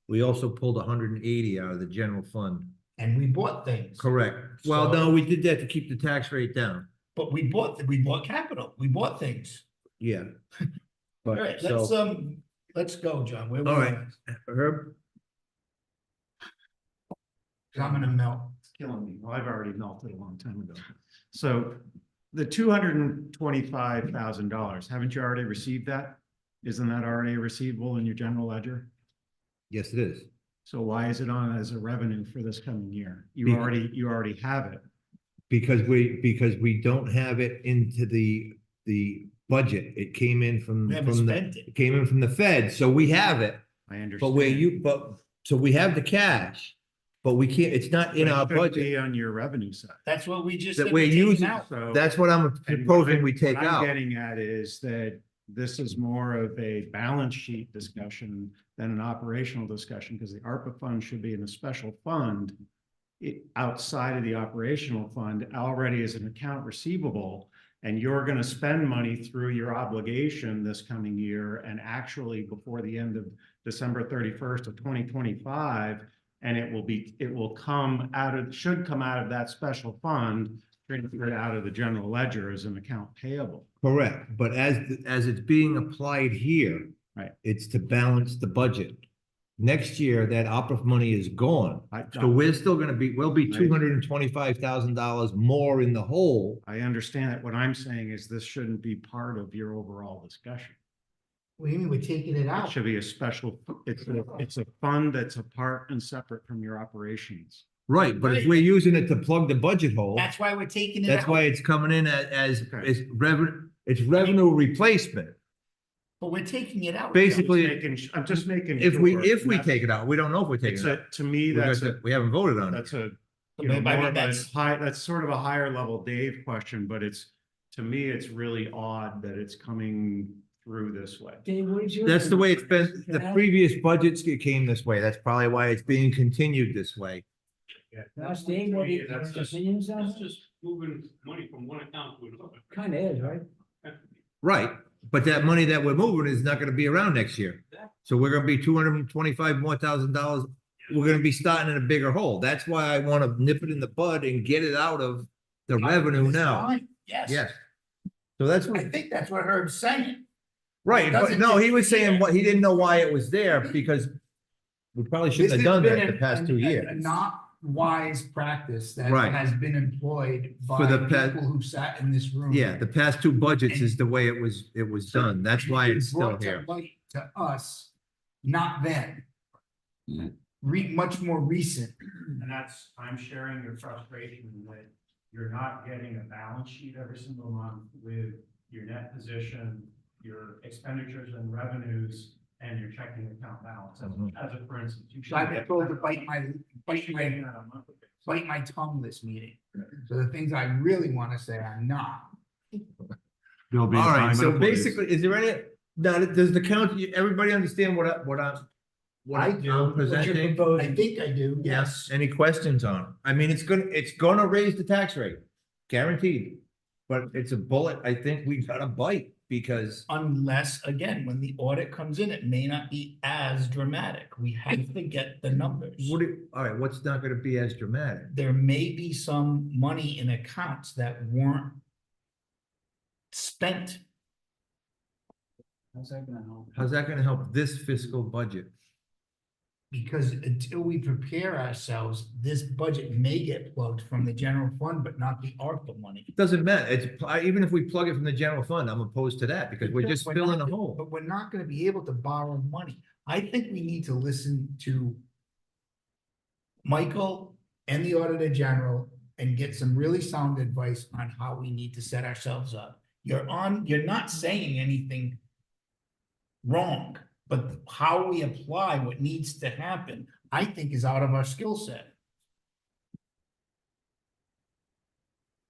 we also pulled 180 out of the general fund. And we bought things. Correct. Well, no, we did that to keep the tax rate down. But we bought capital, we bought things. Yeah. All But right, so, let's go, John. Where we all right, at? Herb, I'm gonna melt. It's killing me. Well, I've already melted a long time ago. So the $225,000, haven't you already received that? Isn't that already receivable in your general ledger? yes, it is. So why is it on as a revenue for this coming year? You Because- already have it. Because we don't have it into the budget. It came in from, We haven't spent it. it came in from the Fed, so we have it. I understand. So we have the cash, but we can't, it's not in But it our shouldn't budget be on your revenue side. That's what we just. that said we're taking using. out. So- That's what I'm And proposing what we take I'm out. getting at is that this is more of a balance sheet discussion than an operational discussion, because the ARPA fund should be in a special fund. Outside of the operational fund already as an account receivable, and you're gonna spend money through your obligation this coming year and actually before the end of December 31st of 2025. And it will come out of, should come out of that special fund, transferred out of the general ledger as an account payable. Correct, but as it's being applied here. Right. It's to balance the budget. Next year, that opera money is gone, so we're still gonna be, we'll be Right. $225,000 more in the hole. I understand that. What I'm saying is this shouldn't be part of your overall discussion. What do you mean, we're taking it It out? should be a special, it's a fund that's apart and separate from your operations. Right, but if we're using it to plug the budget hole, That's why we're taking it out. that's why it's coming in as revenue, it's revenue replacement. But we're taking it out. Basically, I'm just making. if we sure. take it out, we don't know if we're taking It's it out. a, to me, that's a, We haven't voted on it. that's a, But you know, I mean, more of a that's- high, that's sort of a higher level Dave question, but it's, to me, it's really odd that it's coming through this way. Dave, what is your? That's the way it's been, the previous budgets came this way, that's probably why it's being continued this way. That's Dave, what do you- That's just, opinions on that's just moving money from one account to another. Kind of is, right? Right, but that money that we're moving is not gonna be around next year. So we're gonna be $225,000 more. We're gonna be starting in a bigger hole. That's why I wanna nip it in the bud and get it out of the revenue now. Yes. Yes. So that's I what, think that's what Herb's saying. right, but doesn't no, he was disappear. saying what, he didn't know why it was there because we probably shouldn't have done that the past 2 years. A not wise practice that Right. has been employed by For the past- people who sat in this room. Yeah, the past 2 budgets is the way it was done. That's why it's still Brought to here. light To us, not then. Much more recent. And that's, I'm sharing your frustration that you're not getting a balance sheet every single month with your net position, your expenditures and revenues, and your checking account balance, as a for instance. You should I've been get- told to bite my tongue this meeting. So the things I really want to say, I'm not. All right, so basically, is there any, now, does the county, everybody understand what I do. I'm presenting? I think I do, yes. Any questions on it? I mean, it's gonna raise the tax rate, guaranteed. But it's a bullet, I think we gotta bite, because Unless, again, when the audit comes in, it may not be as dramatic. We have to get the numbers. all right, what's not gonna be as dramatic? There may be some money in accounts that weren't spent. How's that gonna help? How's that gonna help this fiscal budget? Because until we prepare ourselves, this budget may get plugged from the general fund, but not the ARPA money. It doesn't matter, even if we plug it from the general fund, I'm opposed to that, because we're just We're filling not- a hole. But we're not gonna be able to borrow money. I think we need to listen to Michael and the Auditor General and get some really sound advice on how we need to set ourselves up. You're not saying anything wrong, but how we apply what needs to happen, I think is out of our skill set.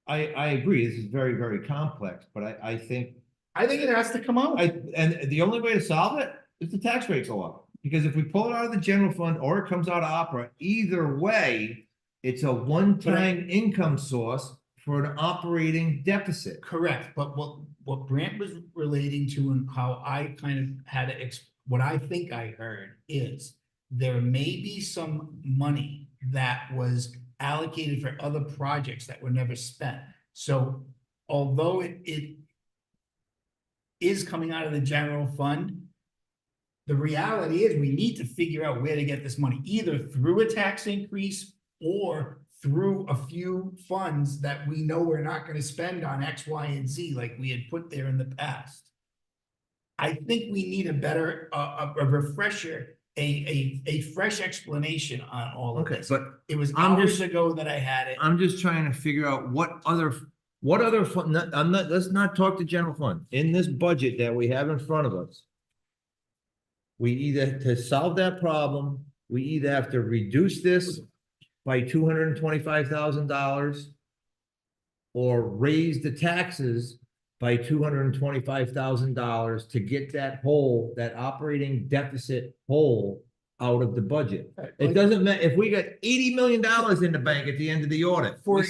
I agree, this is very, very complex, but I think it has to come out. And the only way to solve it is the tax rate go up. Because if we pull it out of the general fund or it comes out of opera, either way, it's a one-time income source for an operating deficit. Correct, but what Brant was relating to and how I kind of had to, what I think I heard is there may be some money that was allocated for other projects that were never spent. So although it is coming out of the general fund, the reality is we need to figure out where to get this money, either through a tax increase or through a few funds that we know we're not gonna spend on X, Y, and Z like we had put there in the past. I think we need a better, a refresher, a fresh explanation on all of Okay, this. but It was I'm hours just- ago that I had it. I'm just trying to figure out what other fund, let's not talk the general fund. In this budget that we have in front of us, we either, to solve that problem, we either have to reduce this by $225,000 or raise the taxes by $225,000 to get that hole, that operating deficit hole out of the budget. It doesn't matter, if we got $80 million in the bank at the end of the audit, For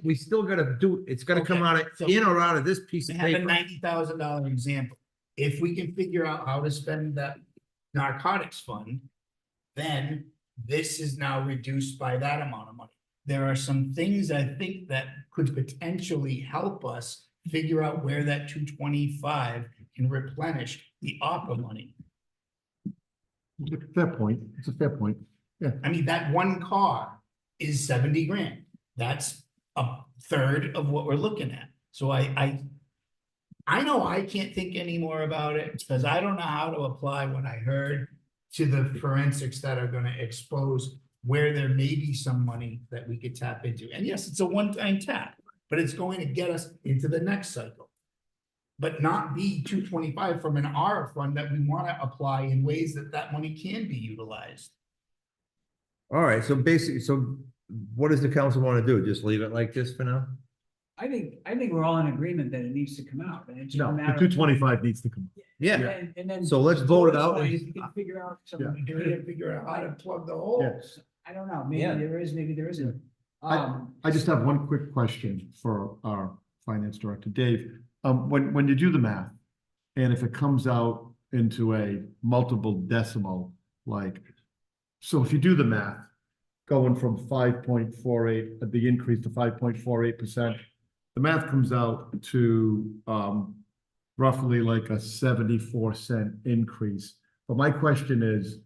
we still gotta do, it's gonna come Okay, out of, so in or out of this piece We of have a paper. $90,000 example. If we can figure out how to spend that narcotics fund, then this is now reduced by that amount of money. There are some things I think that could potentially help us figure out where that 225 can replenish the ARPA money. Fair point, it's a fair point. I mean, that one car is 70 grand. That's a third of what we're looking at. So I I know I can't think anymore about it because I don't know how to apply what I heard to the forensics that are gonna expose where there may be some money that we could tap into. And yes, it's a one-time tap, but it's going to get us into the next cycle. But not be 225 from an ARA fund that we want to apply in ways that that money can be utilized. All right, so basically, so what does the council want to do? Just leave it like this for now? I think we're all in agreement that it needs to come out, and it's just a No, the matter of. 225 needs to come. Yeah, And then. so let's vote it out. If you can figure out some. We can figure out how to plug the holes. I don't know, maybe Yeah. there is, maybe there isn't. I just have one quick question for our finance director, Dave. When you do the math, and if it comes out into a multiple decimal, like, so if you do the math, going from 5.48, the increase to 5.48%, the math comes out to roughly like a 74-cent increase. But my question is,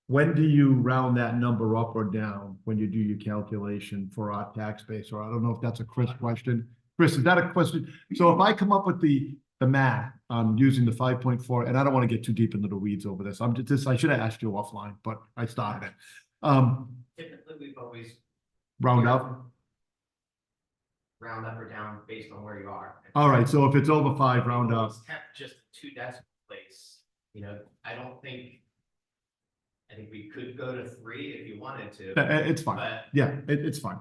when do you round that number up or down when you do your calculation for our tax base? Or I don't know if that's a Chris question. Chris, is that a question? So if I come up with the math, using the 5.4, and I don't want to get too deep into the weeds over this. I should have asked you offline, but I started it. Typically, we've always Round up. round up or down based on where you are. All right, so if it's over 5, round up. It's kept just 2 decimal place, you know, I think we could go to 3 if you wanted to. It's fine. But Yeah, it's fine.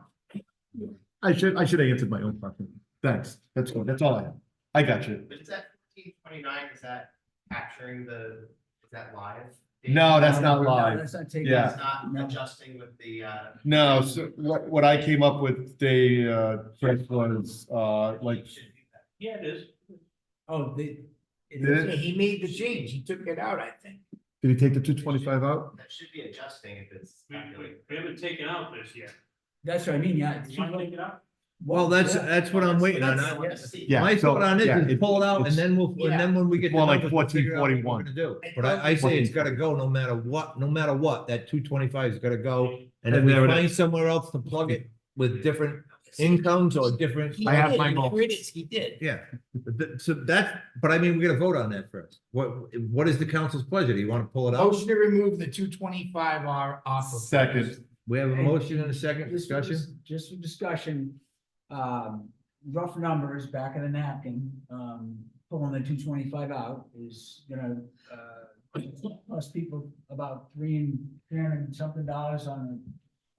I should have answered my own question. Thanks. That's good. That's all I have. I got you. But is that 1429, is that capturing is that live? No, that's not No, live. that's not taking. Yeah. It's not No. adjusting with the, No, so what I came up with, Chris, was, like, Yeah, it is. Oh, Did it? He made the change. He took it out, I think. did he take the 225 out? that should be adjusting if it's calculated. We haven't taken out this yet. that's what I mean, yeah. Did you take it out? Well, that's what I'm waiting on. That's what I want to see. Yeah. My so, thought on yeah, it is pull it out and it's- then when we get. More the like numbers, we'll figure out what we're 1441. gonna do. But I say it's gotta go no matter what, that 225 is gotta go. And if And we there it find is. somewhere else to plug it with different incomes or different. He I have did. my He notes. did. He did. Yeah, so but I mean, we gotta vote on that first. What is the council's pleasure? Do you wanna pull it out? Motion to remove the 225 off of. Second. We have a motion and a second Just- discussion? Just for discussion, rough numbers, back of the napkin, pulling the 225 out is gonna, cost people about $300 and something on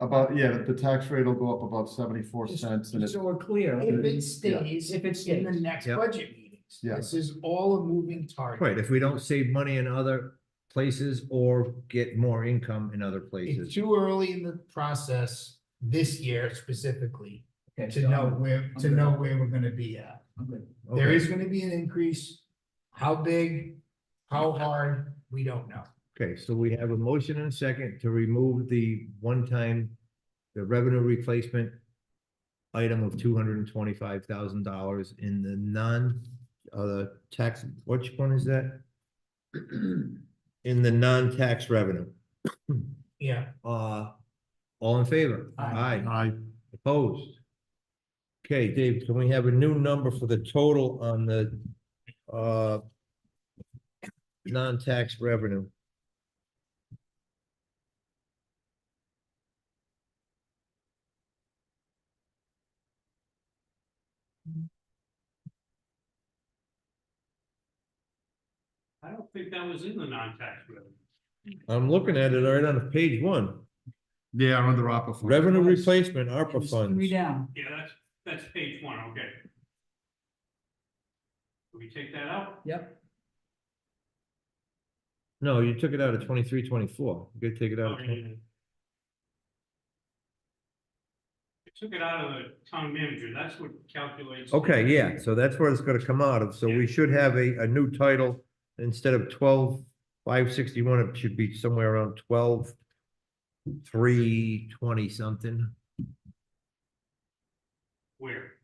About, yeah, the tax rate will go up about 74 the. cents and So we're clear. If it stays If it in the stays. next Yep. budget meetings. Yeah. This is all a moving target. Right, if we don't save money in other places or get more income in other It's places. too early in the process this year specifically Okay, to so know I'm- where, I'm to good. know where we're gonna be at. I'm good. There Okay. is gonna be an increase. How big, how hard, we don't know. Okay, so we have a motion and a second to remove the the revenue replacement item of $225,000 in the tax, which one is that? In the non-tax revenue. Yeah. All in favor? Aye. I, Opposed? Okay, Dave, can we have a new number for the total on the non-tax revenue? I don't think that was in the non-tax revenue. I'm looking at it right on page 1. yeah, I'm under opera. fund. Revenue replacement, ARPA There's funds. 3 down. Yeah, that's page 1, okay. Can we take that out? Yep. No, you took it out of 23, 24. You gotta take it out of 20. I took it out of the town manager, that's what calculates. Okay, yeah, so that's where it's gonna come out of. So we should have a new title. Instead of 12,561, it should be somewhere around 12,320 something. Where?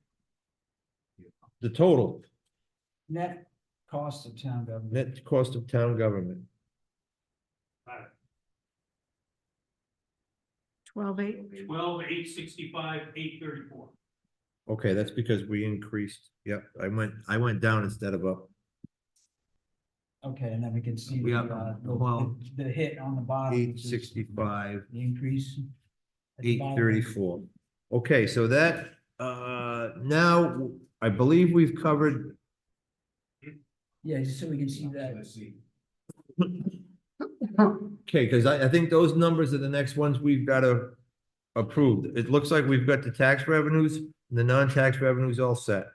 The total Net cost of town government. net cost of town government. 12,800. 12,865,834. Okay, that's because we increased, yep, I went down instead of up. Okay, and then we can see Yeah, well, the hit on the bottom. which is 865, The increase. at the bottom. 834. Okay, so that, now, I believe we've covered, Yeah, just so we can see that. okay, because I think those numbers are the next ones we've got to approve. It looks like we've got the tax revenues, and the non-tax revenues all set.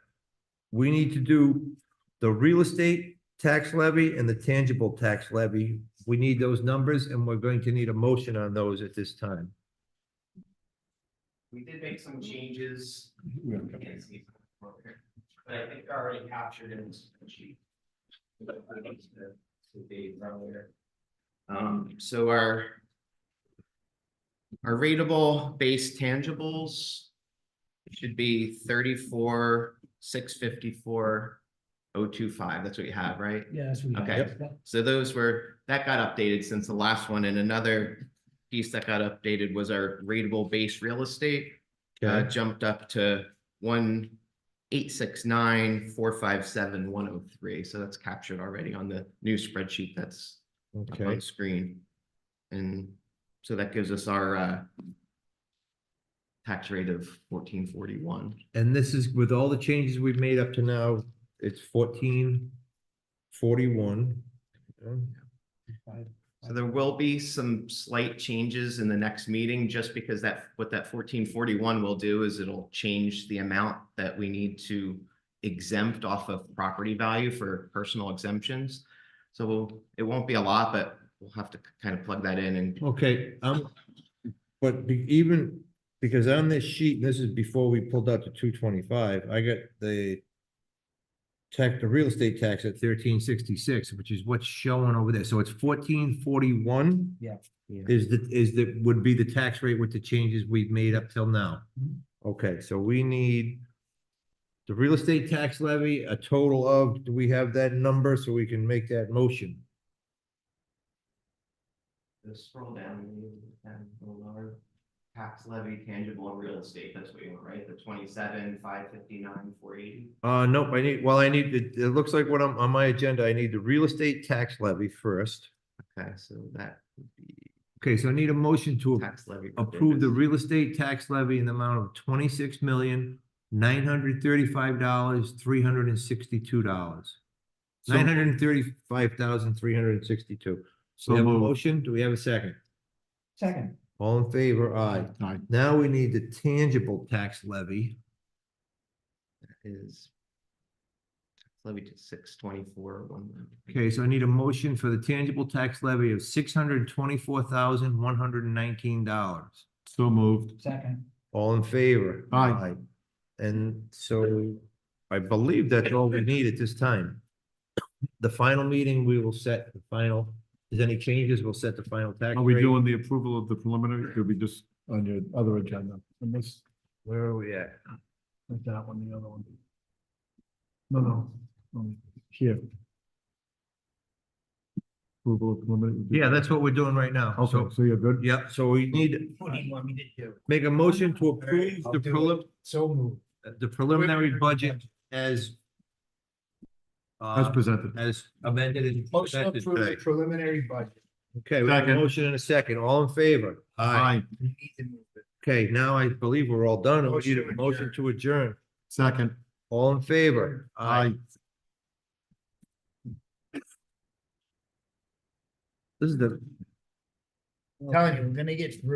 We need to do the real estate tax levy and the tangible tax levy. We need those numbers, and we're going to need a motion on those at this time. We did make some changes. But I think they're already captured in this spreadsheet. To Dave earlier. So our rateable base tangibles should be 34,654,025. That's what you have, right? Yeah, that's what we. Okay, so that got updated since the last one, and another piece that got updated was our rateable base real estate. Okay. Jumped up to 1,869,457,103, so that's captured already on the new spreadsheet that's up Okay. on screen. And so that gives us our tax rate of 1441. And this is with all the changes we've made up to now, it's 1441. So there will be some slight changes in the next meeting, just because what that 1441 will do is it'll change the amount that we need to exempt off of property value for personal exemptions. So it won't be a lot, but we'll have to kind of plug that in and. Okay, but even, because on this sheet, this is before we pulled out the 225, I got the real estate tax at 1366, which is what's showing over there. So it's 1441 Yeah. would be the tax rate with the changes we've made up till now. Okay, so we need the real estate tax levy, a total of, do we have that number so we can make that motion? Just scroll down and lower tax levy, tangible and real estate. That's what you want, right? The 27,559,480. Nope, it looks like what I'm on my agenda, I need the real estate tax levy first. Okay, so that would be Okay, so I need a motion to tax levy. approve the real estate tax levy in the amount of $26,935,362. $935,362. So we have a motion, do we have a second? Second. All in favor, aye. Aye. Now we need the tangible tax levy. Is levy to 624. Okay, so I need a motion for the tangible tax levy of $624,119. So moved. Second. All in favor? Aye. And so I believe that's all we need at this time. The final meeting, we will set the final, if there's any changes, we'll set the final tax Are we rate. doing the approval of the preliminary? Could be just on your other agenda? And this, Where are we at? like that one, the other one. No, here. Approval of preliminary. Yeah, that's what we're doing right now. Okay, so you're good? Yep, so we need What do you want me to do? make a motion to approve I'll the do it. So moved. preliminary budget as As presented. as amended and Motion to presented approve the today. preliminary budget. Okay, we have a Second. motion and a second. All in favor? Aye. You need to move it. Okay, now I believe we're all done. We Motion need to a motion to adjourn. Second. All in favor? Aye. This is the Telling you, we're gonna get through.